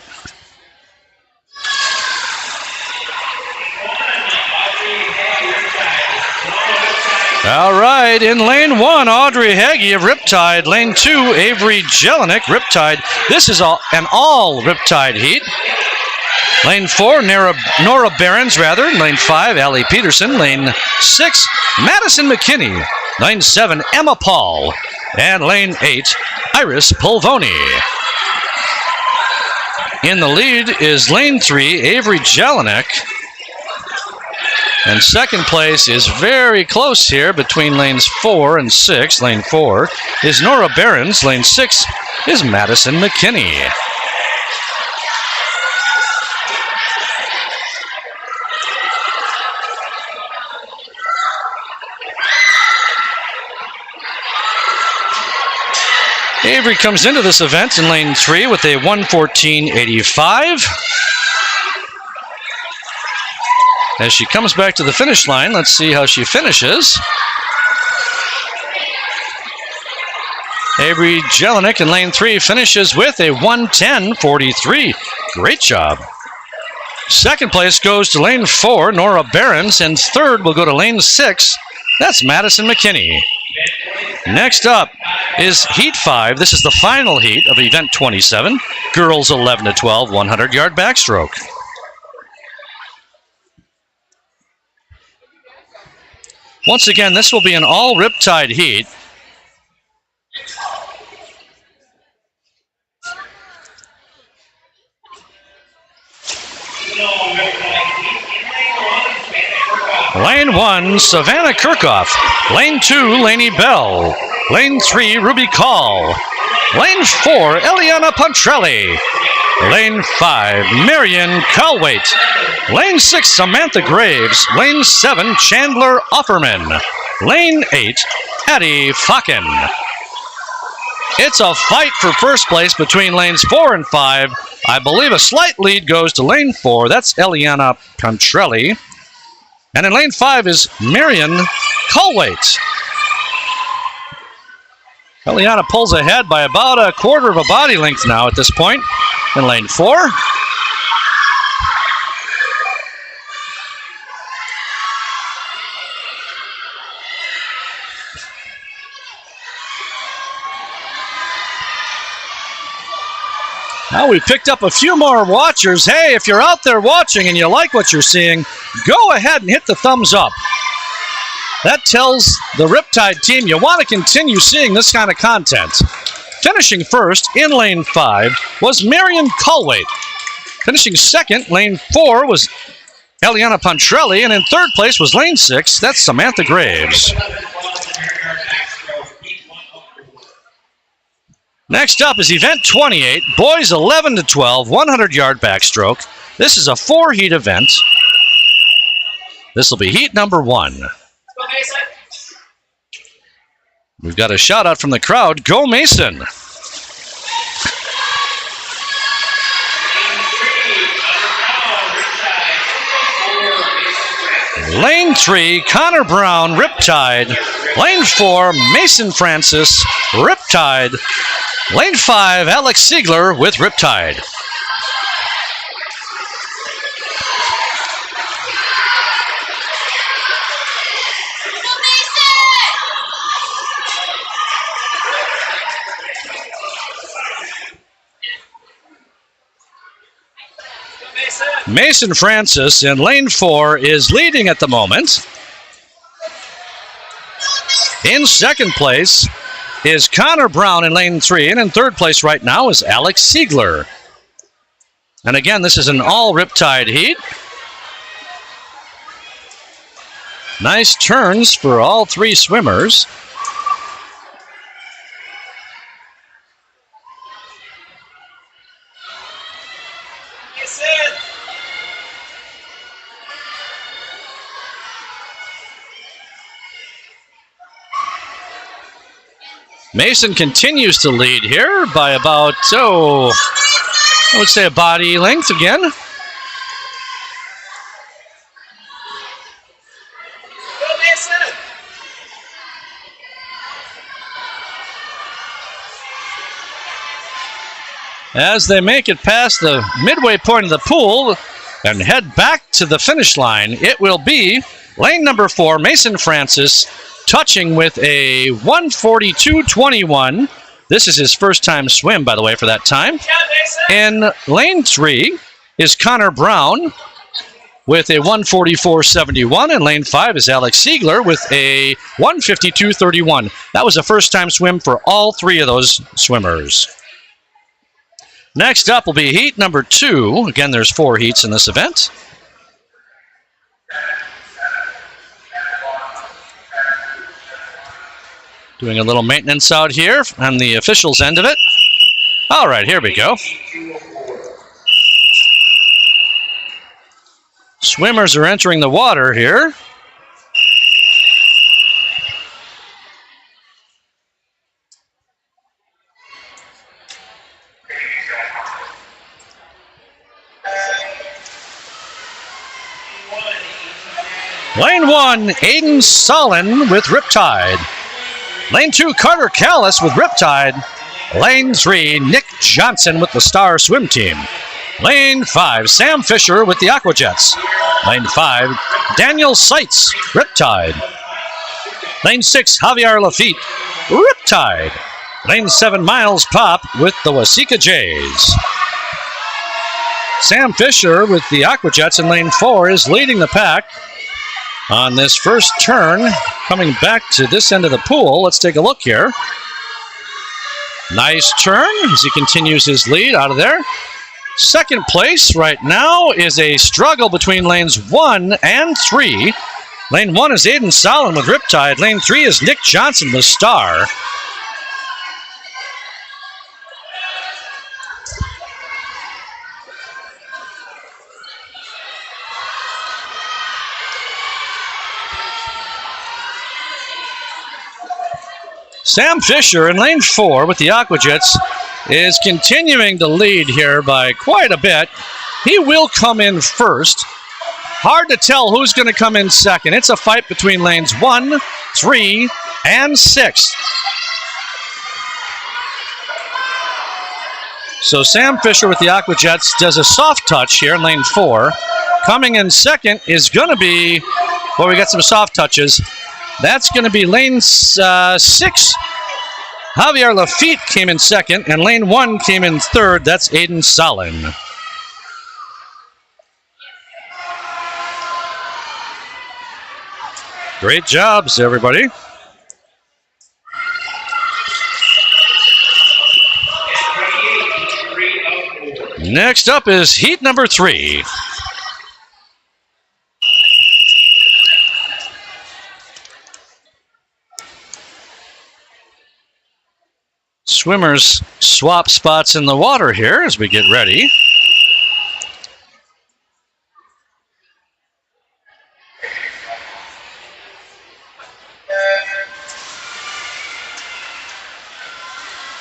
All right, in lane 1, Audrey Hagee of Riptide. Lane 2, Avery Jelinek, Riptide. This is an all Riptide heat. Lane 4, Nora Behrens, Lane 5, Allie Peterson. Lane 6, Madison McKinney. Lane 7, Emma Paul. And lane 8, Iris Pulvoni. In the lead is lane 3, Avery Jelinek. And second place is very close here between lanes 4 and 6. Lane 4 is Nora Behrens. Lane 6 is Madison McKinney. Avery comes into this event in lane 3 with a 1:14.85. As she comes back to the finish line, let's see how she finishes. Avery Jelinek in lane 3 finishes with a 1:10.43. Great job. Second place goes to lane 4, Nora Behrens, and third will go to lane 6. That's Madison McKinney. Next up is heat 5. This is the final heat of event 27. Girls 11 to 12, 100-yard backstroke. Once again, this will be an all Riptide heat. Lane 1, Savannah Kirchhoff. Lane 2, Lainey Bell. Lane 3, Ruby Call. Lane 4, Eliana Pontrelli. Lane 5, Marion Calwaite. Lane 6, Samantha Graves. Lane 7, Chandler Offerman. Lane 8, Addie Fakken. It's a fight for first place between lanes 4 and 5. I believe a slight lead goes to lane 4. That's Eliana Pontrelli. And in lane 5 is Marion Calwaite. Eliana pulls ahead by about a quarter of a body length now at this point in lane 4. Now we've picked up a few more watchers. Hey, if you're out there watching and you like what you're seeing, go ahead and hit the thumbs up. That tells the Riptide team you want to continue seeing this kind of content. Finishing first in lane 5 was Marion Calwaite. Finishing second, lane 4 was Eliana Pontrelli, and in third place was lane 6. That's Samantha Graves. Next up is event 28, boys 11 to 12, 100-yard backstroke. This is a 4-heat event. This will be heat number 1. We've got a shout out from the crowd. Go Mason! Lane 3, Connor Brown, Riptide. Lane 4, Mason Francis, Riptide. Lane 5, Alex Siegler with Riptide. Mason Francis in lane 4 is leading at the moment. In second place is Connor Brown in lane 3, and in third place right now is Alex Siegler. And again, this is an all Riptide heat. Nice turns for all 3 swimmers. Mason continues to lead here by about, I would say a body length again. As they make it past the midway point of the pool and head back to the finish line, it will be lane number 4, Mason Francis, touching with a 1:42.21. This is his first time swim, by the way, for that time. In lane 3 is Connor Brown with a 1:44.71, and lane 5 is Alex Siegler with a 1:52.31. That was a first time swim for all 3 of those swimmers. Next up will be heat number 2. Again, there's 4 heats in this event. Doing a little maintenance out here on the officials' end of it. All right, here we go. Swimmers are entering the water here. Lane 1, Aiden Solon with Riptide. Lane 2, Carter Callis with Riptide. Lane 3, Nick Johnson with the Star Swim Team. Lane 5, Sam Fisher with the Aquajets. Lane 5, Daniel Seitz, Riptide. Lane 6, Javier Lafitte, Riptide. Lane 7, Miles Pop with the Waseca Jays. Sam Fisher with the Aquajets in lane 4 is leading the pack. On this first turn, coming back to this end of the pool, let's take a look here. Nice turn as he continues his lead out of there. Second place right now is a struggle between lanes 1 and 3. Lane 1 is Aiden Solon with Riptide. Lane 3 is Nick Johnson with Star. Sam Fisher in lane 4 with the Aquajets is continuing to lead here by quite a bit. He will come in first. Hard to tell who's going to come in second. It's a fight between lanes 1, 3, and 6. So Sam Fisher with the Aquajets does a soft touch here in lane 4. Coming in second is going to be, well, we got some soft touches. That's going to be lane 6. Javier Lafitte came in second, and lane 1 came in third. That's Aiden Solon. Great jobs, everybody. Next up is heat number 3. Swimmers swap spots in the water here as we get ready.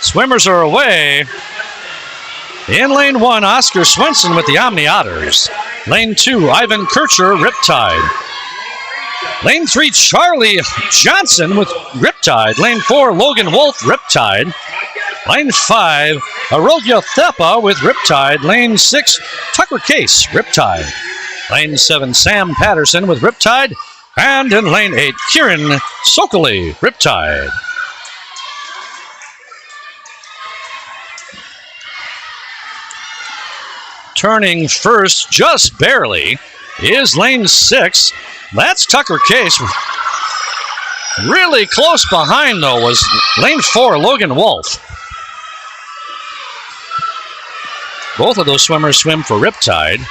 Swimmers are away. In lane 1, Oscar Swenson with the Omni Otters. Lane 2, Ivan Kircher, Riptide. Lane 3, Charlie Johnson with Riptide. Lane 4, Logan Wolf, Riptide. Lane 5, Arogya Thepa with Riptide. Lane 6, Tucker Case, Riptide. Lane 7, Sam Patterson with Riptide. And in lane 8, Kieran Sokoli, Riptide. Turning first, just barely, is lane 6. That's Tucker Case. Really close behind, though, was lane 4, Logan Wolf. Both of those swimmers swim for Riptide.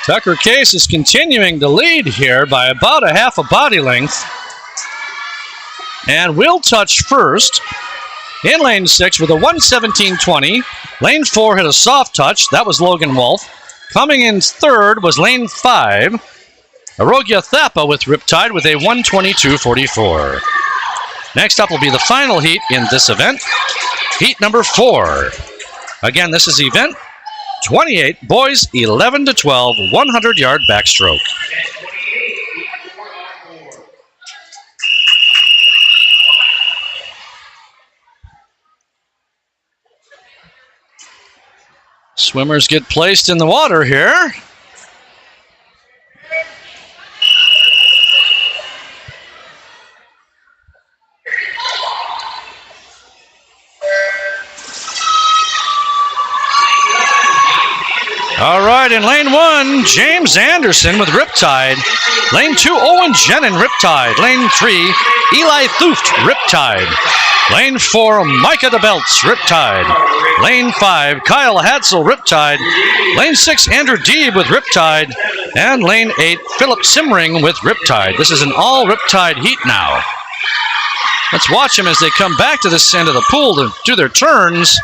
Tucker Case is continuing to lead here by about a half a body length. And will touch first in lane 6 with a 1:17.20. Lane 4 hit a soft touch. That was Logan Wolf. Coming in third was lane 5, Arogya Thapa with Riptide with a 1:22.44. Next up will be the final heat in this event, heat number 4. Again, this is event 28, boys 11 to 12, 100-yard backstroke. Swimmers get placed in the water here. All right, in lane 1, James Anderson with Riptide. Lane 2, Owen Jenin, Riptide. Lane 3, Eli Thuft, Riptide. Lane 4, Micah DeBelts, Riptide. Lane 5, Kyle Hadsel, Riptide. Lane 6, Andrew Deeb with Riptide. And lane 8, Philip Simring with Riptide. This is an all Riptide heat now. Let's watch them as they come back to this end of the pool to do their turns.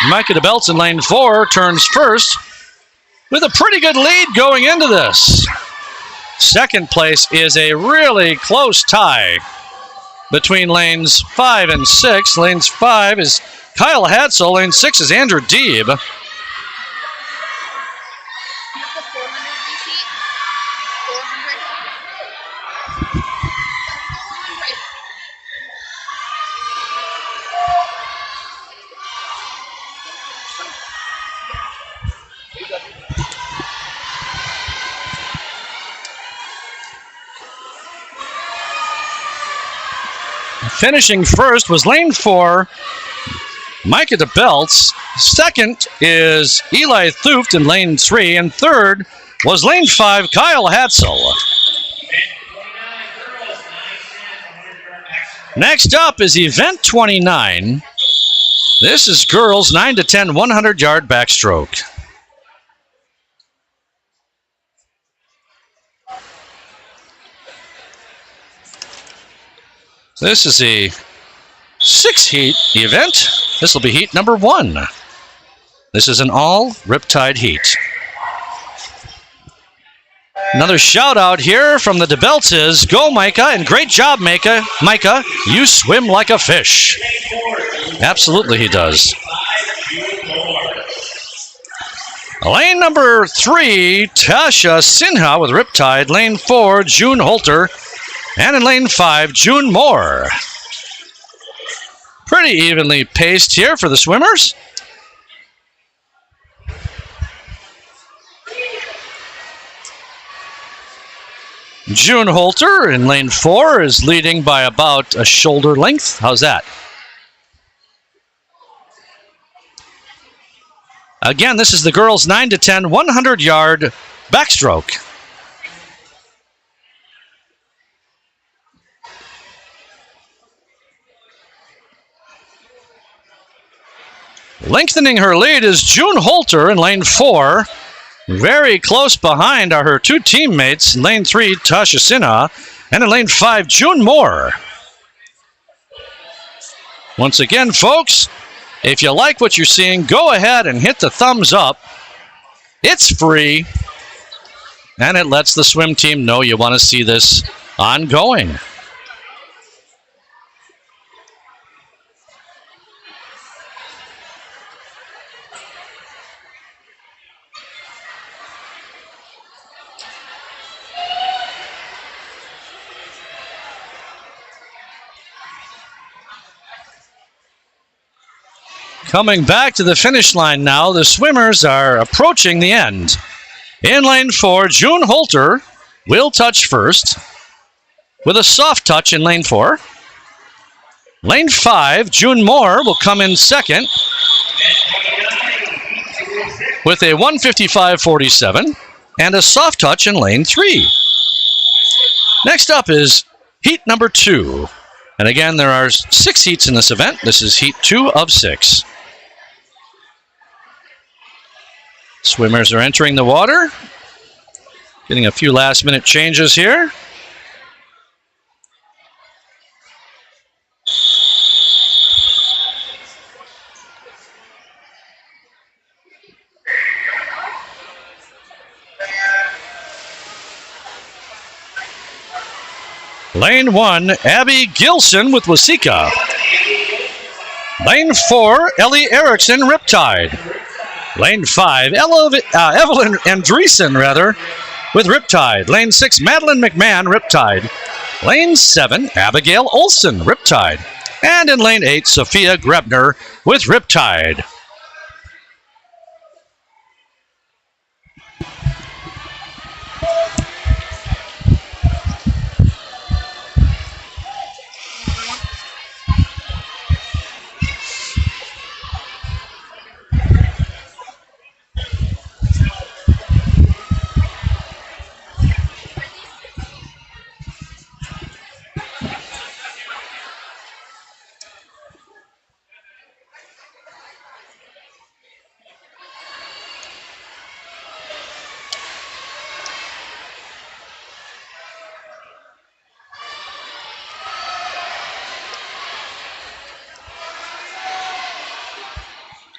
Micah DeBelts in lane 4 turns first with a pretty good lead going into this. Second place is a really close tie between lanes 5 and 6. Lanes 5 is Kyle Hadsel. Lane 6 is Andrew Deeb. Finishing first was lane 4, Micah DeBelts. Second is Eli Thuft in lane 3. And third was lane 5, Kyle Hadsel. Next up is event 29. This is girls 9 to 10 100-yard backstroke. This is a 6-heat event. This will be heat number 1. This is an all Riptide heat. Another shout out here from the DeBelts is, go Micah, and great job Micah. Micah, you swim like a fish. Absolutely he does. Lane number 3, Tasha Sinha with Riptide. Lane 4, June Holter. And in lane 5, June Moore. Pretty evenly paced here for the swimmers. June Holter in lane 4 is leading by about a shoulder length. How's that? Again, this is the girls 9 to 10 100-yard backstroke. Lengthening her lead is June Holter in lane 4. Very close behind are her two teammates, in lane 3, Tasha Sinha, and in lane 5, June Moore. Once again, folks, if you like what you're seeing, go ahead and hit the thumbs up. It's free, and it lets the swim team know you want to see this ongoing. Coming back to the finish line now, the swimmers are approaching the end. In lane 4, June Holter will touch first with a soft touch in lane 4. Lane 5, June Moore will come in second with a 1:55.47 and a soft touch in lane 3. Next up is heat number 2. And again, there are 6 heats in this event. This is heat 2 of 6. Swimmers are entering the water. Getting a few last-minute changes here. Lane 1, Abby Gilson with Waseca. Lane 4, Ellie Erickson, Riptide. Lane 5, Evelyn Andreessen, with Riptide. Lane 6, Madeline McMahon, Riptide. Lane 7, Abigail Olson, Riptide. And in lane 8, Sophia Grebner with Riptide.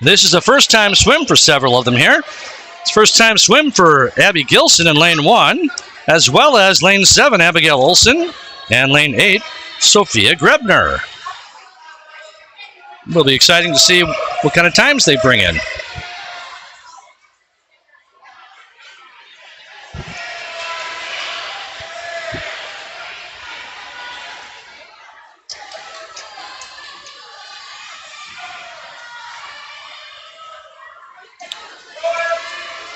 This is a first-time swim for several of them here. It's first-time swim for Abby Gilson in lane 1, as well as lane 7, Abigail Olson, and lane 8, Sophia Grebner. Will be exciting to see what kind of times they bring in.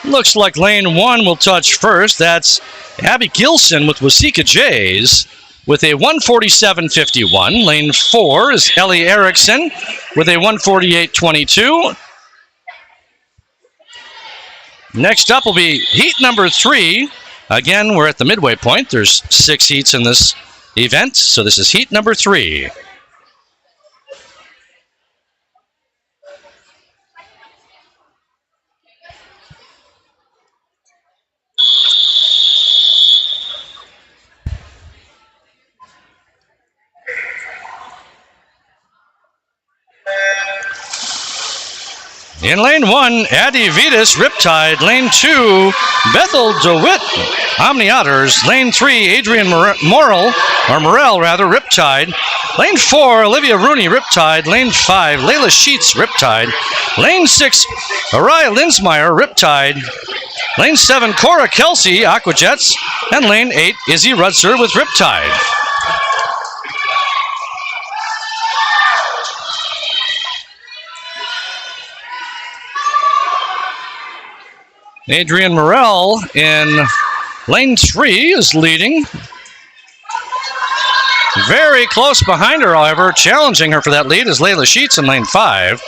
Looks like lane 1 will touch first. That's Abby Gilson with Waseca Jays with a 1:47.51. Lane 4 is Ellie Erickson with a 1:48.22. Next up will be heat number 3. Again, we're at the midway point. There's 6 heats in this event, so this is heat number 3. In lane 1, Addie Vitas, Riptide. Lane 2, Bethel DeWitt, Omni Otters. Lane 3, Adrian Morrell, Riptide. Lane 4, Olivia Rooney, Riptide. Lane 5, Layla Sheets, Riptide. Lane 6, Araya Linsmeyer, Riptide. Lane 7, Cora Kelsey, Aquajets. And lane 8, Izzy Rudser with Riptide. Adrian Morrell in lane 3 is leading. Very close behind her, however. Challenging her for that lead is Layla Sheets in lane 5.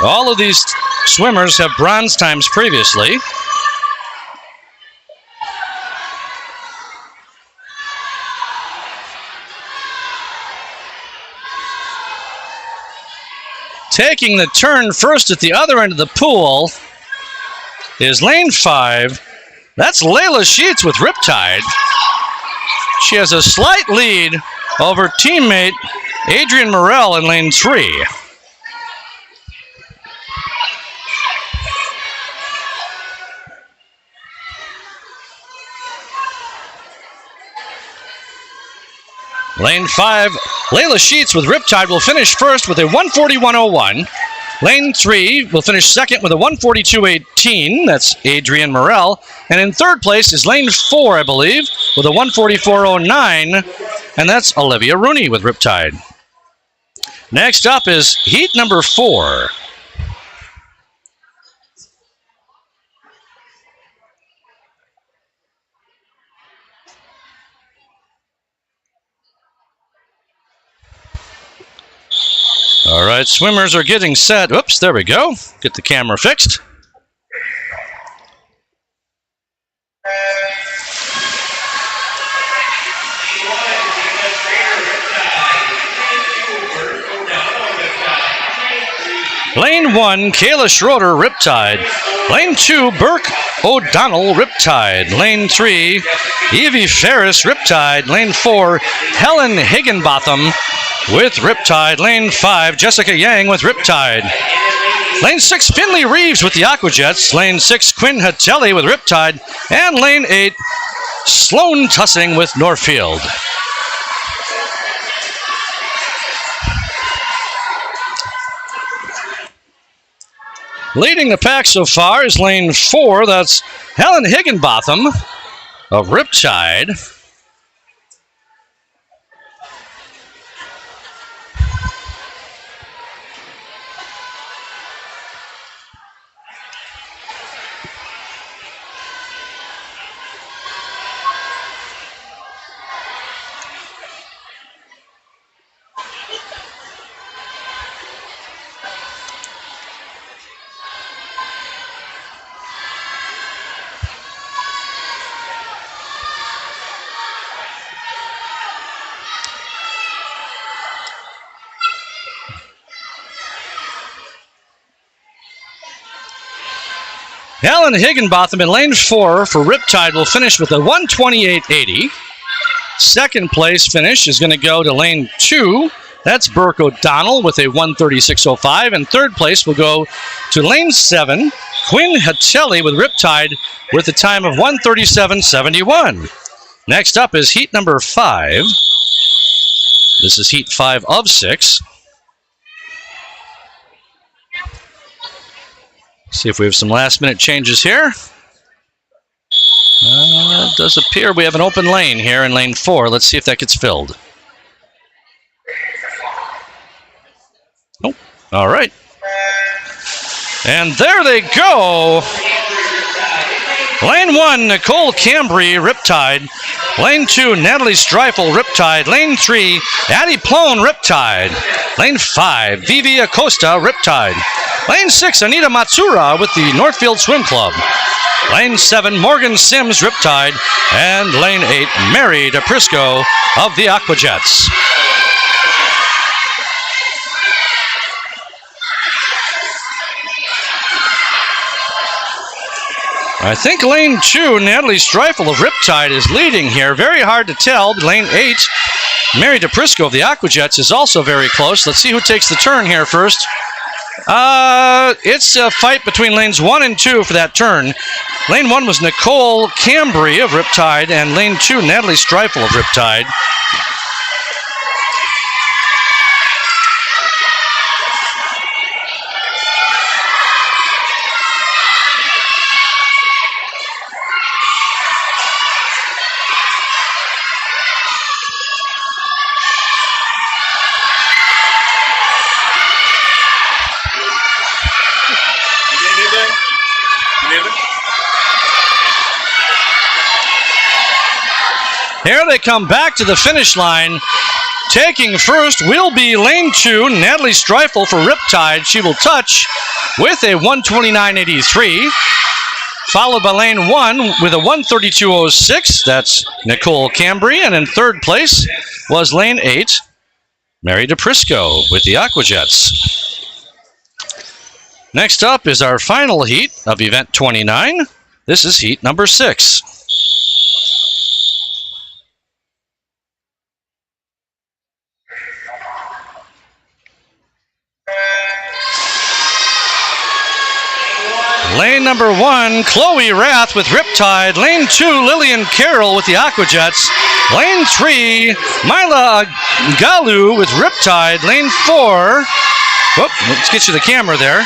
All of these swimmers have bronze times previously. Taking the turn first at the other end of the pool is lane 5. That's Layla Sheets with Riptide. She has a slight lead over teammate Adrian Morell in lane 3. Lane 5, Layla Sheets with Riptide will finish first with a 141.01. Lane 3 will finish second with a 142.18. That's Adrian Morell. And in third place is lane 4, I believe, with a 144.09. And that's Olivia Rooney with Riptide. Next up is heat number 4. All right, swimmers are getting set. Oops, there we go. Get the camera fixed. Lane 1, Kayla Schroeder, Riptide. Lane 2, Burke O'Donnell, Riptide. Lane 3, Evie Ferris, Riptide. Lane 4, Helen Higginbotham with Riptide. Lane 5, Jessica Yang with Riptide. Lane 6, Finley Reeves with the Aquajets. Lane 6, Quinn Hatelli with Riptide. And lane 8, Sloan Tussing with Northfield. Leading the pack so far is lane 4. That's Helen Higginbotham of Riptide. Helen Higginbotham in lane 4 for Riptide will finish with a 128.80. Second place finish is going to go to lane 2. That's Burke O'Donnell with a 136.05. And third place will go to lane 7, Quinn Hatelli with Riptide with a time of 137.71. Next up is heat number 5. This is heat 5 of 6. See if we have some last-minute changes here. It does appear we have an open lane here in lane 4. Let's see if that gets filled. Nope. All right. And there they go. Lane 1, Nicole Cambry, Riptide. Lane 2, Natalie Streifel, Riptide. Lane 3, Addie Plone, Riptide. Lane 5, Vivi Acosta, Riptide. Lane 6, Anita Matsura with the Northfield Swim Club. Lane 7, Morgan Sims, Riptide. And lane 8, Mary DePrisco of the Aquajets. I think lane 2, Natalie Streifel of Riptide is leading here. Very hard to tell. Lane 8, Mary DePrisco of the Aquajets is also very close. Let's see who takes the turn here first. It's a fight between lanes 1 and 2 for that turn. Lane 1 was Nicole Cambry of Riptide, and lane 2, Natalie Streifel of Riptide. Here they come back to the finish line. Taking first will be lane 2, Natalie Streifel for Riptide. She will touch with a 129.83. Followed by lane 1 with a 132.06. That's Nicole Cambry. And in third place was lane 8, Mary DePrisco with the Aquajets. Next up is our final heat of event 29. This is heat number 6. Lane number 1, Chloe Rath with Riptide. Lane 2, Lillian Carroll with the Aquajets. Lane 3, Mila Galu with Riptide. Lane 4, let's get you the camera there.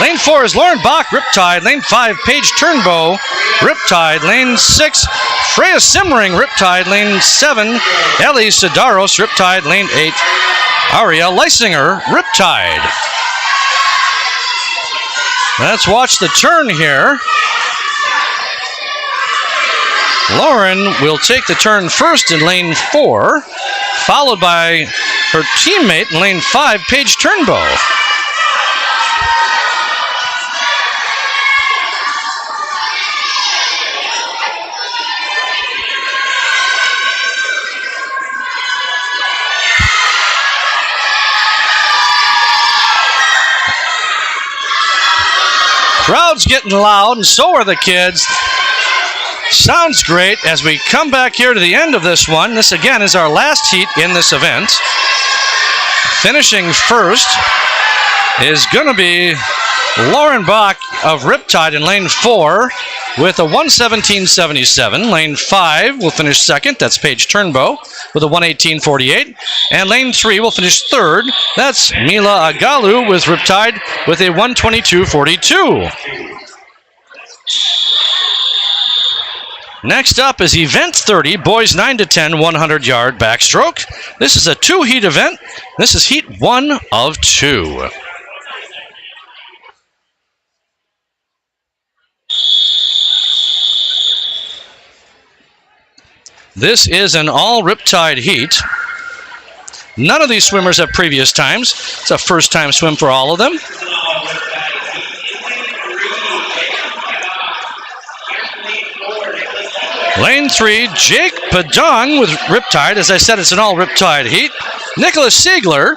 Lane 4 is Lauren Bach, Riptide. Lane 5, Paige Turnbow, Riptide. Lane 6, Freya Simmering, Riptide. Lane 7, Ellie Sidaros, Riptide. Lane 8, Aria Leisinger, Riptide. Let's watch the turn here. Lauren will take the turn first in lane 4, followed by her teammate in lane 5, Paige Turnbow. Crowd's getting loud, and so are the kids. Sounds great as we come back here to the end of this one. This, again, is our last heat in this event. Finishing first is going to be Lauren Bach of Riptide in lane 4 with a 117.77. Lane 5 will finish second. That's Paige Turnbow with a 118.48. And lane 3 will finish third. That's Mila Agalu with Riptide with a 122.42. Next up is event 30, boys 9 to 10, 100-yard backstroke. This is a 2-heat event. This is heat 1 of 2. This is an all Riptide heat. None of these swimmers have previous times. It's a first-time swim for all of them. Lane 3, Jake Padung with Riptide. As I said, it's an all Riptide heat. Nicholas Siegler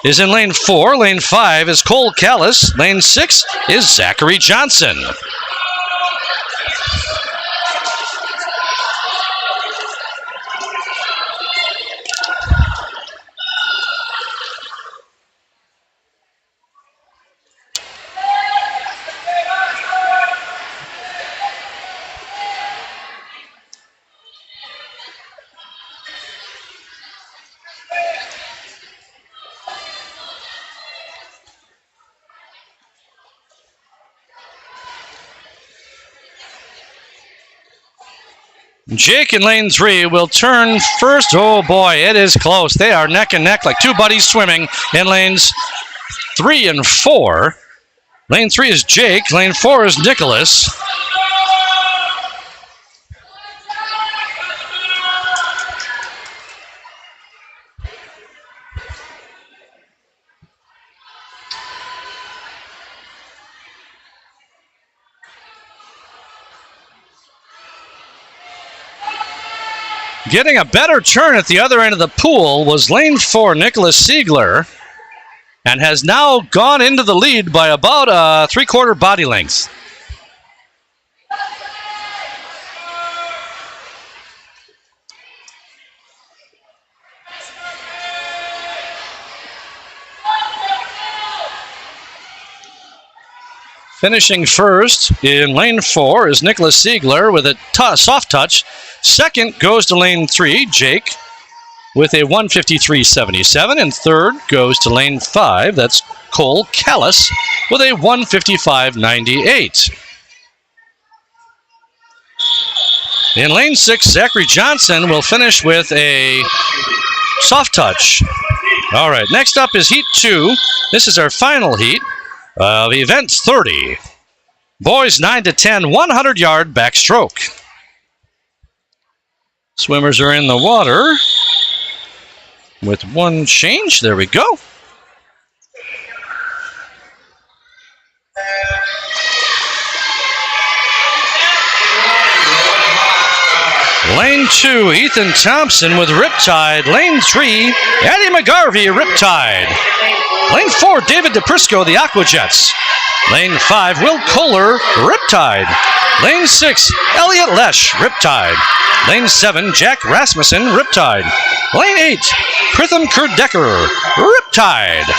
is in lane 4. Lane 5 is Cole Callis. Lane 6 is Zachary Johnson. Jake in lane 3 will turn first. Oh boy, it is close. They are neck and neck like two buddies swimming in lanes 3 and 4. Lane 3 is Jake. Lane 4 is Nicholas. Getting a better turn at the other end of the pool was lane 4, Nicholas Siegler, and has now gone into the lead by about a 3/4 body length. Finishing first in lane 4 is Nicholas Siegler with a soft touch. Second goes to lane 3, Jake, with a 153.77. And third goes to lane 5, that's Cole Callis, with a 155.98. In lane 6, Zachary Johnson will finish with a soft touch. All right, next up is heat 2. This is our final heat of event 30. Boys 9 to 10, 100-yard backstroke. Swimmers are in the water. with one change. There we go. Lane 2, Ethan Thompson with Riptide. Lane 3, Eddie McGarvey, Riptide. Lane 4, David DePrisco, the Aquajets. Lane 5, Will Kohler, Riptide. Lane 6, Elliot Lesh, Riptide. Lane 7, Jack Rasmussen, Riptide. Lane 8, Pritham Kurdecker, Riptide.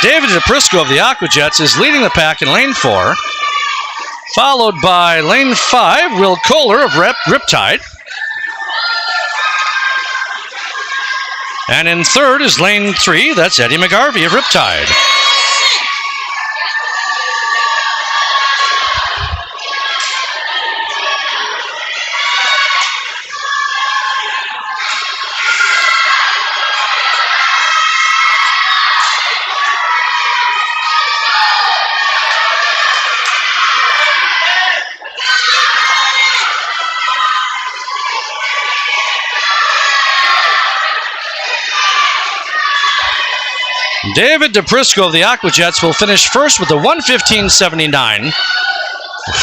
David DePrisco of the Aquajets is leading the pack in lane 4, followed by lane 5, Will Kohler of Riptide. And in third is lane 3, that's Eddie McGarvey of Riptide. David DePrisco of the Aquajets will finish first with a 1:15.79,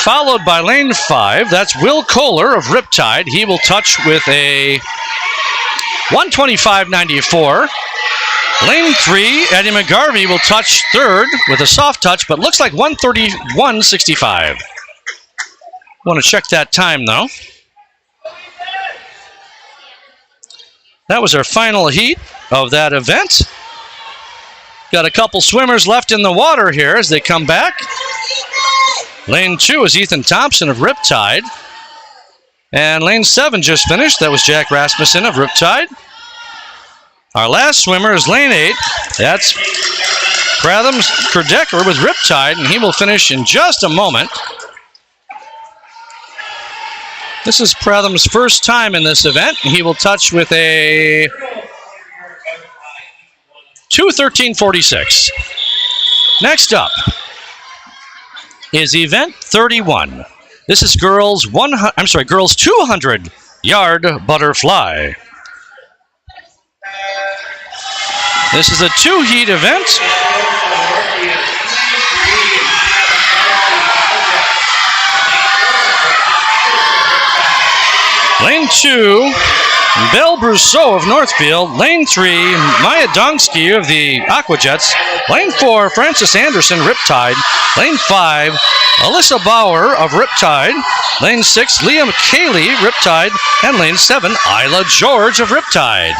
followed by lane 5. That's Will Kohler of Riptide. He will touch with a 1:25.94. Lane 3, Eddie McGarvey will touch third with a soft touch, but looks like 1:31.65. Want to check that time, though. That was our final heat of that event. Got a couple swimmers left in the water here as they come back. Lane 2 is Ethan Thompson of Riptide. And lane 7 just finished. That was Jack Rasmussen of Riptide. Our last swimmer is lane 8. That's Pritham Kurdecker with Riptide, and he will finish in just a moment. This is Pratham's first time in this event. He will touch with a 2:13.46. Next up is event 31. This is girls 200-yard butterfly. This is a 2-heat event. Lane 2, Belle Brousseau of Northfield. Lane 3, Maya Dongsky of the Aquajets. Lane 4, Francis Anderson, Riptide. Lane 5, Alyssa Bauer of Riptide. Lane 6, Leah McKaylee, Riptide. And lane 7, Isla George of Riptide.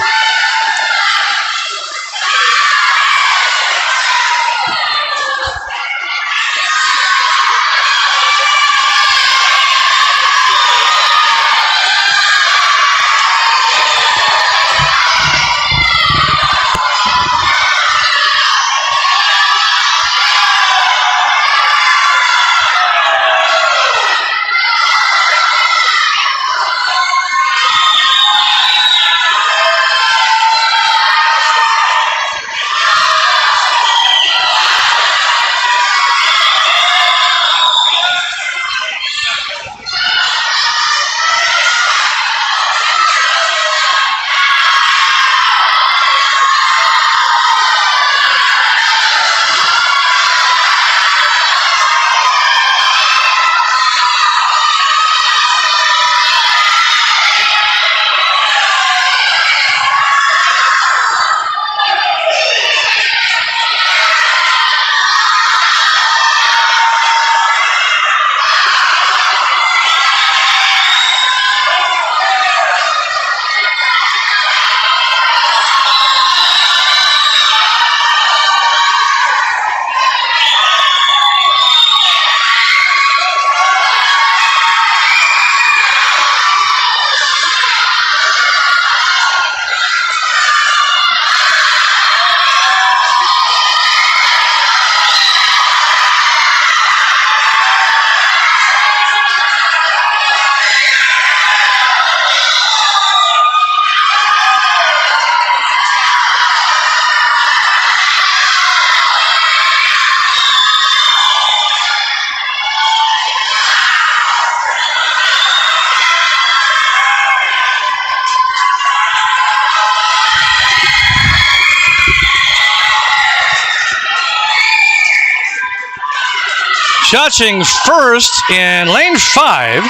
Touching first in lane 5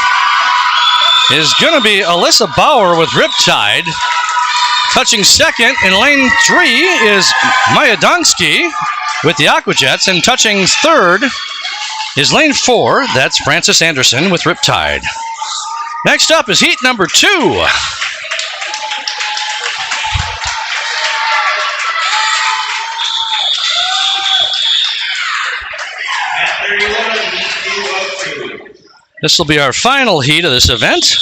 is going to be Alyssa Bauer with Riptide. Touching second in lane 3 is Maya Donsky with the Aquajets. And touching third is lane 4. That's Frances Anderson with Riptide. Next up is heat number 2. This will be our final heat of this event.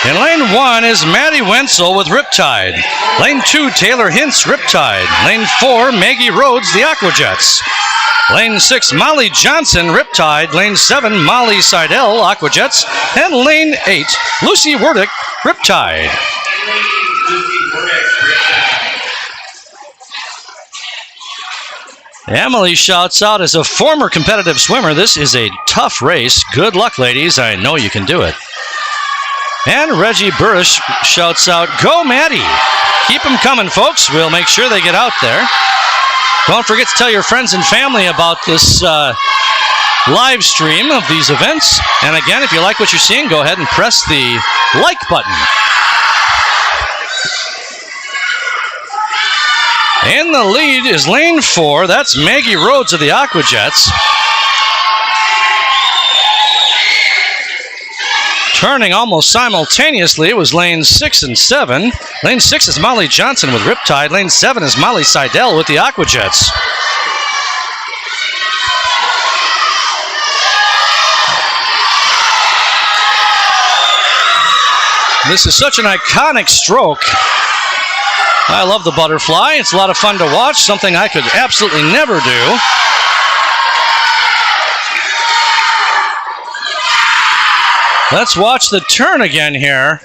In lane 1 is Maddie Wenzel with Riptide. Lane 2, Taylor Hintz, Riptide. Lane 4, Maggie Rhodes, the Aquajets. Lane 6, Molly Johnson, Riptide. Lane 7, Molly Seidel, Aquajets. And lane 8, Lucy Werdick, Riptide. Emily shouts out, as a former competitive swimmer, this is a tough race. Good luck, ladies. I know you can do it. And Reggie Burrish shouts out, go Maddie. Keep them coming, folks. We'll make sure they get out there. Don't forget to tell your friends and family about this live stream of these events. And again, if you like what you're seeing, go ahead and press the like button. In the lead is lane 4. That's Maggie Rhodes of the Aquajets. Turning almost simultaneously, it was lane 6 and 7. Lane 6 is Molly Johnson with Riptide. Lane 7 is Molly Seidel with the Aquajets. This is such an iconic stroke. I love the butterfly. It's a lot of fun to watch, something I could absolutely never do. Let's watch the turn again here.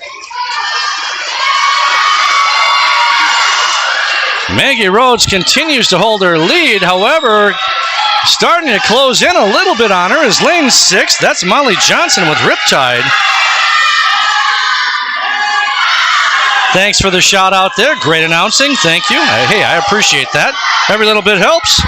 Maggie Rhodes continues to hold her lead. However, starting to close in a little bit on her is lane 6. That's Molly Johnson with Riptide. Thanks for the shout out there. Great announcing. Thank you. Hey, I appreciate that. Every little bit helps.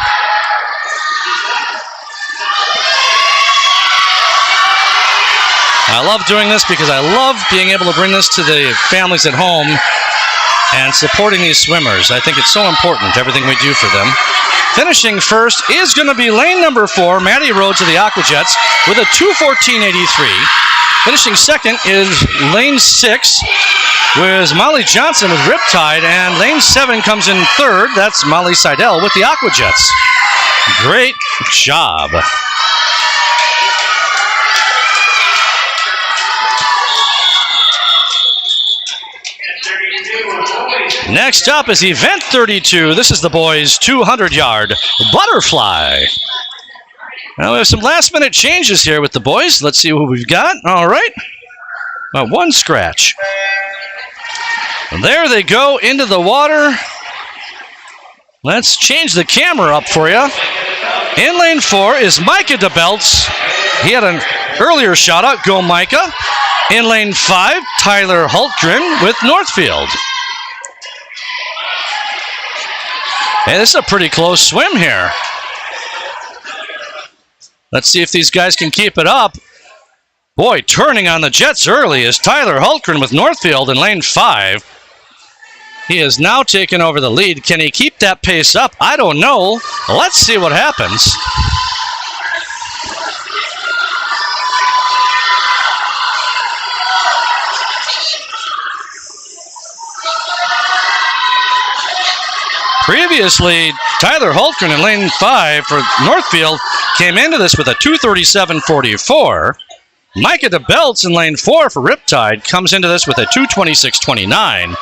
I love doing this because I love being able to bring this to the families at home and supporting these swimmers. I think it's so important, everything we do for them. Finishing first is going to be lane number 4, Maddie Rhodes of the Aquajets with a 2:14.83. Finishing second is lane 6 with Molly Johnson with Riptide, and lane 7 comes in third. That's Molly Seidel with the Aquajets. Great job. Next up is event 32. This is the boys' 200-yard butterfly. Now we have some last-minute changes here with the boys. Let's see who we've got. All right. About one scratch. And there they go into the water. Let's change the camera up for you. In lane 4 is Micah DeBelts. He had an earlier shout-out. Go, Micah. In lane 5, Tyler Hultgren with Northfield. Hey, this is a pretty close swim here. Let's see if these guys can keep it up. Boy, turning on the jets early is Tyler Hultgren with Northfield in lane 5. He has now taken over the lead. Can he keep that pace up? I don't know. Let's see what happens. Previously, Tyler Hultgren in lane 5 for Northfield came into this with a 2:37.44. Micah DeBelts in lane 4 for Riptide comes into this with a 2:26.29.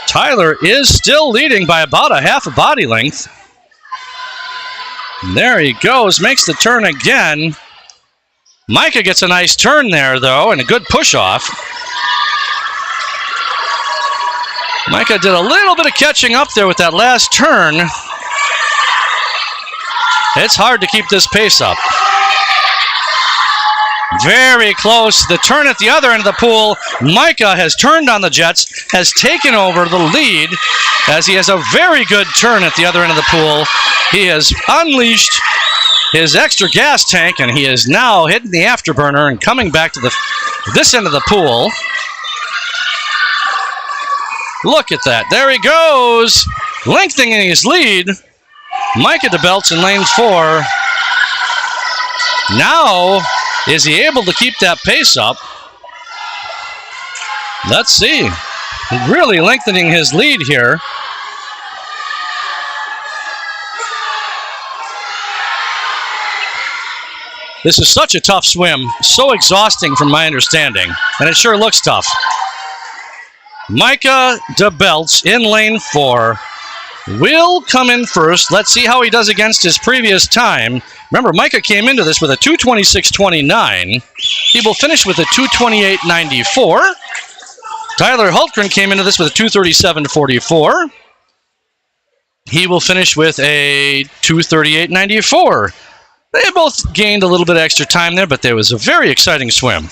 Tyler is still leading by about a half a body length. And there he goes, makes the turn again. Micah gets a nice turn there, though, and a good push-off. Micah did a little bit of catching up there with that last turn. It's hard to keep this pace up. Very close. The turn at the other end of the pool. Micah has turned on the Jets, has taken over the lead as he has a very good turn at the other end of the pool. He has unleashed his extra gas tank, and he is now hitting the afterburner and coming back to this end of the pool. Look at that. There he goes. Lengthening his lead. Micah DeBeltz in lane 4. Now, is he able to keep that pace up? Let's see. Really lengthening his lead here. This is such a tough swim. So exhausting from my understanding. And it sure looks tough. Micah DeBeltz in lane 4 will come in first. Let's see how he does against his previous time. Remember, Micah came into this with a 2:26.29. He will finish with a 2:28.94. Tyler Hultgren came into this with a 2:37.44. He will finish with a 2:38.94. They both gained a little bit of extra time there, but there was a very exciting swim.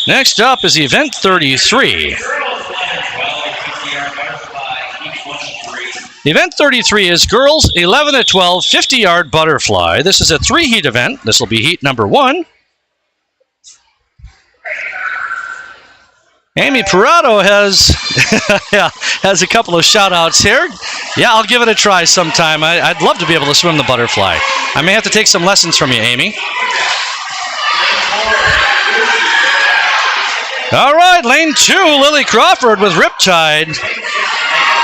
Next up is event 33. Event 33 is girls 11 to 12 50-yard butterfly. This is a 3-heat event. This will be heat number 1. Amy Parado has a couple of shout-outs here. Yeah, I'll give it a try sometime. I'd love to be able to swim the butterfly. I may have to take some lessons from you, Amy. All right, lane 2, Lily Crawford with Riptide.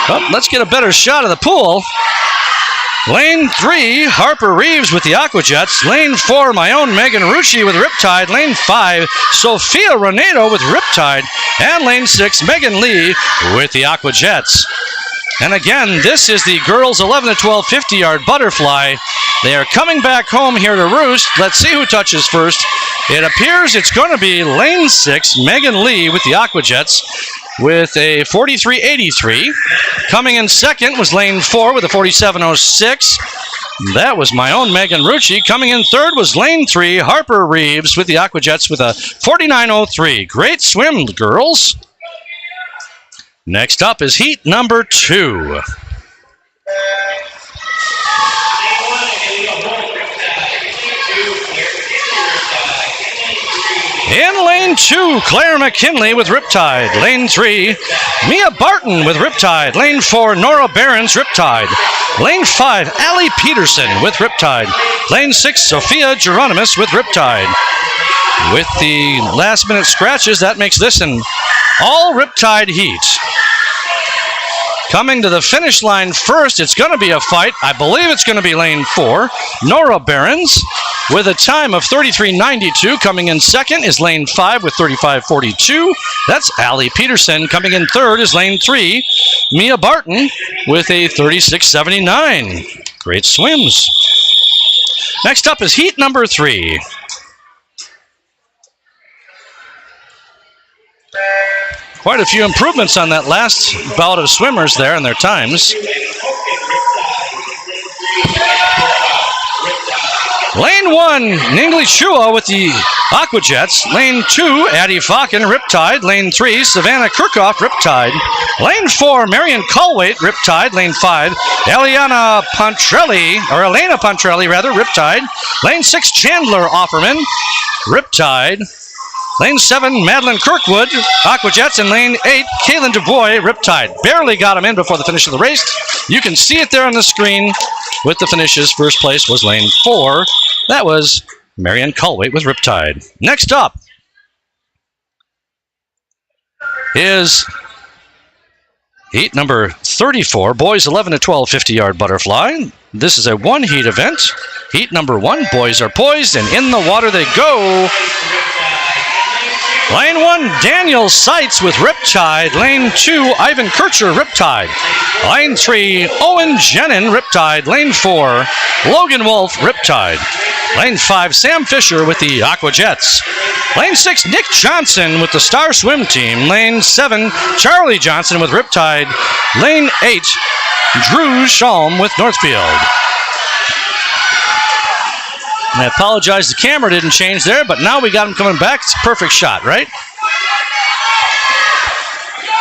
Oh, let's get a better shot of the pool. Lane 3, Harper Reeves with the Aquajets. Lane 4, my own Megan Rucci with Riptide. Lane 5, Sophia Renato with Riptide. And lane 6, Megan Lee with the Aquajets. And again, this is the girls 11 to 12 50-yard butterfly. They are coming back home here to roost. Let's see who touches first. It appears it's going to be lane 6, Megan Lee with the Aquajets with a 43.83. Coming in second was lane 4 with a 47.06. That was my own Megan Rucci. Coming in third was lane 3, Harper Reeves with the Aquajets with a 49.03. Great swim, girls. Next up is heat number 2. In lane 2, Claire McKinley with Riptide. Lane 3, Mia Barton with Riptide. Lane 4, Nora Behrens, Riptide. Lane 5, Allie Peterson with Riptide. Lane 6, Sophia Geronimus with Riptide. With the last-minute scratches, that makes this an all Riptide heat. Coming to the finish line first, it's going to be a fight. I believe it's going to be lane 4, Nora Behrens with a time of 33.92. Coming in second is lane 5 with 35.42. That's Allie Peterson. Coming in third is lane 3, Mia Barton with a 36.79. Great swims. Next up is heat number 3. Quite a few improvements on that last bout of swimmers there and their times. Lane 1, Ningli Chua with the Aquajets. Lane 2, Addie Falcon, Riptide. Lane 3, Savannah Kirchhoff, Riptide. Lane 4, Marion Colwaite, Riptide. Lane 5, Elena Pontrelli, Riptide. Lane 6, Chandler Offerman, Riptide. Lane 7, Madeline Kirkwood, Aquajets, and lane 8, Kaylin DuBois, Riptide. Barely got him in before the finish of the race. You can see it there on the screen with the finishes. First place was lane 4. That was Marianne Colwaite with Riptide. Next up is heat number 34, boys 11 to 12 50-yard butterfly. This is a 1-heat event. Heat number 1, boys are poised, and in the water they go. Lane 1, Daniel Seitz with Riptide. Lane 2, Ivan Kircher, Riptide. Lane 3, Owen Jenin, Riptide. Lane 4, Logan Wolf, Riptide. Lane 5, Sam Fisher with the Aquajets. Lane 6, Nick Johnson with the Star Swim Team. Lane 7, Charlie Johnson with Riptide. Lane 8, Drew Shalm with Northfield. I apologize, the camera didn't change there, but now we got him coming back. It's a perfect shot, right?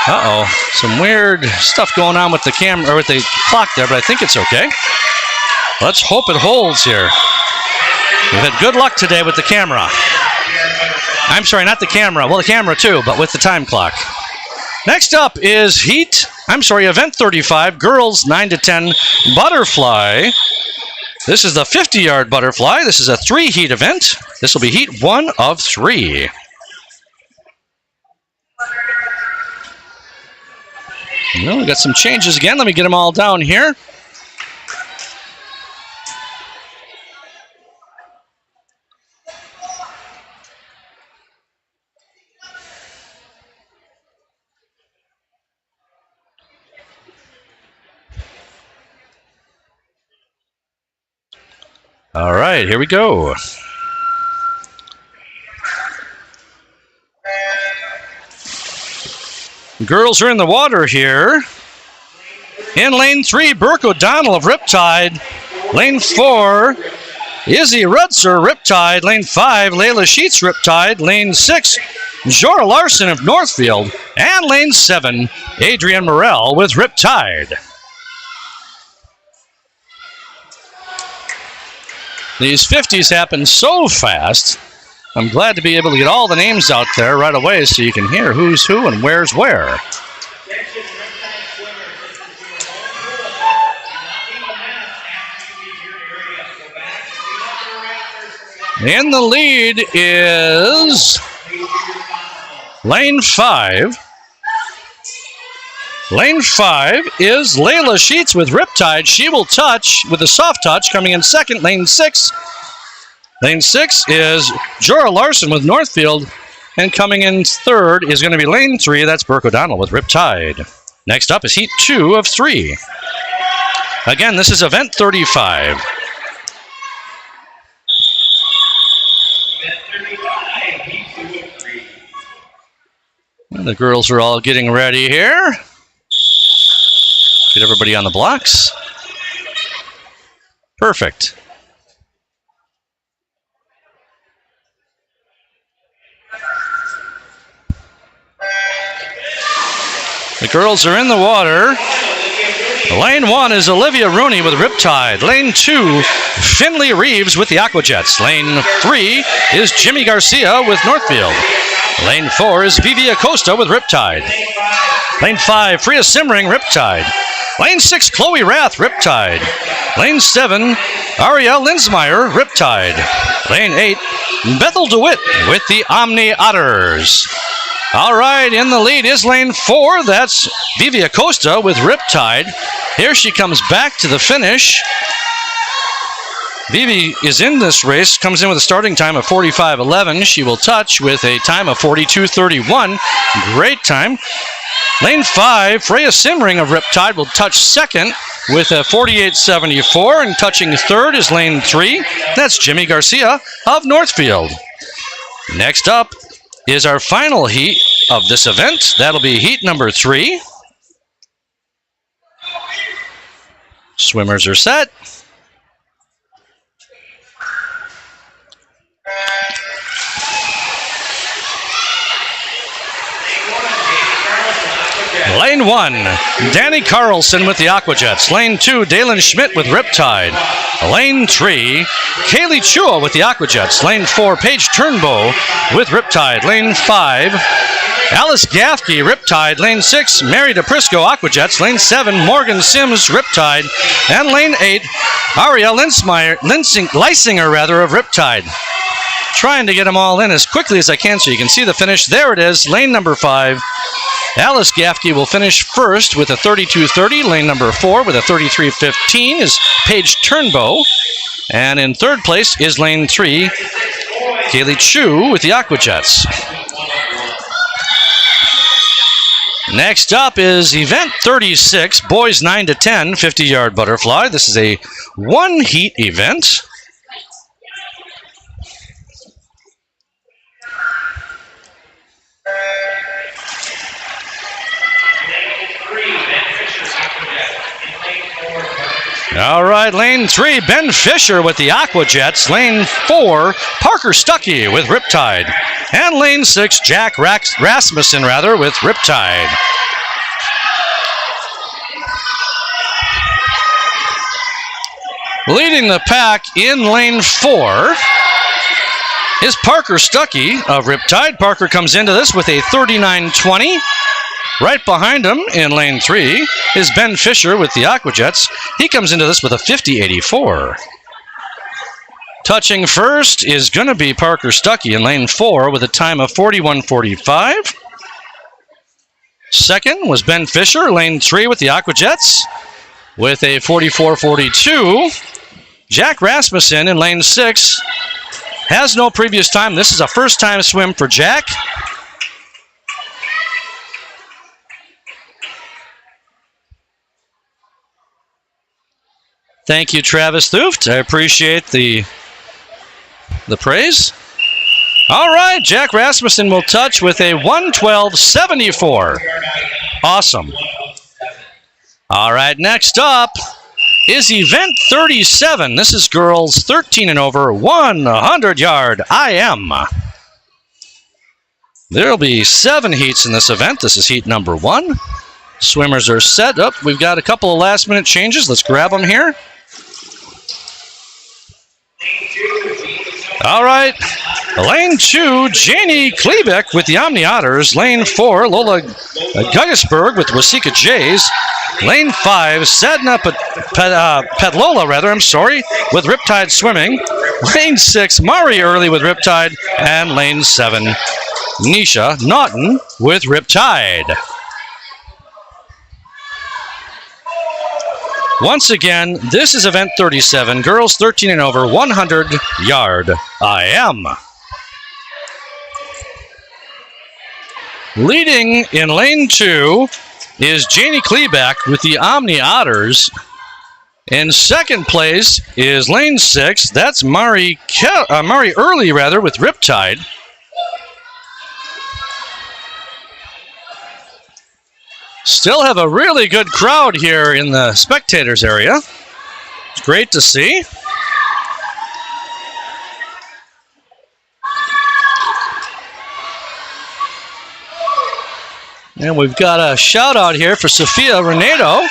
Uh-oh, some weird stuff going on with the camera, or with the clock there, but I think it's okay. Let's hope it holds here. We've had good luck today with the camera. I'm sorry, not the camera. Well, the camera too, but with the time clock. Next up is event 35, girls 9 to 10 butterfly. This is the 50-yard butterfly. This is a 3-heat event. This will be heat 1 of 3. Well, we got some changes again. Let me get them all down here. All right, here we go. Girls are in the water here. In lane 3, Burke O'Donnell of Riptide. Lane 4, Izzy Rudser, Riptide. Lane 5, Layla Sheets, Riptide. Lane 6, Jora Larson of Northfield. And lane 7, Adrian Morell with Riptide. These 50s happen so fast. I'm glad to be able to get all the names out there right away so you can hear who's who and where's where. In the lead is lane 5. Lane 5 is Layla Sheets with Riptide. She will touch with a soft touch. Coming in second, lane 6. Lane 6 is Jora Larson with Northfield. And coming in third is going to be lane 3. That's Burke O'Donnell with Riptide. Next up is heat 2 of 3. Again, this is event 35. And the girls are all getting ready here. Get everybody on the blocks. Perfect. The girls are in the water. Lane 1 is Olivia Rooney with Riptide. Lane 2, Finley Reeves with the Aquajets. Lane 3 is Jimmy Garcia with Northfield. Lane 4 is Vivi Acosta with Riptide. Lane 5, Freya Simmering, Riptide. Lane 6, Chloe Rath, Riptide. Lane 7, Ariel Linsmeyer, Riptide. Lane 8, Bethel DeWitt with the Omni Otters. All right, in the lead is lane 4. That's Vivi Acosta with Riptide. Here she comes back to the finish. Vivi is in this race, comes in with a starting time of 45:11. She will touch with a time of 42:31. Great time. Lane 5, Freya Simmering of Riptide will touch second with a 48:74, and touching third is lane 3. That's Jimmy Garcia of Northfield. Next up is our final heat of this event. That'll be heat number 3. Swimmers are set. Lane 1, Danny Carlson with the Aquajets. Lane 2, Dalen Schmidt with Riptide. Lane 3, Kaylee Chua with the Aquajets. Lane 4, Paige Turnbow with Riptide. Lane 5, Alice Gaffkey, Riptide. Lane 6, Mary DePrisco, Aquajets. Lane 7, Morgan Sims, Riptide. And lane 8, Ariel Lysinger of Riptide. Trying to get them all in as quickly as I can so you can see the finish. There it is, lane number 5. Alice Gaffkey will finish first with a 32:30. Lane number 4 with a 33:15 is Paige Turnbow. And in third place is lane 3, Kaylee Chu with the Aquajets. Next up is event 36, boys 9 to 10, 50-yard butterfly. This is a one-heat event. All right, lane 3, Ben Fisher with the Aqua Jets. Lane 4, Parker Stuckey with Riptide. And lane 6, Jack Rasmussen with Riptide. Leading the pack in lane 4 is Parker Stuckey of Riptide. Parker comes into this with a 39.20. Right behind him in lane 3 is Ben Fisher with the Aqua Jets. He comes into this with a 50.84. Touching first is going to be Parker Stuckey in lane 4 with a time of 41.45. Second was Ben Fisher, lane 3 with the Aqua Jets with a 44.42. Jack Rasmussen in lane 6 has no previous time. This is a first-time swim for Jack. Thank you, Travis Thuft. I appreciate the praise. All right, Jack Rasmussen will touch with a 112.74. Awesome. All right, next up is event 37. This is girls 13 and over, 100-yard IM. There'll be 7 heats in this event. This is heat number 1. Swimmers are set up. We've got a couple of last-minute changes. Let's grab them here. All right, lane 2, Janie Klebeck with the Omni Otters. Lane 4, Lola Guggisberg with Wasika Jays. Lane 5, Sadna Padlola, with Riptide Swimming. Lane 6, Mari Early with Riptide. And lane 7, Nisha Naughton with Riptide. Once again, this is event 37, girls 13 and over, 100-yard IM. Leading in lane 2 is Janie Klebeck with the Omni Otters. In second place is lane 6. That's Mari Early with Riptide. Still have a really good crowd here in the spectators area. It's great to see. And we've got a shout out here for Sophia Renato.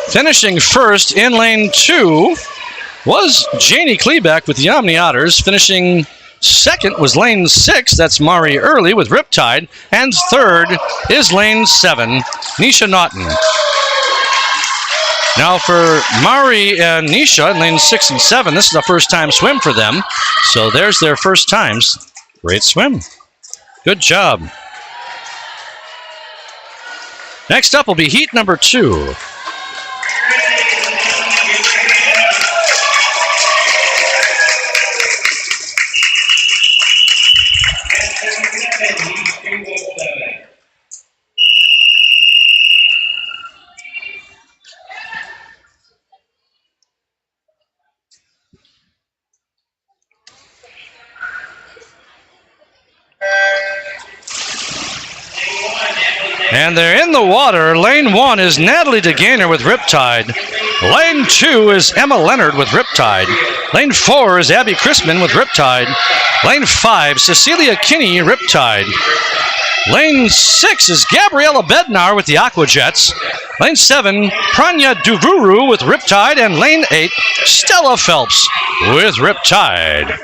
Finishing first in lane 2 was Janie Klebeck with the Omni Otters. Finishing second was lane 6. That's Mari Early with Riptide. And third is lane 7, Nisha Naughton. Now for Mari and Nisha in lane 6 and 7, this is a first-time swim for them. So there's their first times. Great swim. Good job. Next up will be heat number 2. And they're in the water. Lane 1 is Natalie DeGainer with Riptide. Lane 2 is Emma Leonard with Riptide. Lane 4 is Abby Chrisman with Riptide. Lane 5, Cecilia Kinney, Riptide. Lane 6 is Gabriella Bednar with the Aqua Jets. Lane 7, Pranya Duvuru with Riptide. And lane 8, Stella Phelps with Riptide.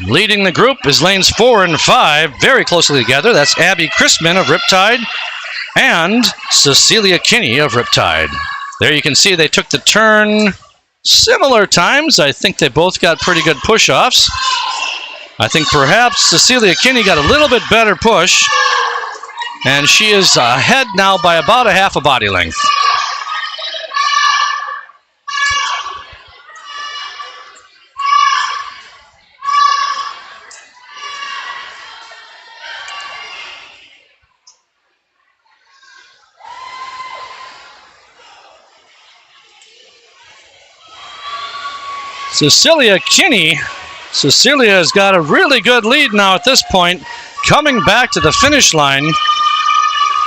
Leading the group is lanes 4 and 5, very closely together. That's Abby Chrisman of Riptide and Cecilia Kinney of Riptide. There you can see they took the turn similar times. I think they both got pretty good push-offs. I think perhaps Cecilia Kinney got a little bit better push, and she is ahead now by about a half a body length. Cecilia Kinney. Cecilia has got a really good lead now at this point, coming back to the finish line.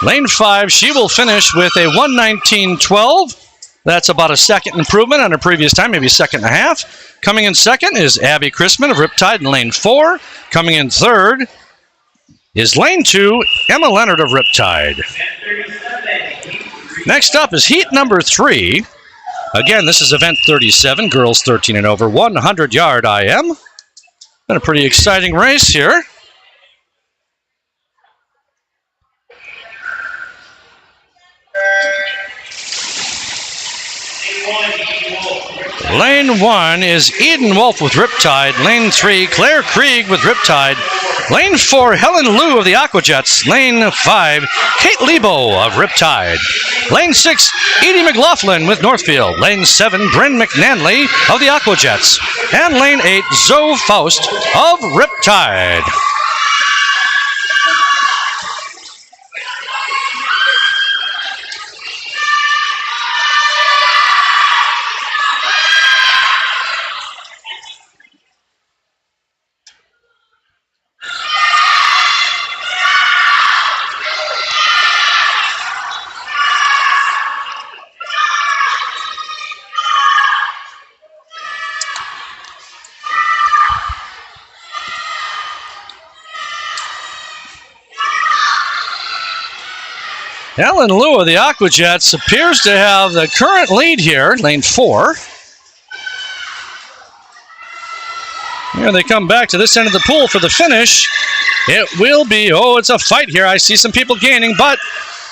Lane 5, she will finish with a 1:19.12. That's about a second improvement on her previous time, maybe a second and a half. Coming in second is Abby Chrisman of Riptide in lane 4. Coming in third is lane 2, Emma Leonard of Riptide. Next up is heat number 3. Again, this is event 37, girls 13 and over, 100-yard IM. Been a pretty exciting race here. Lane 1 is Eden Wolf with Riptide. Lane 3, Claire Krieg with Riptide. Lane 4, Helen Liu of the Aquajets. Lane 5, Kate Lebo of Riptide. Lane 6, Edie McLaughlin with Northfield. Lane 7, Bryn McNanley of the Aquajets. And lane 8, Zoe Faust of Riptide. Helen Liu of the Aquajets appears to have the current lead here, lane 4. Here they come back to this end of the pool for the finish. It will be, it's a fight here. I see some people gaining, but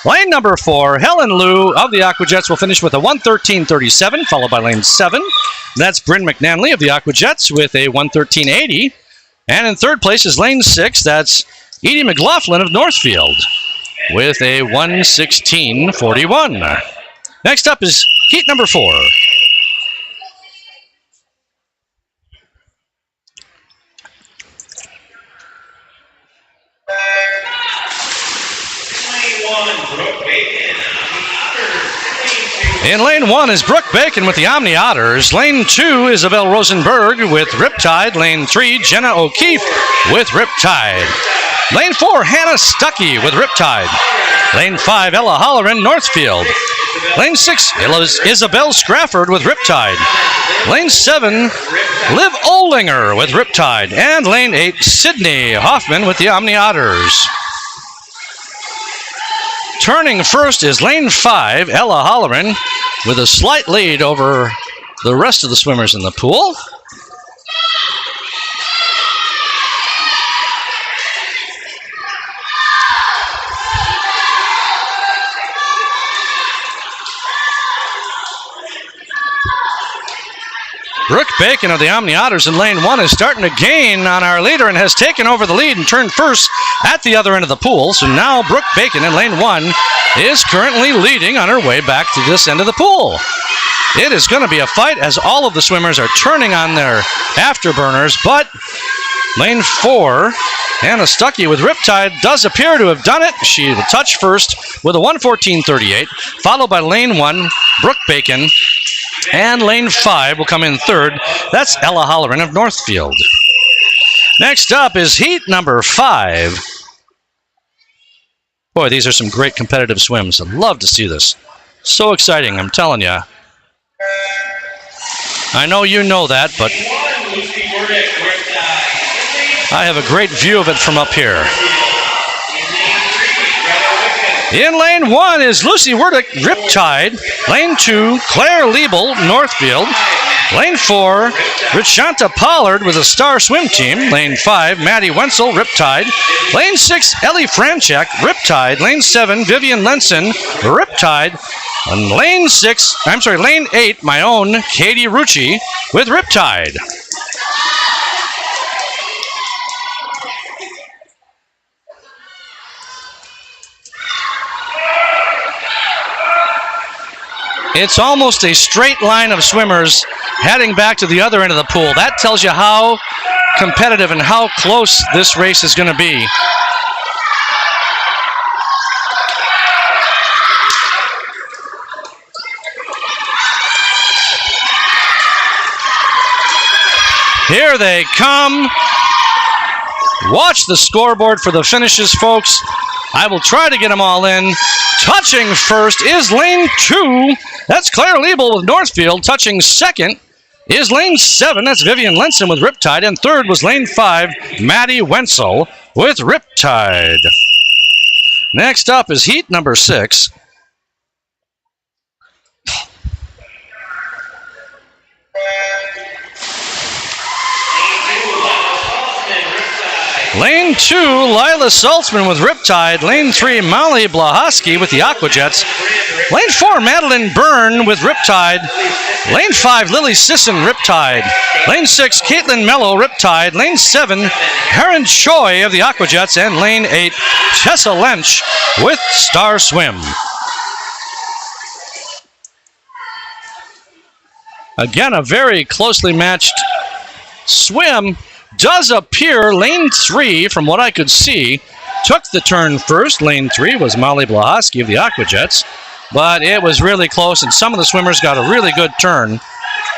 lane number 4, Helen Liu of the Aquajets will finish with a 1:13.37, followed by lane 7. That's Bryn McNanley of the Aquajets with a 1:13.80. And in third place is lane 6, that's Edie McLaughlin of Northfield with a 1:16.41. Next up is heat number 4. In lane 1 is Brooke Bacon with the Omni Otters. Lane 2, Isabel Rosenberg with Riptide. Lane 3, Jenna O'Keefe with Riptide. Lane 4, Hannah Stuckey with Riptide. Lane 5, Ella Holleran, Northfield. Lane 6, Isabel Scrafford with Riptide. Lane 7, Liv Olinger with Riptide. And lane 8, Sydney Hoffman with the Omni Otters. Turning first is lane 5, Ella Holleran, with a slight lead over the rest of the swimmers in the pool. Brooke Bacon of the Omni Otters in lane 1 is starting to gain on our leader and has taken over the lead and turned first at the other end of the pool. So now Brooke Bacon in lane 1 is currently leading on her way back to this end of the pool. It is going to be a fight as all of the swimmers are turning on their afterburners, but lane 4, Hannah Stuckey with Riptide does appear to have done it. She will touch first with a 1:14.38, followed by lane 1, Brooke Bacon. And lane 5 will come in third. That's Ella Holleran of Northfield. Next up is heat number 5. Boy, these are some great competitive swims. I'd love to see this. So exciting, I'm telling you. I know you know that, but I have a great view of it from up here. In lane 1 is Lucy Werdick, Riptide. Lane 2, Claire Liebel, Northfield. Lane 4, Richanta Pollard with a star swim team. Lane 5, Maddie Wenzel, Riptide. Lane 6, Ellie Franchek, Riptide. Lane 7, Vivian Lenson, Riptide. And lane 8, my own Katie Rucci with Riptide. It's almost a straight line of swimmers heading back to the other end of the pool. That tells you how competitive and how close this race is going to be. Here they come. Watch the scoreboard for the finishes, folks. I will try to get them all in. Touching first is lane 2. That's Claire Liebel with Northfield. Touching second is lane 7. That's Vivian Lenson with Riptide. And third was lane 5, Maddie Wenzel with Riptide. Next up is heat number 6. Lane 2, Lila Saltzman with Riptide. Lane 3, Molly Blahoski with the Aquajets. Lane 4, Madeline Byrne with Riptide. Lane 5, Lily Sisson, Riptide. Lane 6, Caitlin Mello, Riptide. Lane 7, Heron Choi of the Aquajets. And lane 8, Tessa Lench with Star Swim. Again, a very closely matched swim. Does appear lane 3, from what I could see, took the turn first. Lane 3 was Molly Blahoski of the Aquajets, but it was really close, and some of the swimmers got a really good turn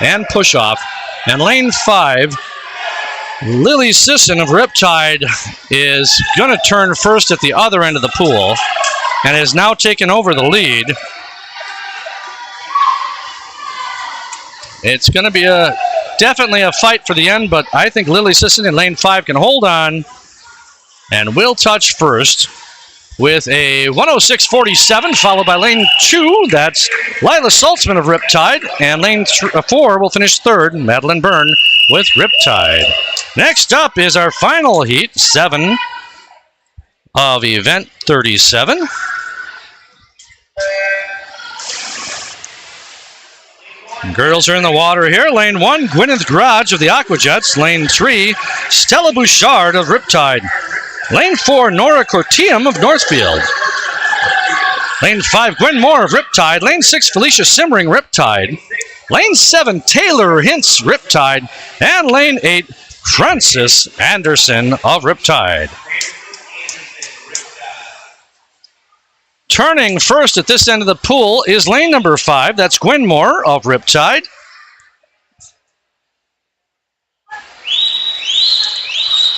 and push off. And lane 5, Lily Sisson of Riptide is going to turn first at the other end of the pool and has now taken over the lead. It's going to be definitely a fight for the end, but I think Lily Sisson in lane 5 can hold on and will touch first with a 106.47, followed by lane 2. That's Lila Saltzman of Riptide. And lane 4 will finish third, Madeline Byrne with Riptide. Next up is our final heat, 7 of event 37. Girls are in the water here. Lane 1, Gwyneth Garage of the Aquajets. Lane 3, Stella Bouchard of Riptide. Lane 4, Nora Cortium of Northfield. Lane 5, Gwen Moore of Riptide. Lane 6, Felicia Simmering, Riptide. Lane 7, Taylor Hintz, Riptide. And lane 8, Frances Anderson of Riptide. Turning first at this end of the pool is lane number 5. That's Gwen Moore of Riptide.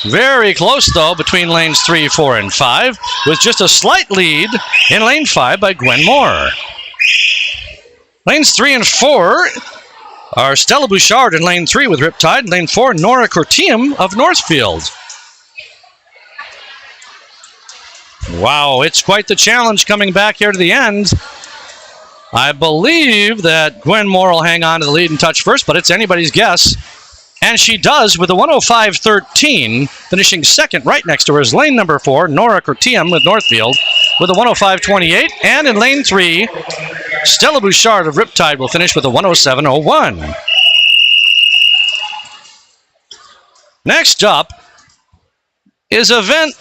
Very close, though, between lanes 3, 4, and 5, with just a slight lead in lane 5 by Gwen Moore. Lanes 3 and 4 are Stella Bouchard in lane 3 with Riptide. Lane 4, Nora Cortium of Northfield. Wow, it's quite the challenge coming back here to the end. I believe that Gwen Moore will hang on to the lead and touch first, but it's anybody's guess. And she does with a 105.13, finishing second. Right next to her is lane number 4, Nora Cortium with Northfield, with a 105.28. And in lane 3, Stella Bouchard of Riptide will finish with a 107.01. Next up is event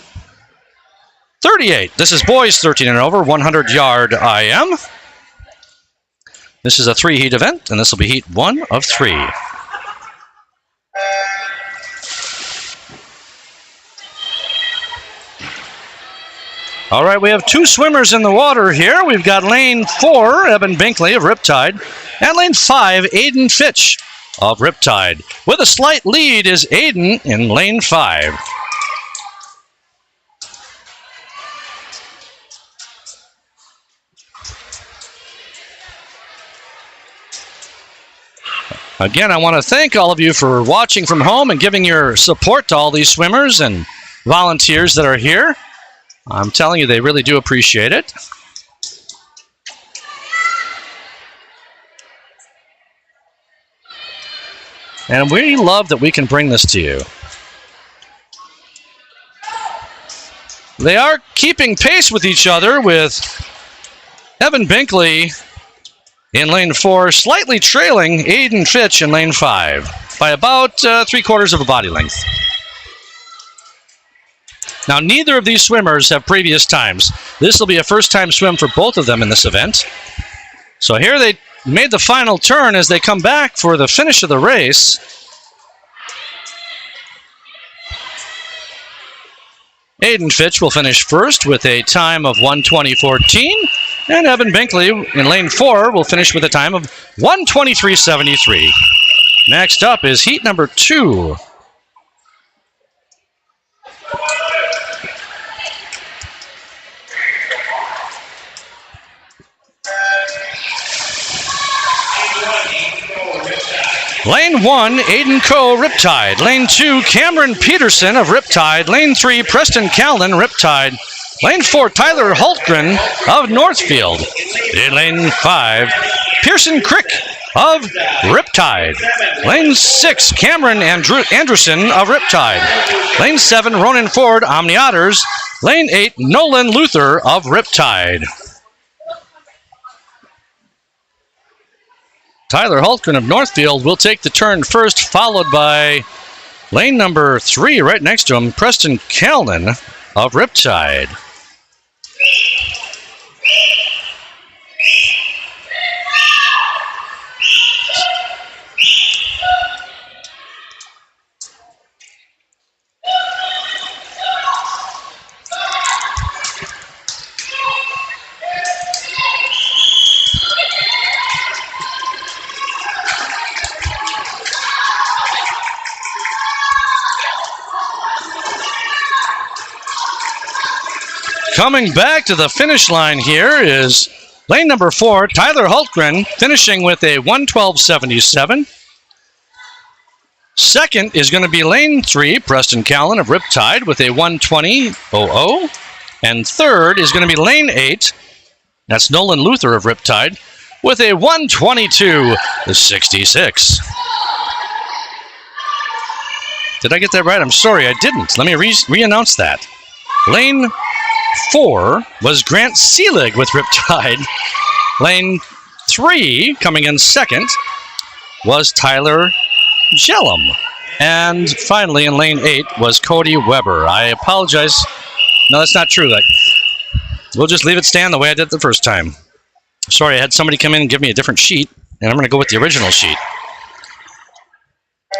38. This is boys 13 and over, 100-yard IM. This is a 3-heat event, and this will be heat 1 of 3. All right, we have 2 swimmers in the water here. We've got lane 4, Evan Binkley of Riptide, and lane 5, Aiden Fitch of Riptide. With a slight lead is Aiden in lane 5. Again, I want to thank all of you for watching from home and giving your support to all these swimmers and volunteers that are here. I'm telling you, they really do appreciate it. And we love that we can bring this to you. They are keeping pace with each other, with Evan Binkley in lane 4, slightly trailing Aiden Fitch in lane 5 by about 3/4 of a body length. Now, neither of these swimmers have previous times. This will be a first-time swim for both of them in this event. So here they made the final turn as they come back for the finish of the race. Aiden Fitch will finish first with a time of 1:20.14. And Evan Binkley in lane 4 will finish with a time of 1:23.73. Next up is heat number 2. Lane 1, Aiden Coe, Riptide. Lane 2, Cameron Peterson of Riptide. Lane 3, Preston Callan, Riptide. Lane 4, Tyler Hultgren of Northfield. In lane 5, Pearson Crick of Riptide. Lane 6, Cameron Anderson of Riptide. Lane 7, Ronan Ford, Omni Otters. Lane 8, Nolan Luther of Riptide. Tyler Hultgren of Northfield will take the turn first, followed by lane number 3, right next to him, Preston Callan of Riptide. Coming back to the finish line here is lane number 4, Tyler Hultgren, finishing with a 1:12.77. Second is going to be lane 3, Preston Callan of Riptide, with a 1:20.00. And third is going to be lane 8, that's Nolan Luther of Riptide, with a 1:22.66. Did I get that right? I'm sorry, I didn't. Let me re-announce that. Lane 4 was Grant Seelig with Riptide. Lane 3, coming in second, was Tyler Jellum. And finally, in lane 8 was Cody Weber. I apologize. No, that's not true. We'll just leave it stand the way I did the first time. Sorry, I had somebody come in and give me a different sheet, and I'm going to go with the original sheet.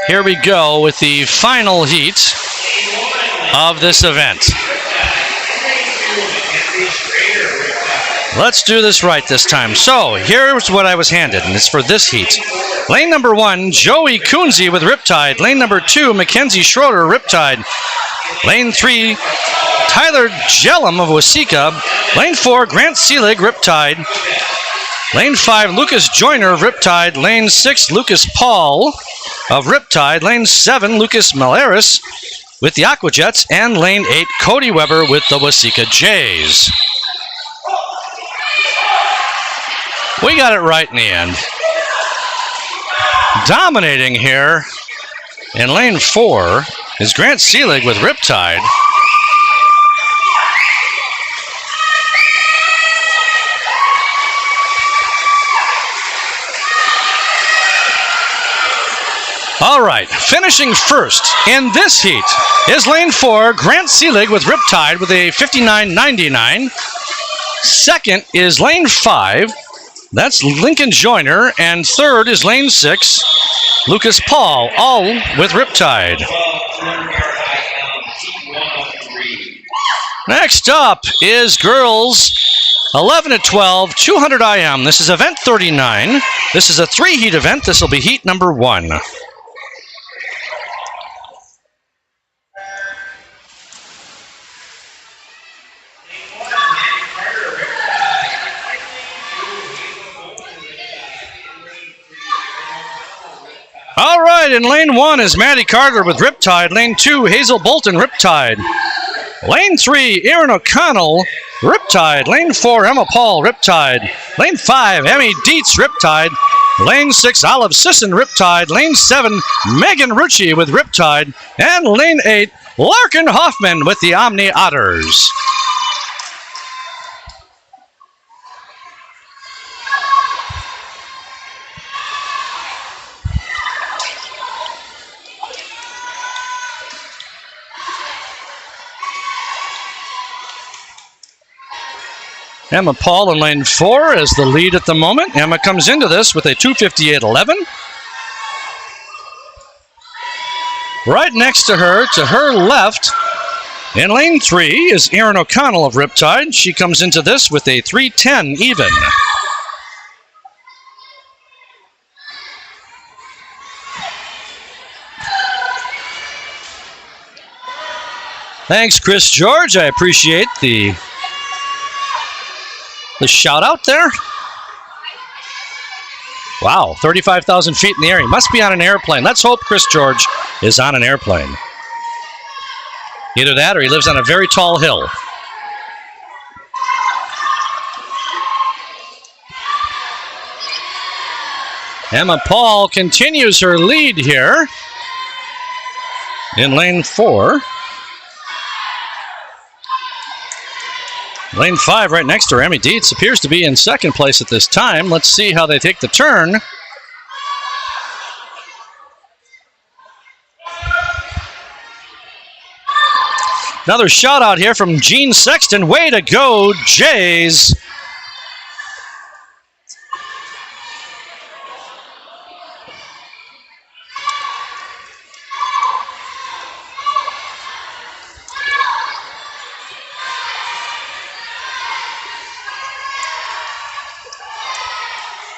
Here we go with the final heat of this event. Let's do this right this time. So, here's what I was handed, and it's for this heat. Lane number 1, Joey Coonsey with Riptide. Lane number 2, Mackenzie Schroeder, Riptide. Lane 3, Tyler Jellum of Waseca. Lane 4, Grant Seelig, Riptide. Lane 5, Lucas Joyner of Riptide. Lane 6, Lucas Paul of Riptide. Lane 7, Lucas Malaris with the Aquajets. And lane 8, Cody Weber with the Waseca Jays. We got it right in the end. Dominating here in lane 4 is Grant Seelig with Riptide. All right, finishing first in this heat is lane 4, Grant Seelig with Riptide with a 59.99. Second is lane 5, that's Lincoln Joyner, and third is lane 6, Lucas Paul, all with Riptide. Next up is girls 11 at 12, 200 IM. This is event 39. This is a 3-heat event. This will be heat number 1. All right, in lane 1 is Maddie Carter with Riptide. Lane 2, Hazel Bolton, Riptide. Lane 3, Erin O'Connell, Riptide. Lane 4, Emma Paul, Riptide. Lane 5, Emmy Dietz, Riptide. Lane 6, Olive Sisson, Riptide. Lane 7, Megan Rucci with Riptide. And lane 8, Larkin Hoffman with the Omni Otters. Emma Paul in lane 4 is the lead at the moment. Emma comes into this with a 2:58.11. Right next to her left, in lane 3 is Erin O'Connell of Riptide. She comes into this with a 3:10 even. Thanks, Chris George. I appreciate the shout out there. Wow, 35,000 feet in the air. He must be on an airplane. Let's hope Chris George is on an airplane. Either that or he lives on a very tall hill. Emma Paul continues her lead here in lane 4. Lane 5 right next to her. Emmy Dietz appears to be in second place at this time. Let's see how they take the turn. Another shout out here from Gene Sexton. Way to go, Jays.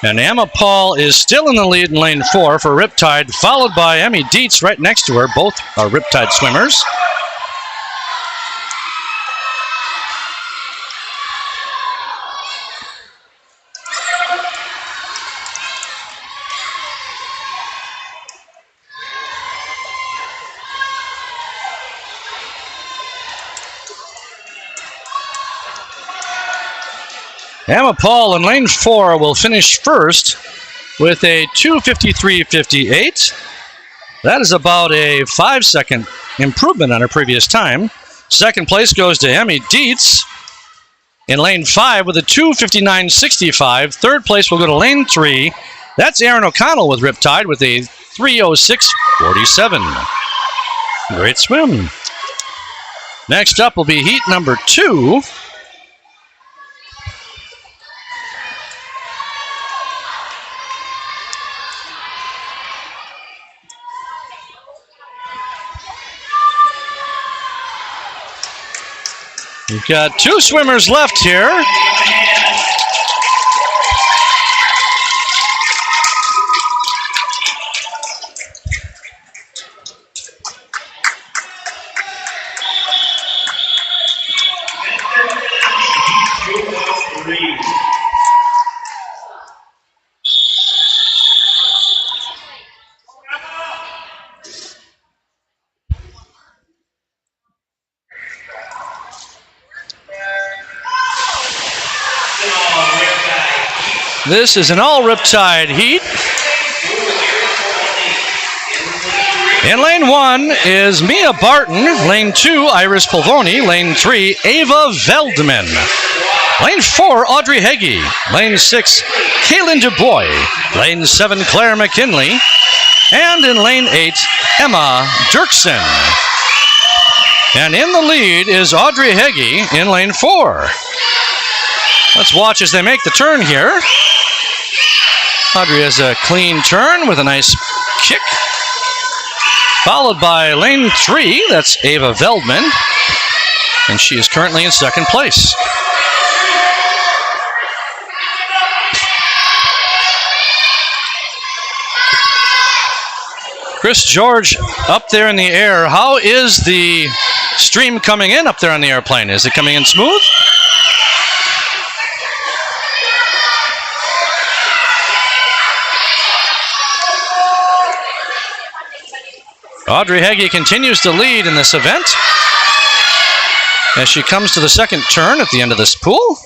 And Emma Paul is still in the lead in lane 4 for Riptide, followed by Emmy Dietz right next to her. Both are Riptide swimmers. Emma Paul in lane 4 will finish first with a 2:53.58. That is about a 5-second improvement on her previous time. Second place goes to Emmy Dietz in lane 5 with a 2:59.65. Third place will go to lane 3. That's Aaron O'Connell with Riptide with a 3:06.47. Great swim. Next up will be heat number 2. We've got 2 swimmers left here. This is an all Riptide heat. In lane 1 is Mia Barton. Lane 2, Iris Polvoni. Lane 3, Ava Veldman. Lane 4, Audrey Heggie. Lane 6, Kaylin DuBois. Lane 7, Claire McKinley. And in lane 8, Emma Dirksen. And in the lead is Audrey Heggie in lane 4. Let's watch as they make the turn here. Audrey has a clean turn with a nice kick. Followed by lane 3, that's Ava Veldman. And she is currently in second place. Chris George up there in the air. How is the stream coming in up there on the airplane? Is it coming in smooth? Audrey Heggie continues to lead in this event as she comes to the second turn at the end of this pool.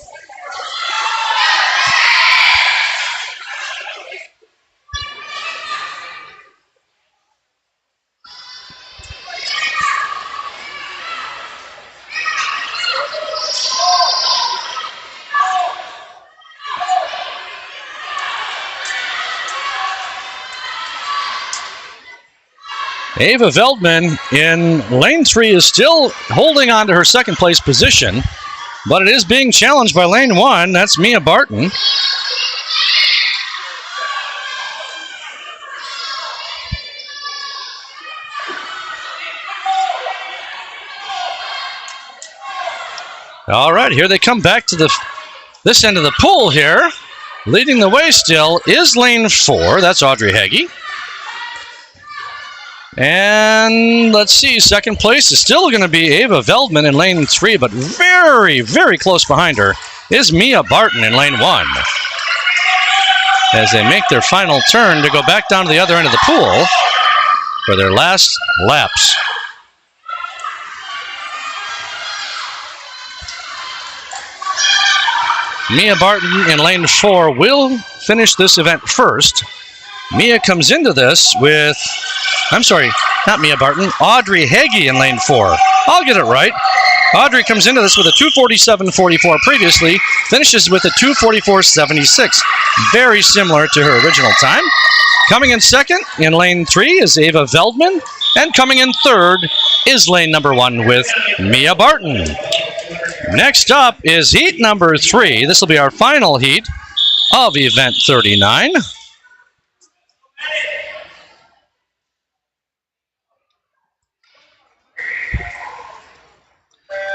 Ava Veldman in lane 3 is still holding on to her second place position, but it is being challenged by lane 1. That's Mia Barton. All right, here they come back to this end of the pool here. Leading the way still is lane 4. That's Audrey Heggie. And let's see, second place is still going to be Ava Veldman in lane 3, but very, very close behind her is Mia Barton in lane 1. As they make their final turn to go back down to the other end of the pool for their last laps. Mia Barton in lane 4 will finish this event first. Mia comes into this with, I'm sorry, not Mia Barton, Audrey Hagee in lane 4. I'll get it right. Audrey comes into this with a 2:47.44 previously, finishes with a 2:44.76. Very similar to her original time. Coming in second in lane 3 is Ava Veldman, and coming in third is lane number 1 with Mia Barton. Next up is heat number 3. This will be our final heat of event 39.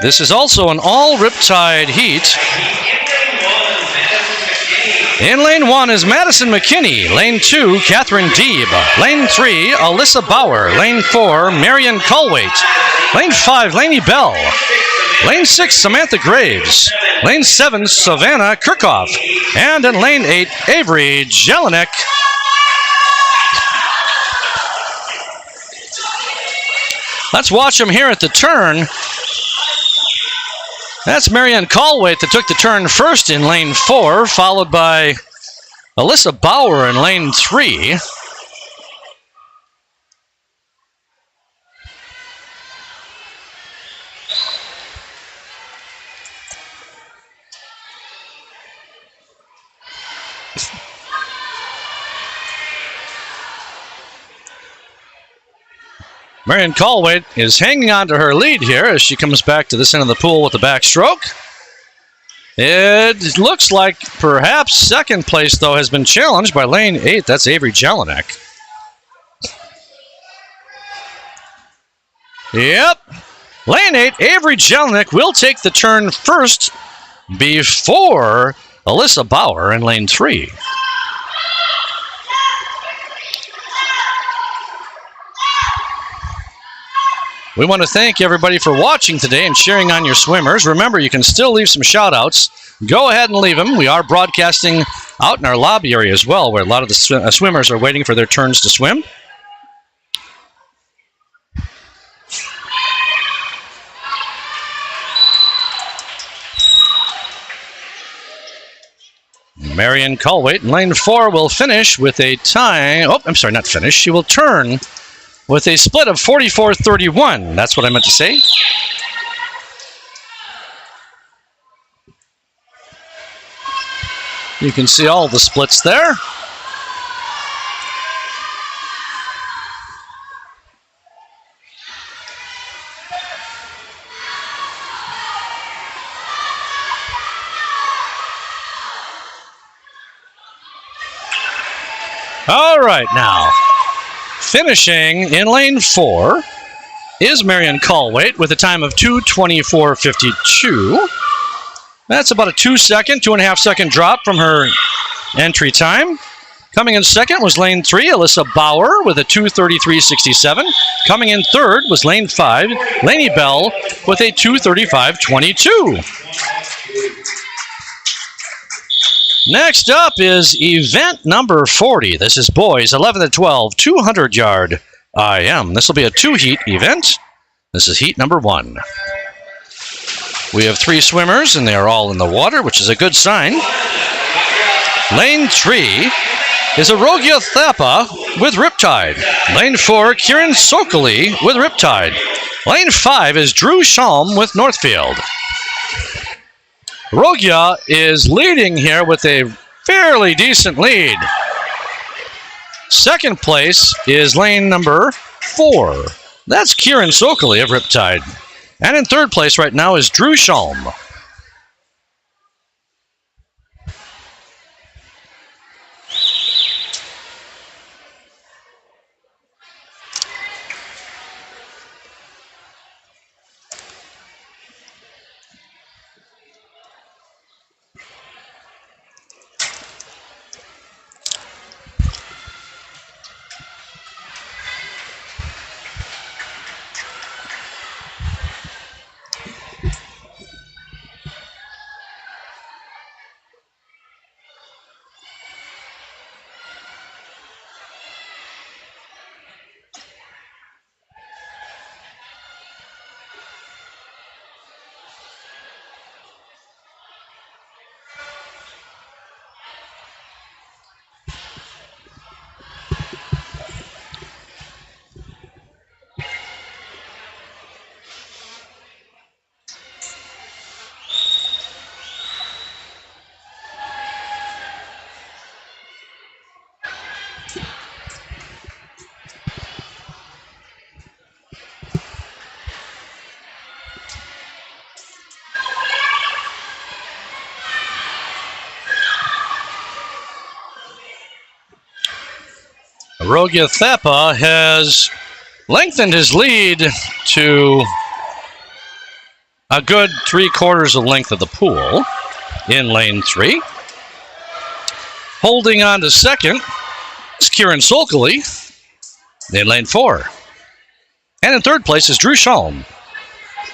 This is also an all Riptide heat. In lane 1 is Madison McKinney. Lane 2, Catherine Deeb. Lane 3, Alyssa Bauer. Lane 4, Marion Colwaite. Lane 5, Lainey Bell. Lane 6, Samantha Graves. Lane 7, Savannah Kirchhoff. And in lane 8, Avery Jelinek. Let's watch them here at the turn. That's Marianne Colwaite that took the turn first in lane 4, followed by Alyssa Bauer in lane 3. Marion Colwaite is hanging on to her lead here as she comes back to this end of the pool with the backstroke. It looks like perhaps second place, though, has been challenged by lane 8. That's Avery Jelinek. Yep. Lane 8, Avery Jelinek will take the turn first before Alyssa Bauer in lane 3. We want to thank everybody for watching today and cheering on your swimmers. Remember, you can still leave some shout-outs. Go ahead and leave them. We are broadcasting out in our lobby area as well, where a lot of the swimmers are waiting for their turns to swim. Marion Colwaite in lane 4 will finish with a time. Oh, I'm sorry, not finish. She will turn with a split of 44.31. That's what I meant to say. You can see all the splits there. All right, now. Finishing in lane 4 is Marion Colwaite with a time of 2:24.52. That's about a 2.5 second drop from her entry time. Coming in second was lane 3, Alyssa Bauer with a 2:33.67. Coming in third was lane 5, Lainey Bell with a 2:35.22. Next up is event number 40. This is boys 11 to 12, 200-yard IM. This will be a 2-heat event. This is heat number 1. We have 3 swimmers, and they are all in the water, which is a good sign. Lane 3 is Arogia Thapa with Riptide. Lane 4, Kieran Sokoli with Riptide. Lane 5 is Drew Shalm with Northfield. Rogia is leading here with a fairly decent lead. Second place is lane number 4. That's Kieran Sokoli of Riptide. And in third place right now is Drew Shalm. Arogya Thapa has lengthened his lead to a good 3/4 of length of the pool in lane 3. Holding on to second is Kieran Solkely in lane 4. And in third place is Drew Schalm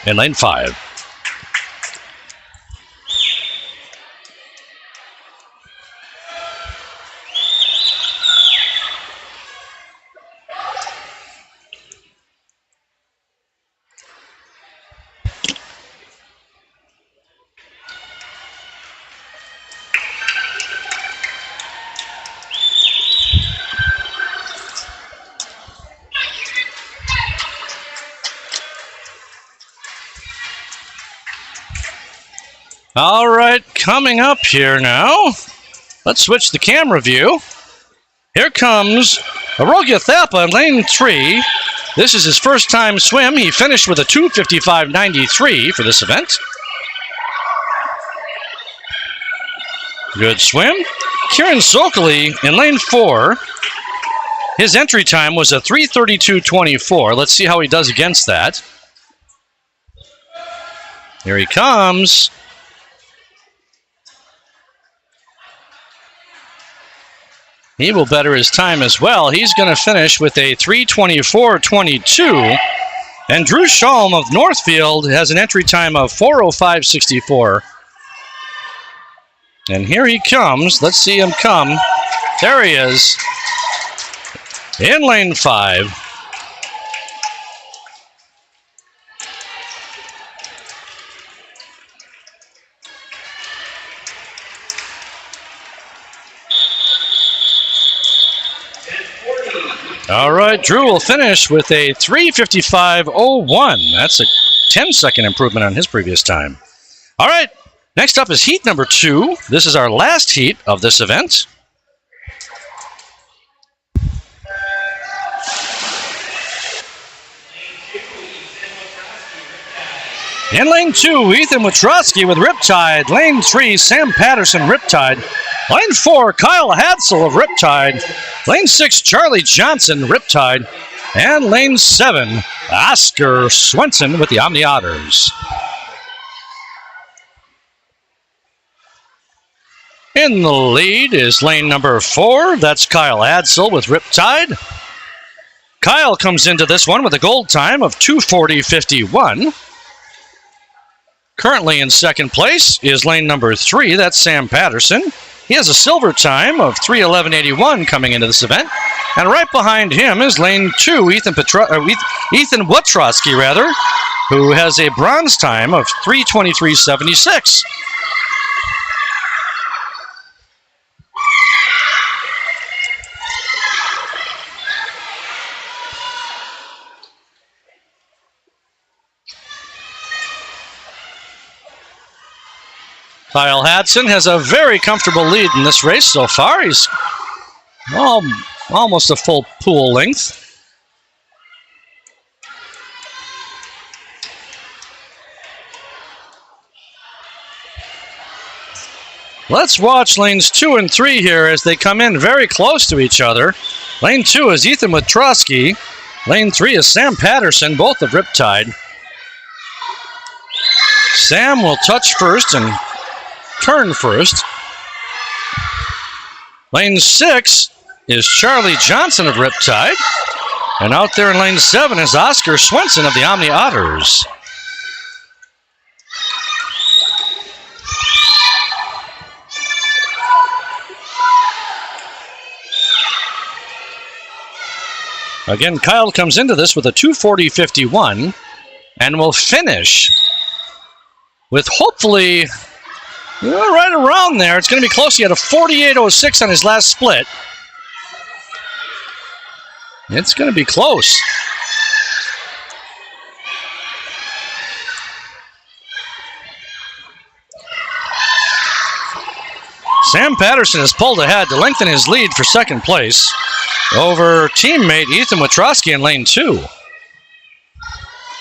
in lane 5. All right, coming up here now. Let's switch the camera view. Here comes Arogya Thapa in lane 3. This is his first time swim. He finished with a 2:55.93 for this event. Good swim. Kieran Solkely in lane 4. His entry time was a 3:32.24. Let's see how he does against that. Here he comes. He will better his time as well. He's going to finish with a 3:24.22. And Drew Schalm of Northfield has an entry time of 4:05.64. And here he comes. Let's see him come. There he is. In lane 5. All right, Drew will finish with a 3:55.01. That's a 10-second improvement on his previous time. All right, next up is heat number 2. This is our last heat of this event. In lane 2, Ethan Witrowski with Riptide. Lane 3, Sam Patterson, Riptide. Lane 4, Kyle Hadsel of Riptide. Lane 6, Charlie Johnson, Riptide. And lane 7, Oscar Swenson with the Omni Otters. In the lead is lane number 4. That's Kyle Hadsel with Riptide. Kyle comes into this one with a gold time of 2:40.51. Currently in second place is lane number 3. That's Sam Patterson. He has a silver time of 3:11.81 coming into this event. And right behind him is lane 2, Ethan Witrowski, who has a bronze time of 3:23.76. Kyle Hadson has a very comfortable lead in this race so far. He's almost a full pool length. Let's watch lanes 2 and 3 here as they come in very close to each other. Lane 2 is Ethan Witrowski. Lane 3 is Sam Patterson, both of Riptide. Sam will touch first and turn first. Lane 6 is Charlie Johnson of Riptide. And out there in lane 7 is Oscar Swenson of the Omni Otters. Again, Kyle comes into this with a 2:40.51 and will finish with hopefully right around there. It's going to be close. He had a 48.06 on his last split. It's going to be close. Sam Patterson has pulled ahead to lengthen his lead for second place over teammate Ethan Witrowski in lane 2.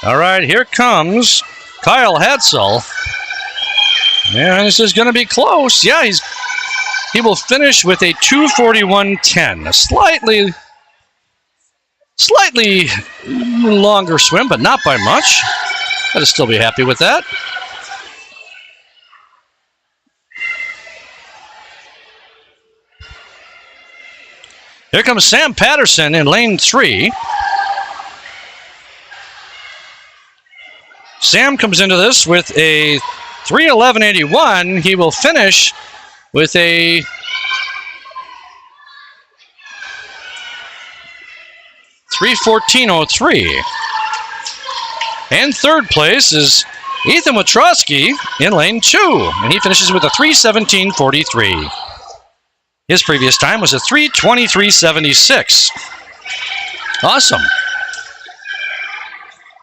All right, here comes Kyle Hadsel. Yeah, this is going to be close. Yeah, he will finish with a 2:41.10, Slightly longer swim, but not by much. I'd still be happy with that. Here comes Sam Patterson in lane 3. Sam comes into this with a 3:11.81. He will finish with a 3:14.03. And third place is Ethan Watrowski in lane 2, and he finishes with a 3:17.43. His previous time was a 3:23.76. Awesome.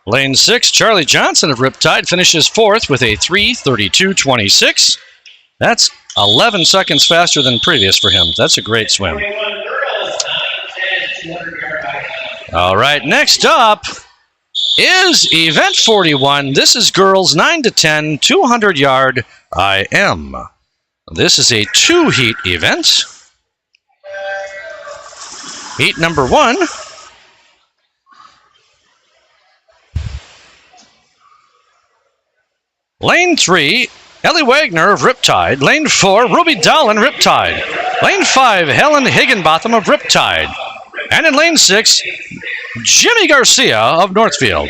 Lane 6, Charlie Johnson of Riptide finishes 4th with a 3:32.26. That's 11 seconds faster than previous for him. That's a great swim. 41 girls, 9, 10, 200-yard IM. All right, next up is Event 41. This is girls 9 to 10, 200-yard IM. This is a 2-heat event. Heat number 1. Lane 3, Ellie Wagner of Riptide. Lane 4, Ruby Dolan, Riptide. Lane 5, Helen Higginbotham of Riptide. And in lane 6, Jimmy Garcia of Northfield.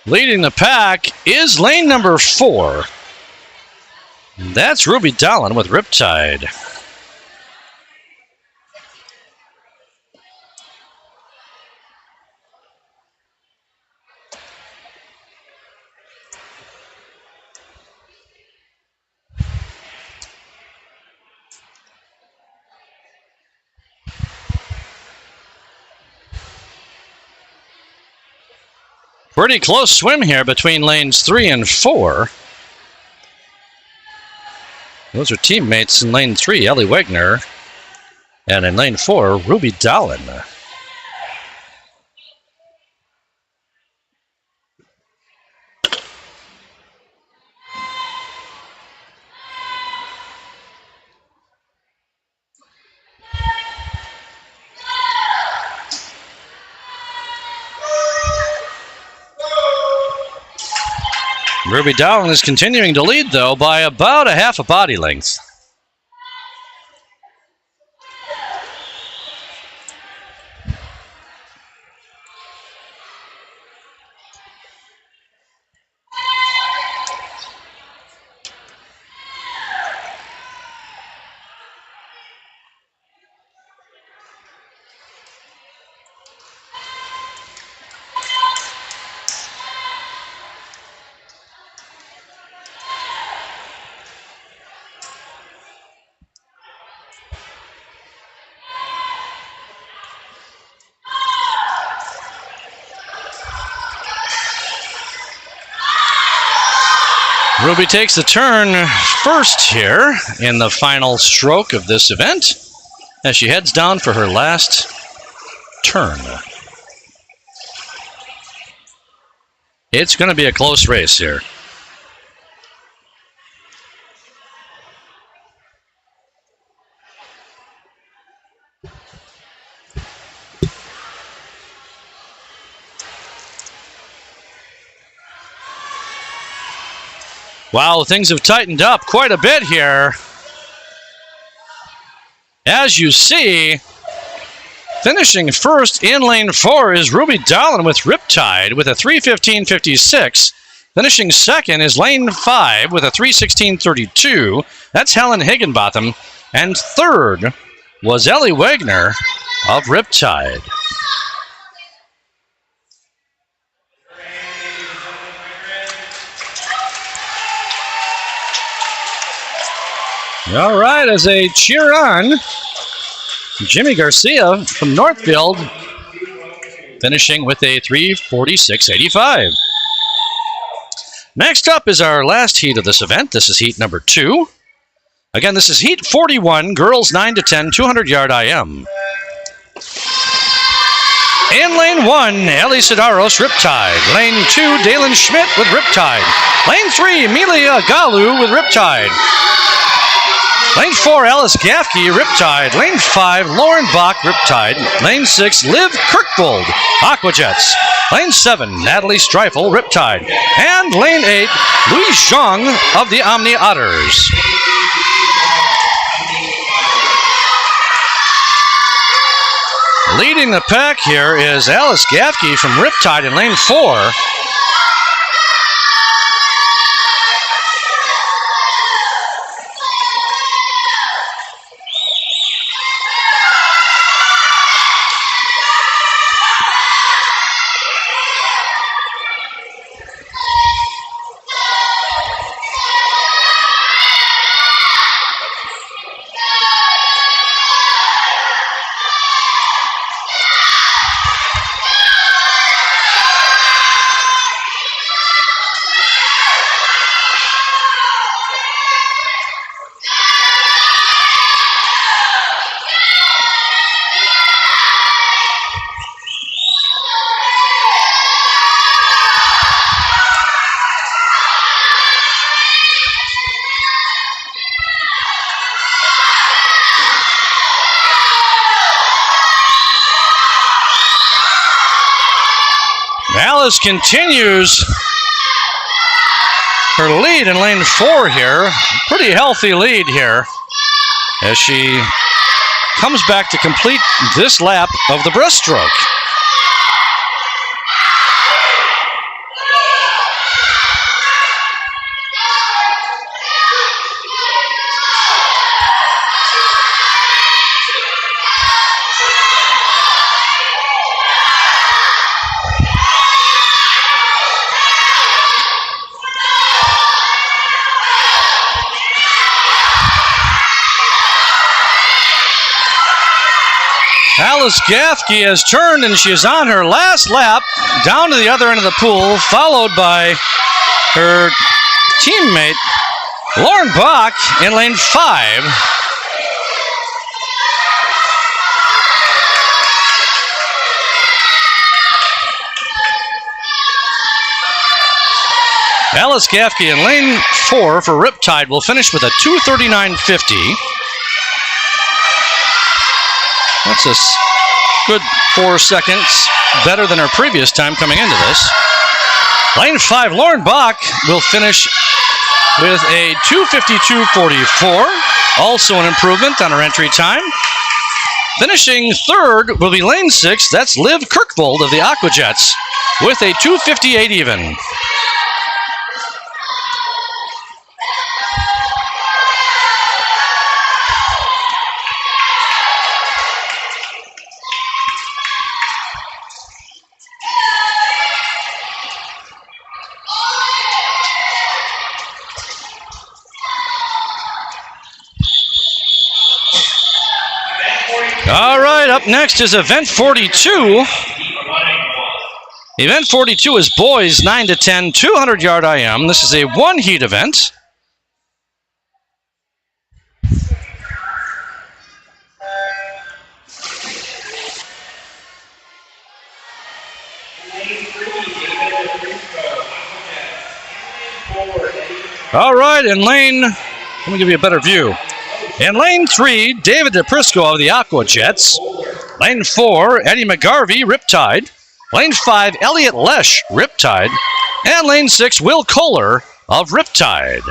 Leading the pack is lane number 4. That's Ruby Dolan with Riptide. Pretty close swim here between lanes 3 and 4. Those are teammates in lane 3, Ellie Wagner, and in lane 4, Ruby Dolan. Ruby Dolan is continuing to lead, though, by about a half a body length. Ruby takes the turn first here in the final stroke of this event as she heads down for her last turn. It's going to be a close race here. Wow, things have tightened up quite a bit here. As you see, finishing first in lane 4 is Ruby Dolan with Riptide with a 3:15.56. Finishing second is lane 5 with a 3:16.32. That's Helen Higginbotham. And third was Ellie Wagner of Riptide. All right, as they cheer on Jimmy Garcia from Northfield finishing with a 3:46.85. Next up is our last heat of this event. This is heat number 2. Again, this is heat 41, girls 9 to 10, 200-yard IM. In lane 1, Ellie Sidaros, Riptide. Lane 2, Dalen Schmidt with Riptide. Lane 3, Emilia Galu with Riptide. Lane 4, Alice Gaffke, Riptide. Lane 5, Lauren Bach, Riptide. Lane 6, Liv Kirkvold, Aquajets. Lane 7, Natalie Streifel, Riptide. And lane 8, Louise Zhang of the Omni Otters. Leading the pack here is Alice Gaffke from Riptide in lane 4. Alice continues her lead in lane 4 here. Pretty healthy lead here as she comes back to complete this lap of the breaststroke. Alice Gaffke has turned and she is on her last lap down to the other end of the pool, followed by her teammate Lauren Bach in lane 5. Alice Gaffke in lane 4 for Riptide will finish with a 2:39.50. That's a good 4 seconds better than her previous time coming into this. Lane 5, Lauren Bach will finish with a 2:52.44, also an improvement on her entry time. Finishing third will be lane 6, that's Liv Kirkvold of the Aquajets, with a 2:58 even. All right, up next is event 42. Event 42 is boys 9 to 10, 200-yard IM. This is a one-heat event. All right, in lane, let me give you a better view. In lane 3, David DePrisco of the Aquajets. Lane 4, Eddie McGarvey, Riptide. Lane 5, Elliot Lesh, Riptide. And lane 6, Will Kohler of Riptide.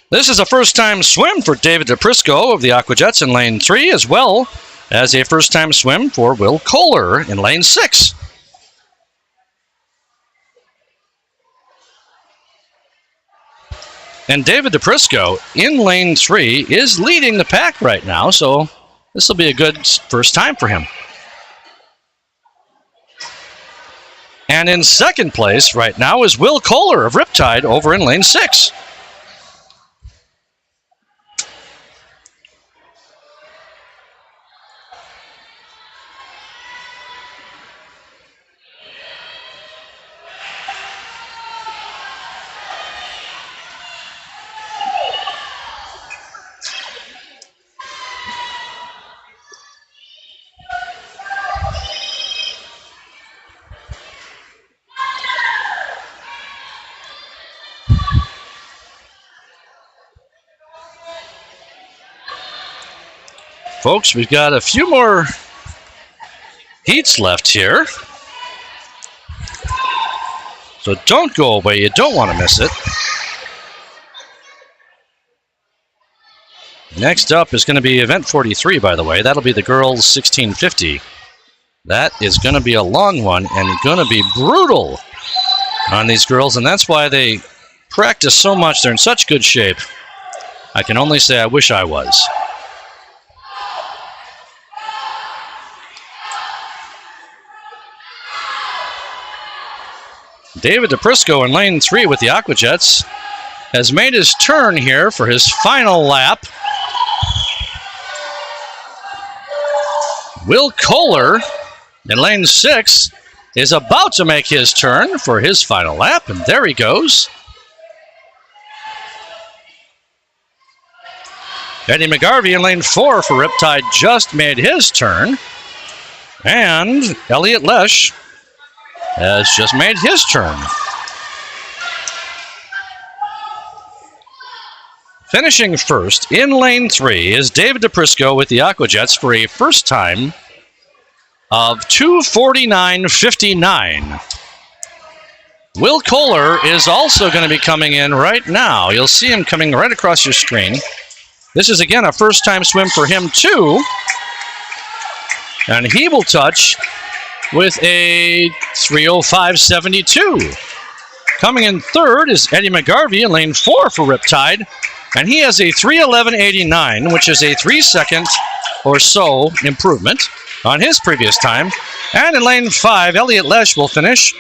This is a first-time swim for David DePrisco of the Aquajets in lane 3, as well as a first-time swim for Will Kohler in lane 6. And David DePrisco in lane 3 is leading the pack right now, so this will be a good first time for him. And in second place right now is Will Kohler of Riptide over in lane 6. Folks, we've got a few more heats left here. So don't go away. You don't want to miss it. Next up is going to be event 43, by the way. That'll be the girls 1650. That is going to be a long one and going to be brutal on these girls, and that's why they practice so much. They're in such good shape. I can only say I wish I was. David DePrisco in lane 3 with the Aquajets has made his turn here for his final lap. Will Kohler in lane 6 is about to make his turn for his final lap, and there he goes. Eddie McGarvey in lane 4 for Riptide just made his turn, and Elliot Lesh has just made his turn. Finishing first in lane 3 is David DePrisco with the Aquajets for a first time of 2:49.59. Will Kohler is also going to be coming in right now. You'll see him coming right across your screen. This is again a first time swim for him too. And he will touch with a 3:05.72. Coming in third is Eddie McGarvey in lane 4 for Riptide, and he has a 3:11.89, which is a 3-second or so improvement on his previous time. And in lane 5, Elliot Lesh will finish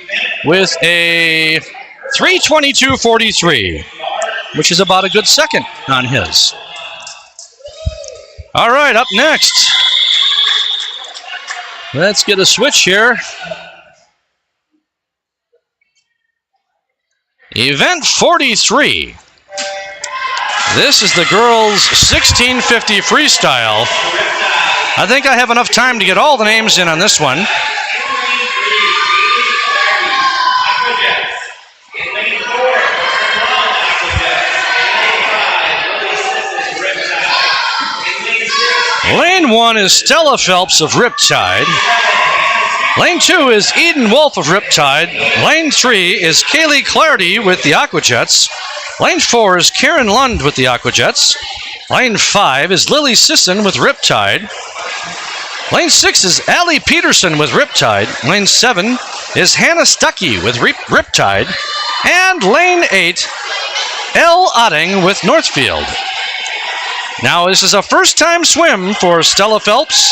with a 3:22.43, which is about a good second on his. All right, up next, let's get a switch here. Event 43. This is the girls' 1650 freestyle. I think I have enough time to get all the names in on this one. Lane 1 is Stella Phelps of Riptide. Lane 2 is Eden Wolf of Riptide. Lane 3 is Kaylee Clardy with the Aquajets. Lane 4 is Karen Lund with the Aquajets. Lane 5 is Lily Sisson with Riptide. Lane 6 is Allie Peterson with Riptide. Lane 7 is Hannah Stuckey with Riptide. And Lane 8, Elle Otting with Northfield. Now, this is a first-time swim for Stella Phelps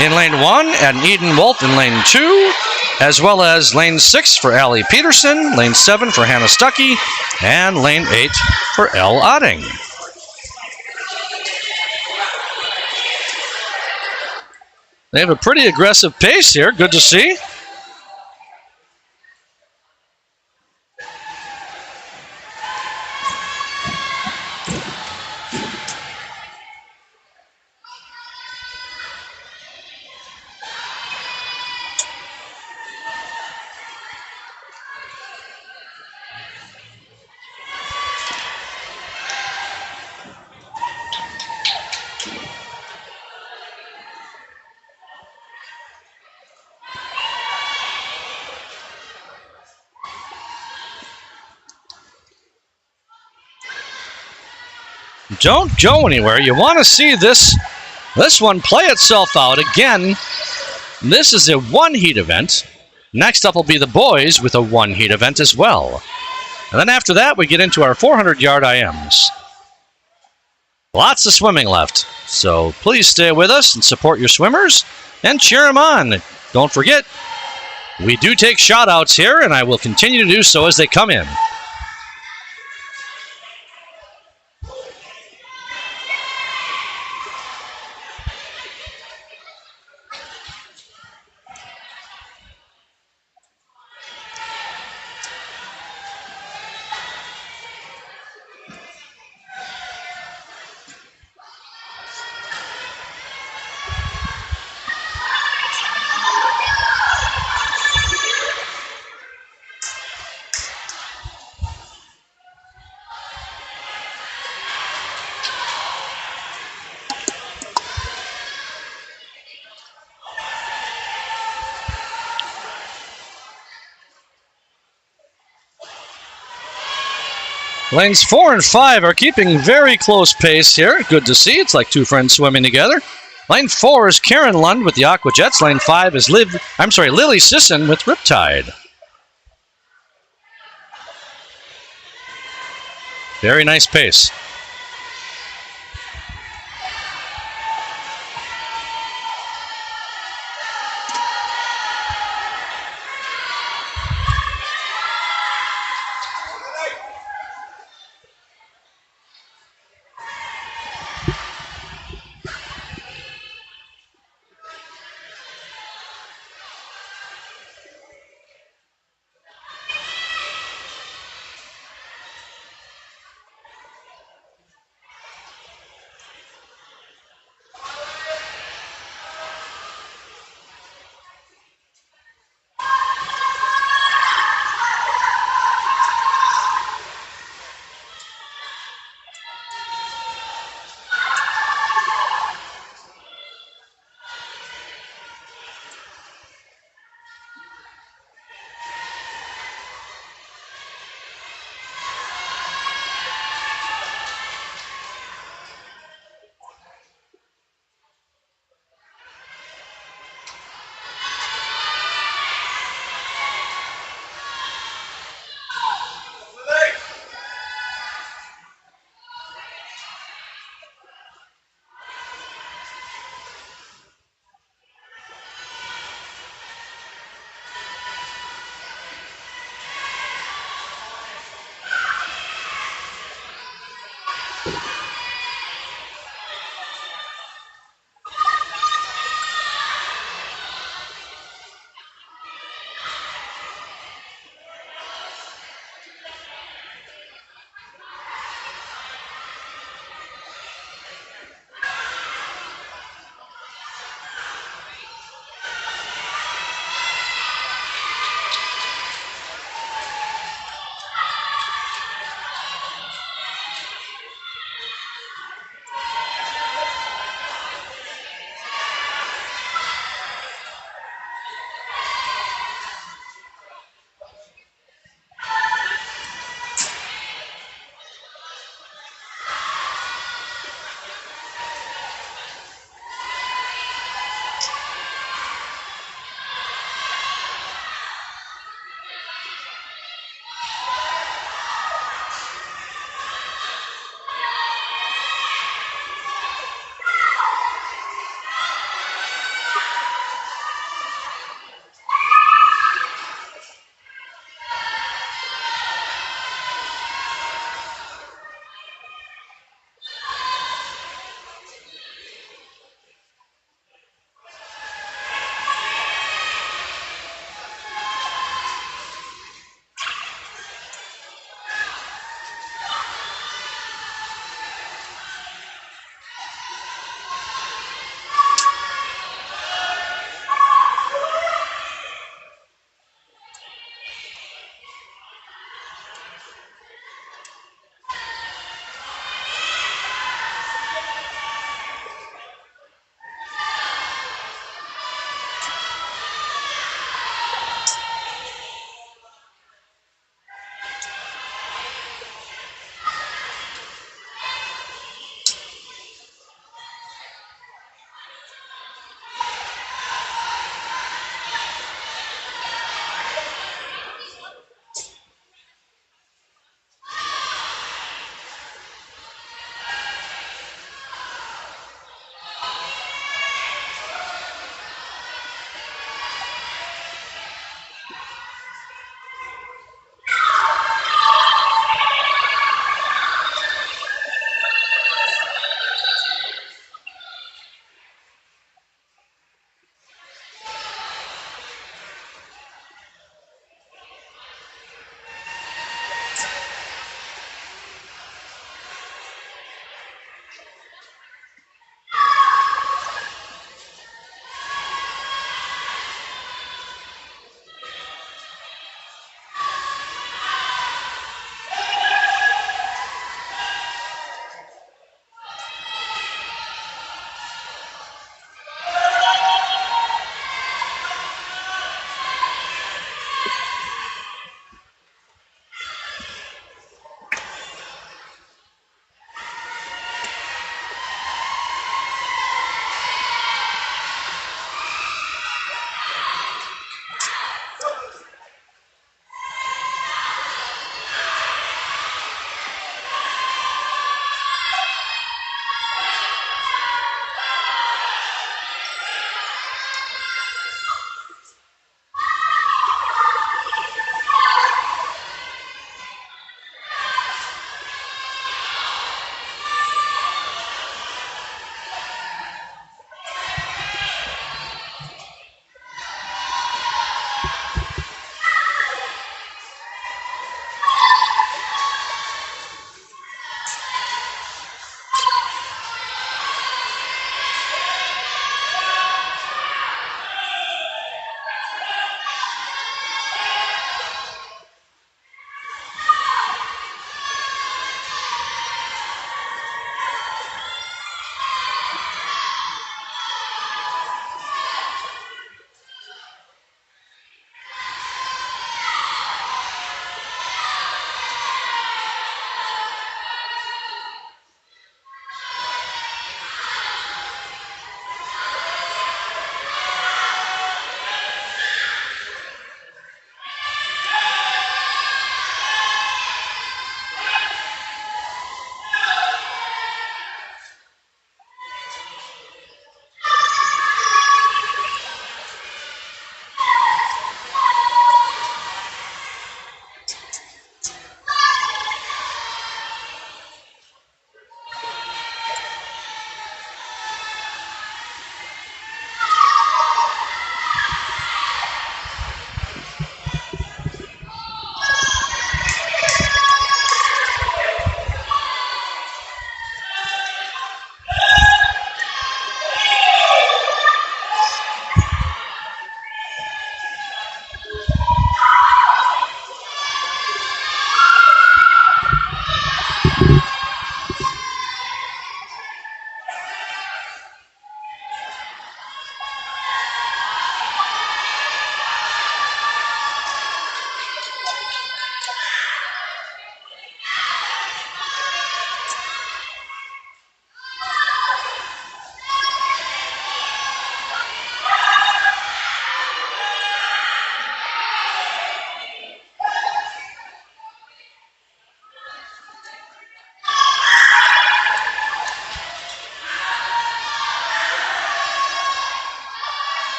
in lane 1 and Eden Wolf in lane 2, as well as lane 6 for Allie Peterson, lane 7 for Hannah Stuckey, and lane 8 for Elle Otting. They have a pretty aggressive pace here. Good to see. Don't go anywhere. You want to see this one play itself out. Again, this is a one-heat event. Next up will be the boys with a one-heat event as well. And then after that, we get into our 400-yard IMs. Lots of swimming left. So please stay with us and support your swimmers and cheer them on. Don't forget, we do take shout-outs here, and I will continue to do so as they come in. Lanes 4 and 5 are keeping very close pace here. Good to see. It's like two friends swimming together. Lane 4 is Karen Lund with the Aqua Jets. Lane 5 is Lily Sisson with Riptide. Very nice pace.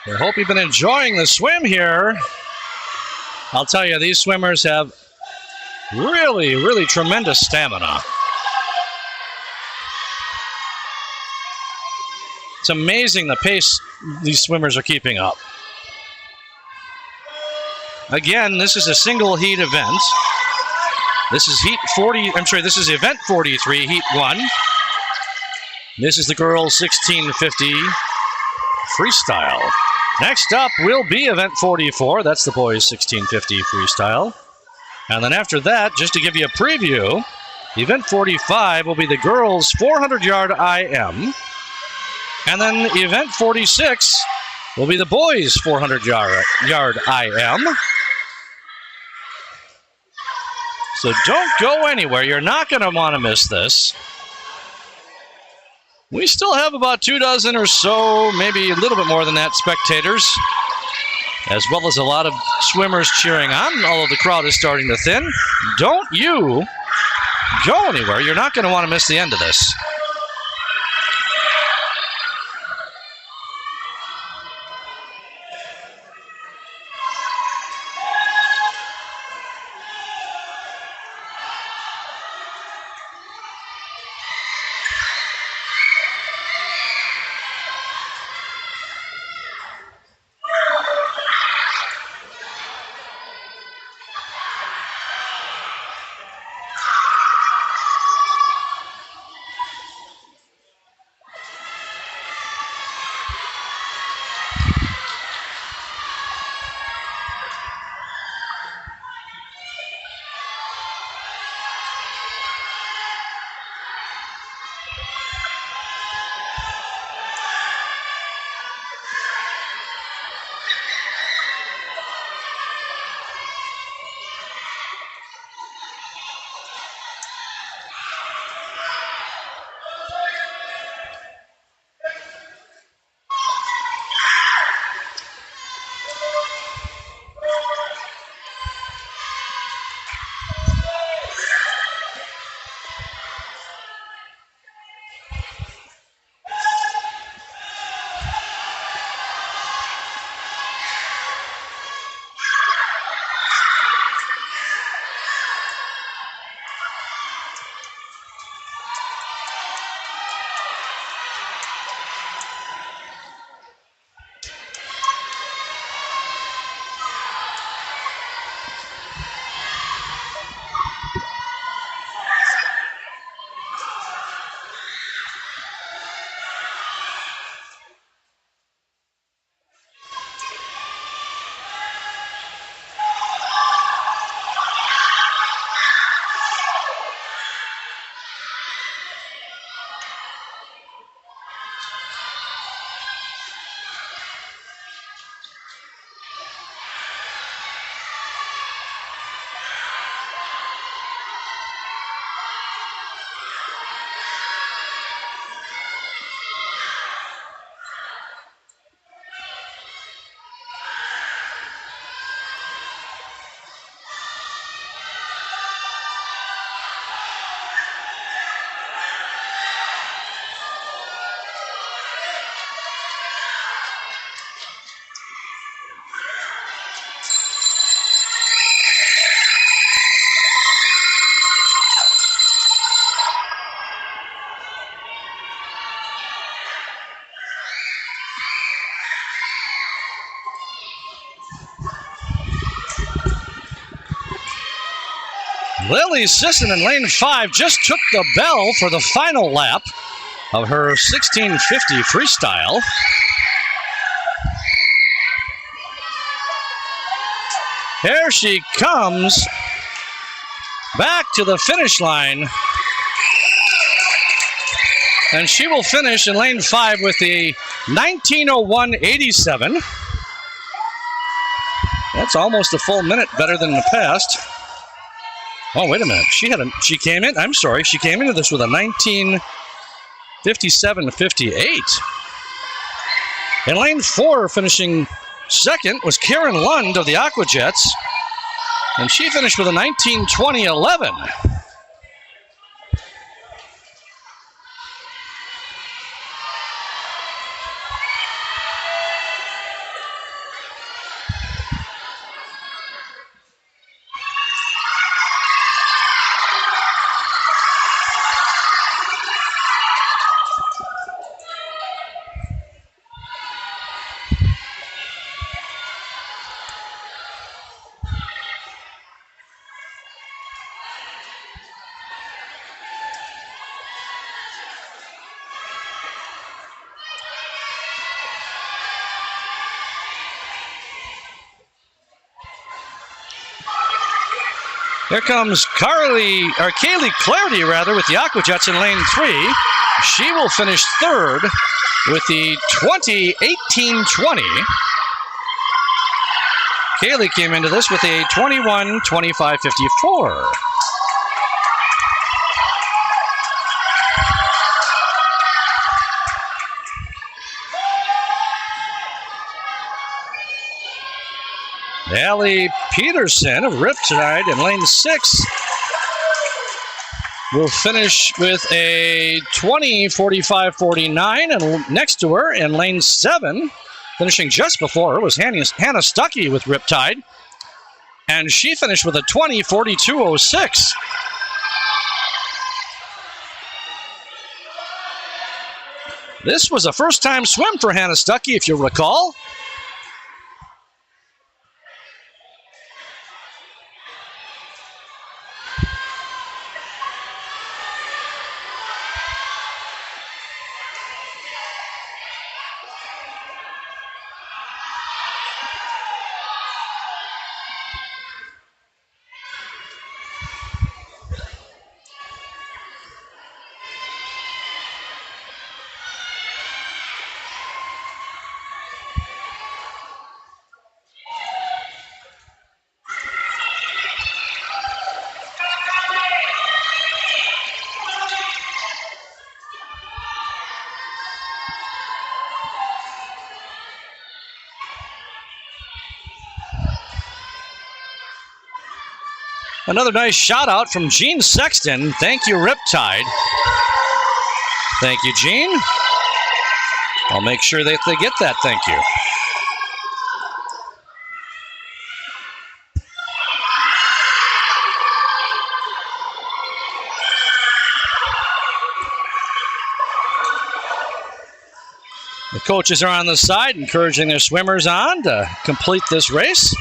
I hope you've been enjoying the swim here. I'll tell you, these swimmers have really, really tremendous stamina. It's amazing the pace these swimmers are keeping up. Again, this is a single heat event. This is this is event 43, heat 1. This is the girls 1650 freestyle. Next up will be event 44. That's the boys 1650 freestyle. And then after that, just to give you a preview, event 45 will be the girls 400-yard IM. And then event 46 will be the boys 400-yard IM. So don't go anywhere. You're not going to want to miss this. We still have about 24 or so, maybe a little bit more than that, spectators, as well as a lot of swimmers cheering on, although the crowd is starting to thin. Don't you go anywhere. You're not going to want to miss the end of this. Lily Sisson in lane 5 just took the bell for the final lap of her 1650 freestyle. Here she comes back to the finish line. And she will finish in lane 5 with the 19:01.87. That's almost a full minute better than the past. Oh, wait a minute. She came into this with a 19:57.58. In lane 4, finishing second, was Karen Lund of the Aqua Jets, and she finished with a 19:20.11. Here comes Kaylee Clarity, with the Aquajets in lane 3. She will finish third with the 20:18:20. Kaylee came into this with a 21:25:54. Allie Peterson of Riptide in lane 6 will finish with a 20:45:49, and next to her in lane 7, finishing just before her, was Hannah Stuckey with Riptide, and she finished with a 20:42:06. This was a first-time swim for Hannah Stuckey, if you recall. Another nice shout out from Gene Sexton. Thank you, Riptide. Thank you, Gene. I'll make sure that they get that thank you. The coaches are on the side, encouraging their swimmers on to complete this race.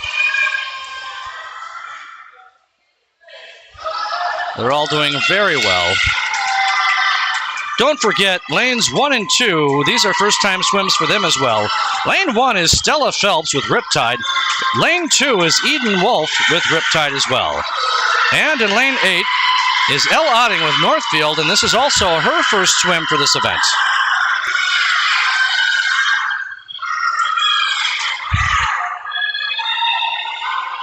They're all doing very well. Don't forget, lanes 1 and 2, these are first-time swims for them as well. Lane 1 is Stella Phelps with Riptide. Lane 2 is Eden Wolf with Riptide as well. And in lane 8 is Elle Otting with Northfield, and this is also her first swim for this event.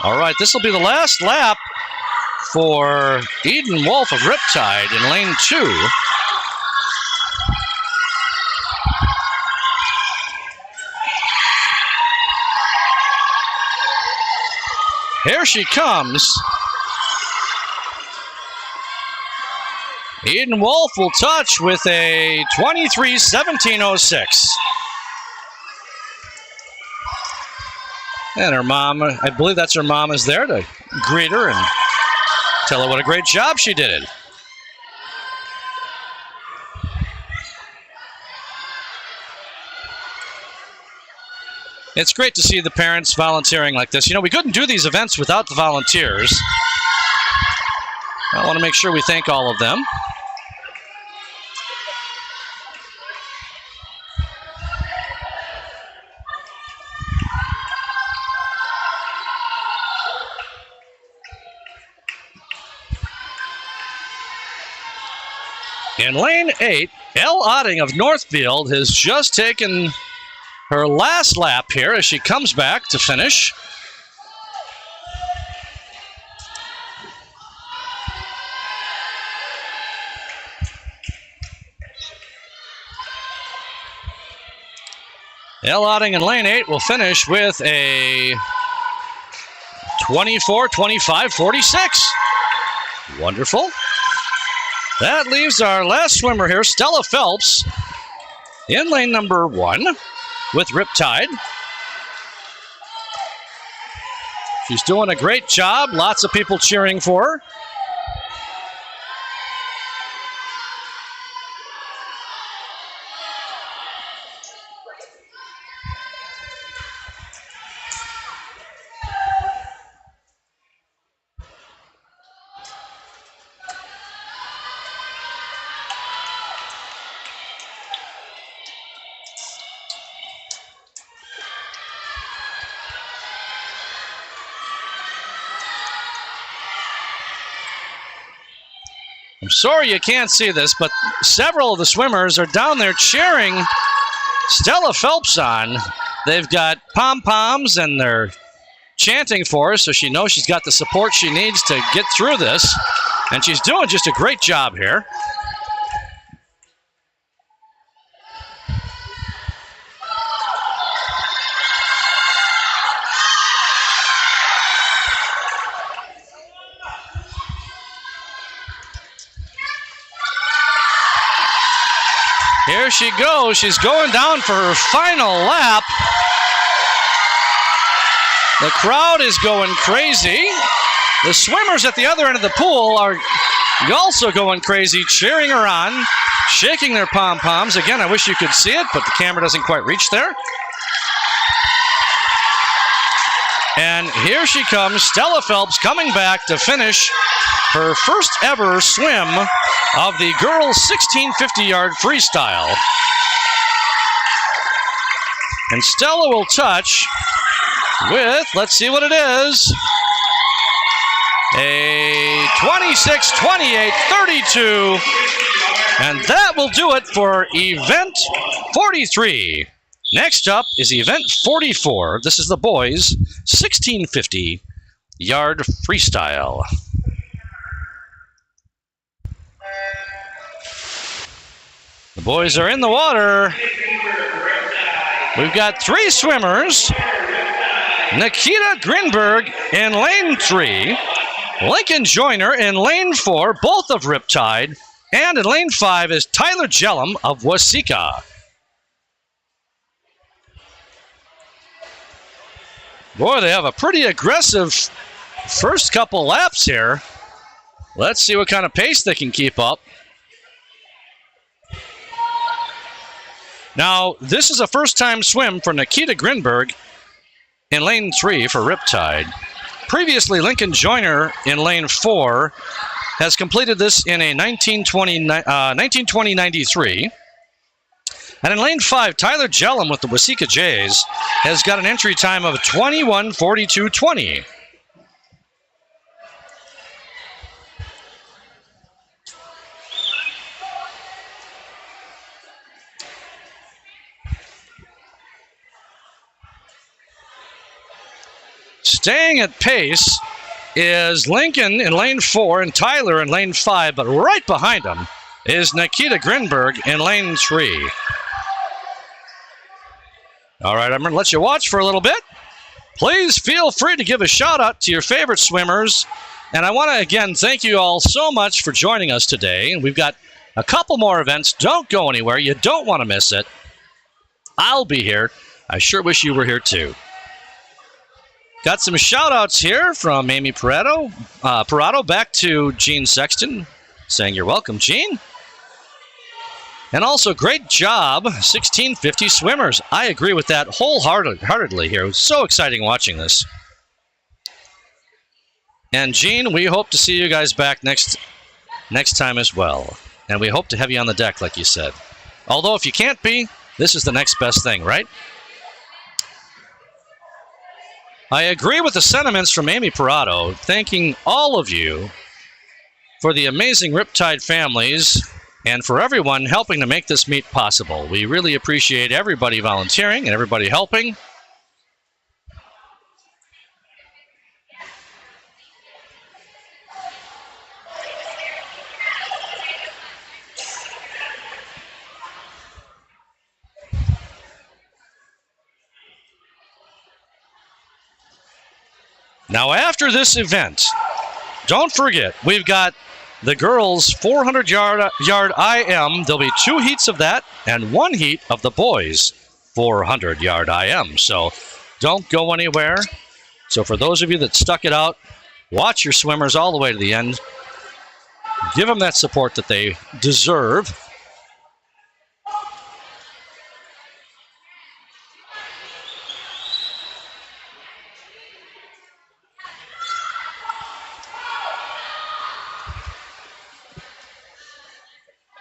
All right, this will be the last lap for Eden Wolf of Riptide in lane 2. Here she comes. Eden Wolf will touch with a 23:17:06. And her mom, I believe that's her mom, is there to greet her and tell her what a great job she did. It's great to see the parents volunteering like this. You know, we couldn't do these events without the volunteers. I want to make sure we thank all of them. In lane 8, Elle Otting of Northfield has just taken her last lap here as she comes back to finish. Elle Otting in lane 8 will finish with a 24:25:46. Wonderful. That leaves our last swimmer here, Stella Phelps, in lane number 1 with Riptide. She's doing a great job. Lots of people cheering for her. I'm sorry you can't see this, but several of the swimmers are down there cheering Stella Phelps on. They've got pom-poms and they're chanting for her, so she knows she's got the support she needs to get through this. And she's doing just a great job here. Here she goes. She's going down for her final lap. The crowd is going crazy. The swimmers at the other end of the pool are also going crazy, cheering her on, shaking their pom-poms. Again, I wish you could see it, but the camera doesn't quite reach there. And here she comes, Stella Phelps, coming back to finish her first ever swim of the girls' 1650-yard freestyle. And Stella will touch with, let's see what it is, a 26-28-32. And that will do it for event 43. Next up is event 44. This is the boys' 1650-yard freestyle. The boys are in the water. We've got 3 swimmers. Nikita Grinberg in lane 3. Lincoln Joyner in lane 4, both of Riptide. And in lane 5 is Tyler Jellum of Waseca. Boy, they have a pretty aggressive first couple laps here. Let's see what kind of pace they can keep up. Now, this is a first-time swim for Nikita Grinberg in lane 3 for Riptide. Previously, Lincoln Joyner in lane 4 has completed this in a 1920-93. And in lane 5, Tyler Jellum with the Waseca Jays has got an entry time of 21:42.20. Staying at pace is Lincoln in lane 4 and Tyler in lane 5, but right behind him is Nikita Grinberg in lane 3. All right, I'm going to let you watch for a little bit. Please feel free to give a shout out to your favorite swimmers. And I want to, again, thank you all so much for joining us today. We've got a couple more events. Don't go anywhere. You don't want to miss it. I'll be here. I sure wish you were here too. Got some shout-outs here from Amy Parado back to Gene Sexton, saying you're welcome, Gene. And also, great job, 1650 swimmers. I agree with that wholeheartedly here. It was so exciting watching this. And Gene, we hope to see you guys back next time as well. And we hope to have you on the deck, like you said. Although, if you can't be, this is the next best thing, right? I agree with the sentiments from Amy Parado, thanking all of you for the amazing Riptide families and for everyone helping to make this meet possible. We really appreciate everybody volunteering and everybody helping. Now, after this event, don't forget, we've got the girls' 400-yard IM. There'll be 2 heats of that and 1 heat of the boys' 400-yard IM. So don't go anywhere. So for those of you that stuck it out, watch your swimmers all the way to the end. Give them that support that they deserve.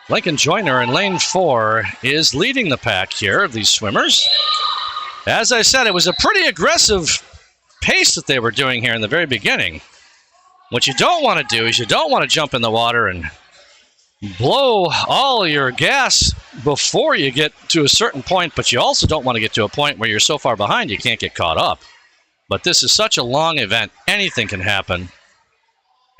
Lincoln Joyner in lane 4 is leading the pack here of these swimmers. As I said, it was a pretty aggressive pace that they were doing here in the very beginning. What you don't want to do is you don't want to jump in the water and blow all your gas before you get to a certain point, but you also don't want to get to a point where you're so far behind you can't get caught up. But this is such a long event, anything can happen.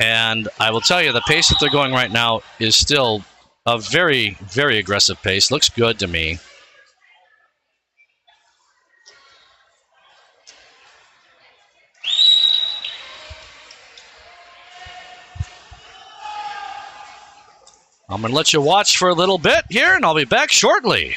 And I will tell you, the pace that they're going right now is still a very, very aggressive pace. Looks good to me. I'm going to let you watch for a little bit here, and I'll be back shortly.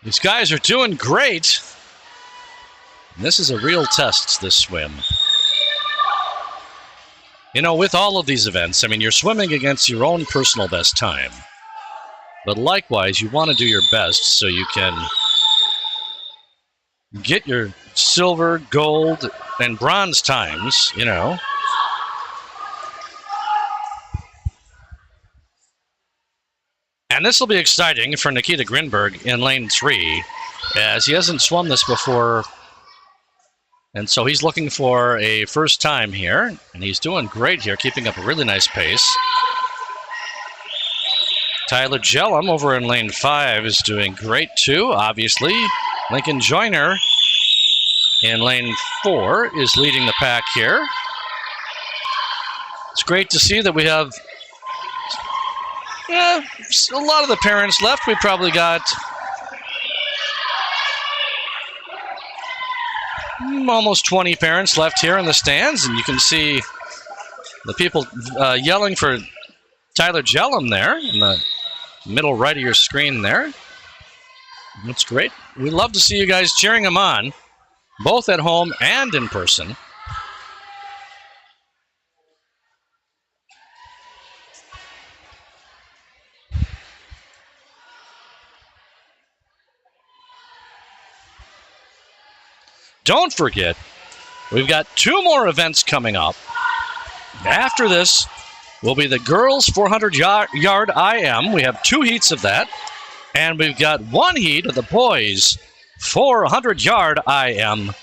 These guys are doing great. And this is a real test, this swim. You know, with all of these events, I mean, you're swimming against your own personal best time. But likewise, you want to do your best so you can get your silver, gold, and bronze times, you know. And this will be exciting for Nikita Grinberg in lane 3, as he hasn't swum this before. And so he's looking for a first time here, and he's doing great here, keeping up a really nice pace. Tyler Jellum over in lane 5 is doing great too, obviously. Lincoln Joyner in lane 4 is leading the pack here. It's great to see that we have a lot of the parents left. We probably got almost 20 parents left here in the stands, and you can see the people yelling for Tyler Jellum there in the middle right of your screen there. That's great. We love to see you guys cheering him on, both at home and in person. Don't forget, we've got 2 more events coming up. After this will be the girls 400-yard IM. We have 2 heats of that. And we've got 1 heat of the boys 400-yard IM,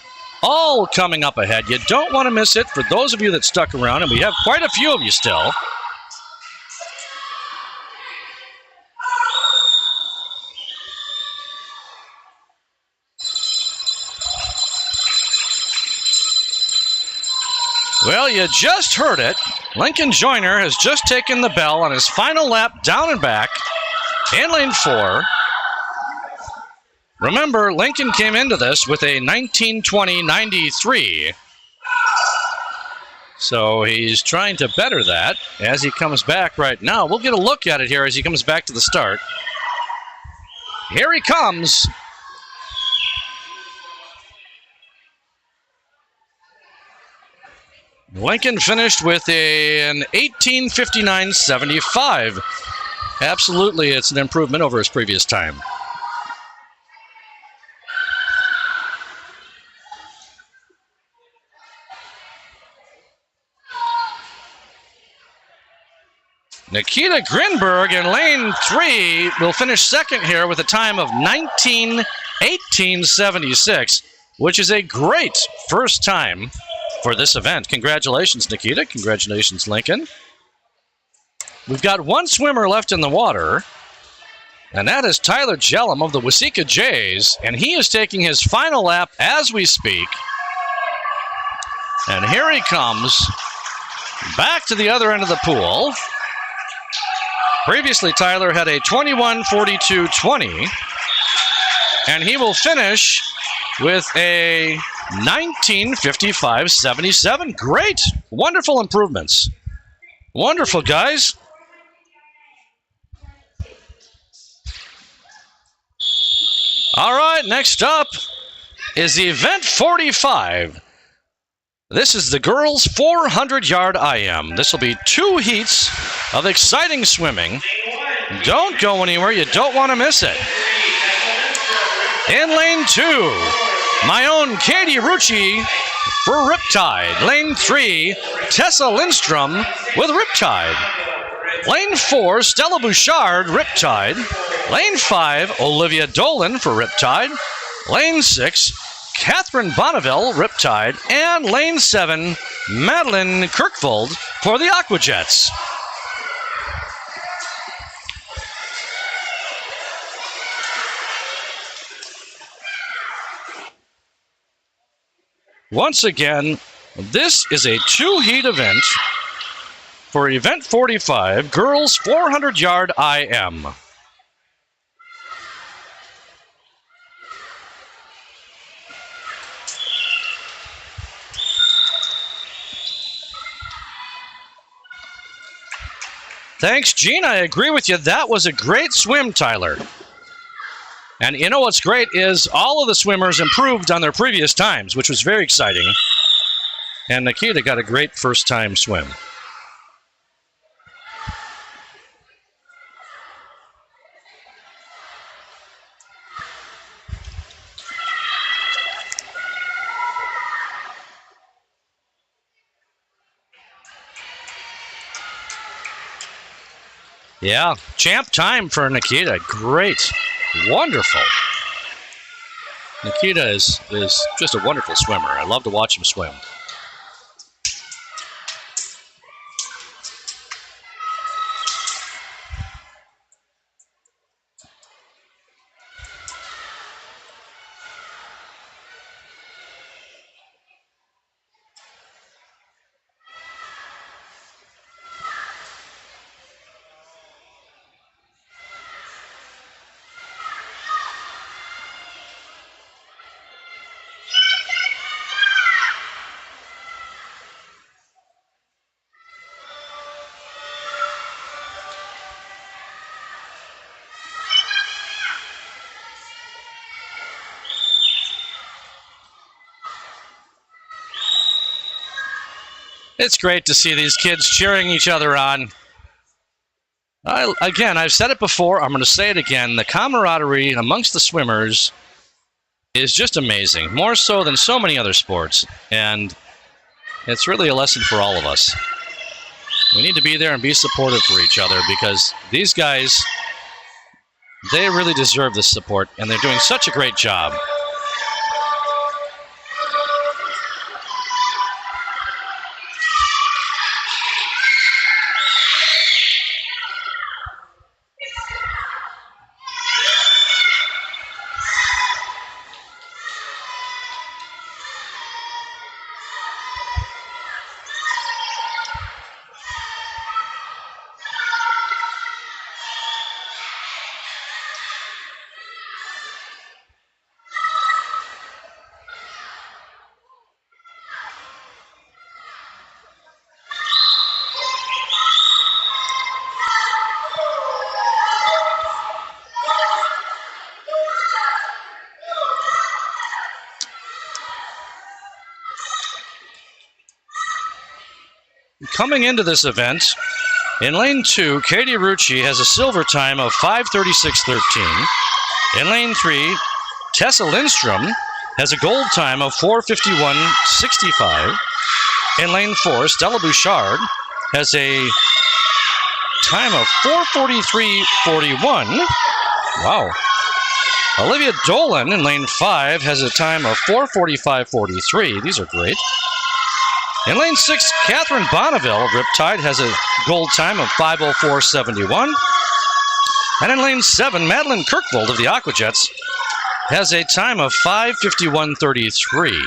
all coming up ahead. You don't want to miss it for those of you that stuck around, and we have quite a few of you still. Well, you just heard it. Lincoln Joyner has just taken the bell on his final lap down and back in lane 4. Remember, Lincoln came into this with a 19:20.93. So he's trying to better that as he comes back right now. We'll get a look at it here as he comes back to the start. Here he comes. Lincoln finished with an 18:59.75. Absolutely, it's an improvement over his previous time. Nikita Grinberg in lane 3 will finish second here with a time of 19:18.76, which is a great first time for this event. Congratulations, Nikita. Congratulations, Lincoln. We've got 1 swimmer left in the water, and that is Tyler Jellum of the Waseca Jays, and he is taking his final lap as we speak. And here he comes back to the other end of the pool. Previously, Tyler had a 21:42.20, and he will finish with a 19:55.77. Great. Wonderful improvements. Wonderful, guys. All right, next up is event 45. This is the girls 400-yard IM. This will be 2 heats of exciting swimming. Don't go anywhere. You don't want to miss it. In lane 2, my own Katie Rucci for Riptide. Lane 3, Tessa Lindstrom with Riptide. Lane 4, Stella Bouchard, Riptide. Lane 5, Olivia Dolan for Riptide. Lane 6, Catherine Bonneville, Riptide. And lane 7, Madeline Kirkvold for the Aquajets. Once again, this is a 2-heat event for event 45, girls 400-yard IM. Thanks, Gene. I agree with you. That was a great swim, Tyler. And you know what's great is all of the swimmers improved on their previous times, which was very exciting. And Nikita got a great first-time swim. Yeah, champ time for Nikita. Great. Wonderful. Nikita is just a wonderful swimmer. I love to watch him swim. It's great to see these kids cheering each other on. Again, I've said it before, I'm going to say it again. The camaraderie amongst the swimmers is just amazing, more so than so many other sports. And it's really a lesson for all of us. We need to be there and be supportive for each other because these guys, they really deserve this support, and they're doing such a great job. Coming into this event, in lane 2, Katie Rucci has a silver time of 5:36.13. In lane 3, Tessa Lindstrom has a gold time of 4:51.65. In lane 4, Stella Bouchard has a time of 4:43.41. Wow. Olivia Dolan in lane 5 has a time of 4:45.43. These are great. In lane 6, Catherine Bonneville of Riptide has a gold time of 5:04.71. And in lane 7, Madeline Kirkvold of the Aquajets has a time of 5:51.33.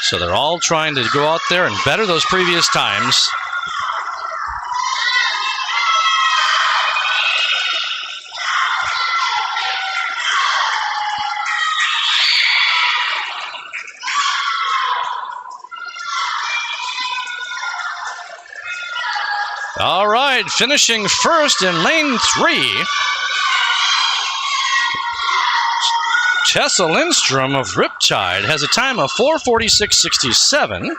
So they're all trying to go out there and better those previous times. All right, finishing first in lane 3, Tessa Lindstrom of Riptide has a time of 4:46.67.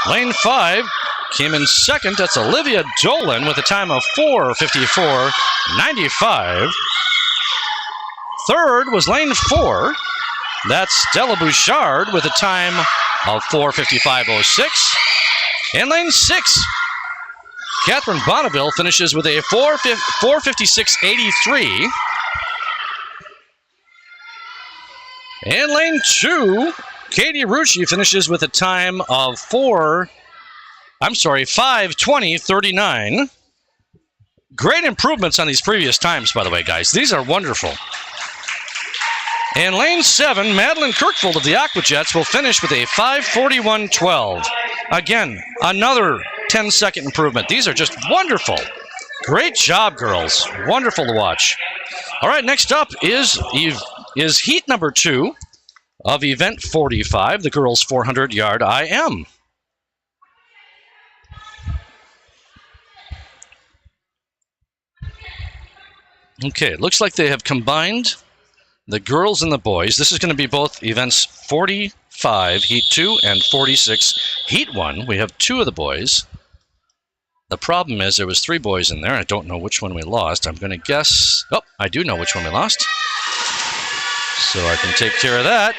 Lane 5 came in second. That's Olivia Dolan with a time of 4:54.95. Third was lane 4. That's Stella Bouchard with a time of 4:55.06. In lane 6, Catherine Bonneville finishes with a 4:56.83. In lane 2, Katie Rucci finishes with a time of 5:20.39. Great improvements on these previous times, by the way, guys. These are wonderful. In lane 7, Madeline Kirkvold of the Aquajets will finish with a 5:41.12. Again, another 10-second improvement. These are just wonderful. Great job, girls. Wonderful to watch. All right, next up is heat number 2 of event 45, the girls' 400-yard IM. Okay, it looks like they have combined the girls and the boys. This is going to be both events 45, Heat 2, and 46, Heat 1. We have 2 of the boys. The problem is there was 3 boys in there. I don't know which one we lost. I'm going to guess... Oh, I do know which one we lost. So I can take care of that.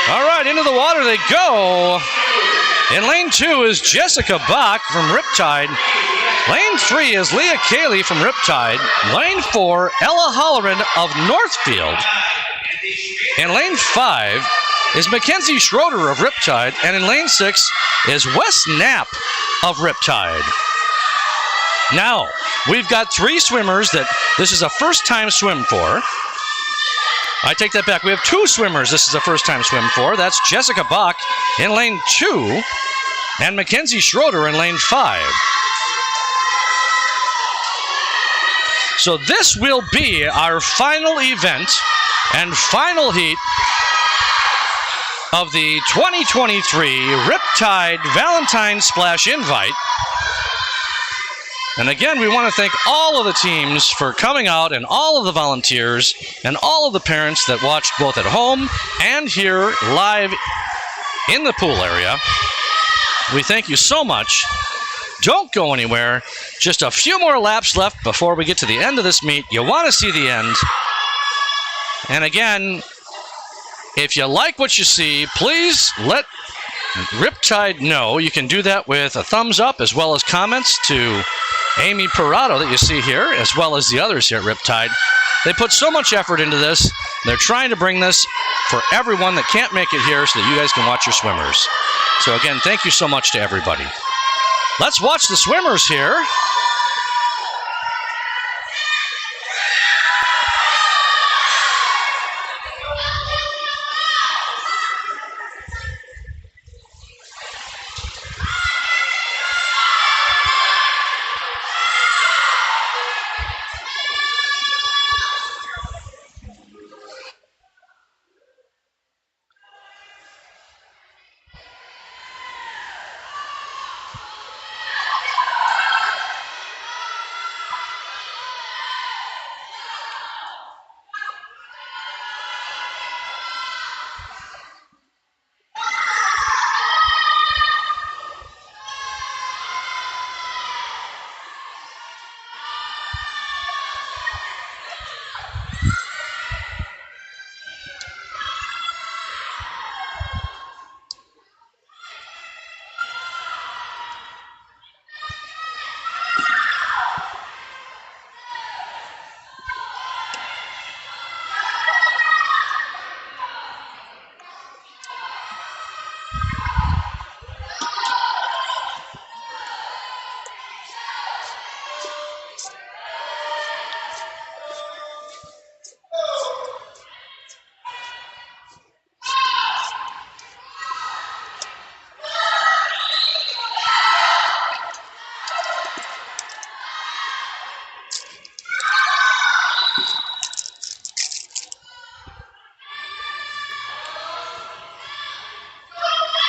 All right, into the water they go. In lane 2 is Jessica Bach from Riptide. Lane 3 is Leah Cayley from Riptide. Lane 4, Ella Holleran of Northfield. In lane 5 is Mackenzie Schroeder of Riptide. And in lane 6 is Wes Knapp of Riptide. Now, we've got 3 swimmers that this is a first-time swim for. I take that back. We have 2 swimmers this is a first-time swim for. That's Jessica Bach in lane 2 and Mackenzie Schroeder in lane 5. So this will be our final event and final heat of the 2023 Riptide Valentine Splash Invite. And again, we want to thank all of the teams for coming out and all of the volunteers and all of the parents that watched both at home and here live in the pool area. We thank you so much. Don't go anywhere. Just a few more laps left before we get to the end of this meet. You want to see the end. And again, if you like what you see, please let Riptide know. You can do that with a thumbs up as well as comments to Amy Parado that you see here, as well as the others here at Riptide. They put so much effort into this. They're trying to bring this for everyone that can't make it here so that you guys can watch your swimmers. So again, thank you so much to everybody. Let's watch the swimmers here.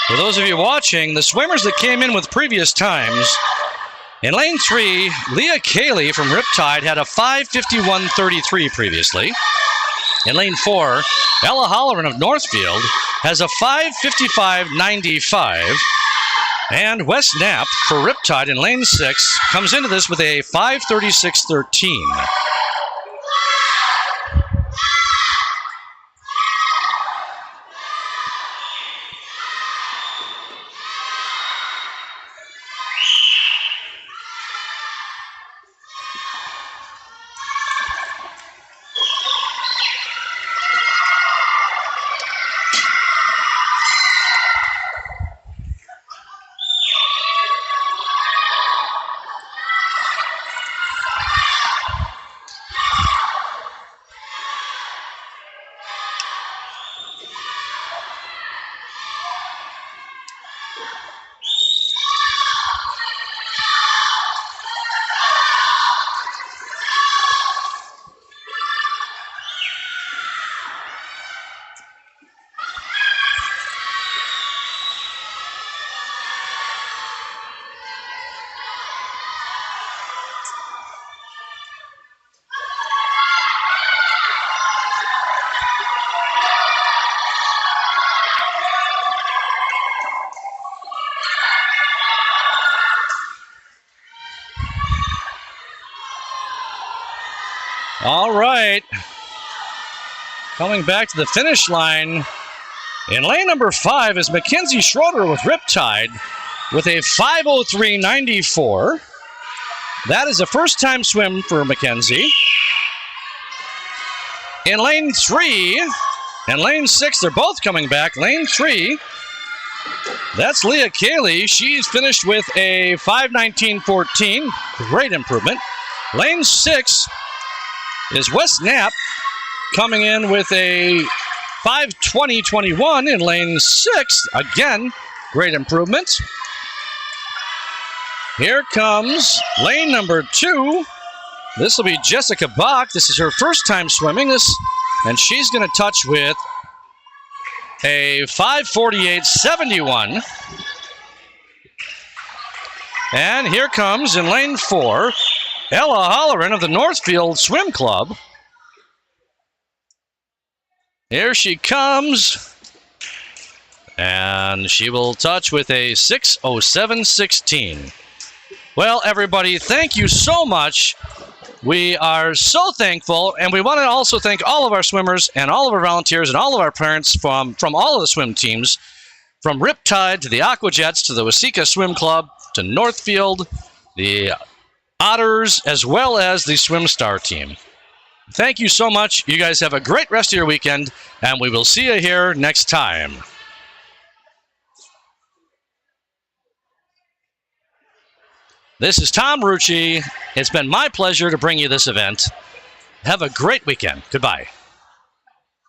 For those of you watching, the swimmers that came in with previous times, in lane 3, Leah Cayley from Riptide had a 5:51.33 previously. In lane 4, Ella Holleran of Northfield has a 5:55.95. And Wes Knapp for Riptide in lane 6 comes into this with a 5:36.13. All right. Coming back to the finish line. In lane number 5 is Mackenzie Schroeder with Riptide with a 5:03.94. That is a first-time swim for Mackenzie. In lane 3 and lane 6, they're both coming back. Lane 3, that's Leah Cayley. She's finished with a 5:19.14. Great improvement. Lane 6 is Wes Knapp coming in with a 5:20.21 in lane 6. Again, great improvement. Here comes lane number 2. This will be Jessica Bach. This is her first time swimming this, and she's going to touch with a 5:48.71. And here comes in lane 4, Ella Holleran of the Northfield Swim Club. Here she comes, and she will touch with a 6:07.16. Well, everybody, thank you so much. We are so thankful, and we want to also thank all of our swimmers and all of our volunteers and all of our parents from all of the swim teams, from Riptide to the Aquajets to the Waseca Swim Club to Northfield, the Otters, as well as the Swim Star team. Thank you so much. You guys have a great rest of your weekend, and we will see you here next time. This is Tom Rucci. It's been my pleasure to bring you this event. Have a great weekend. Goodbye.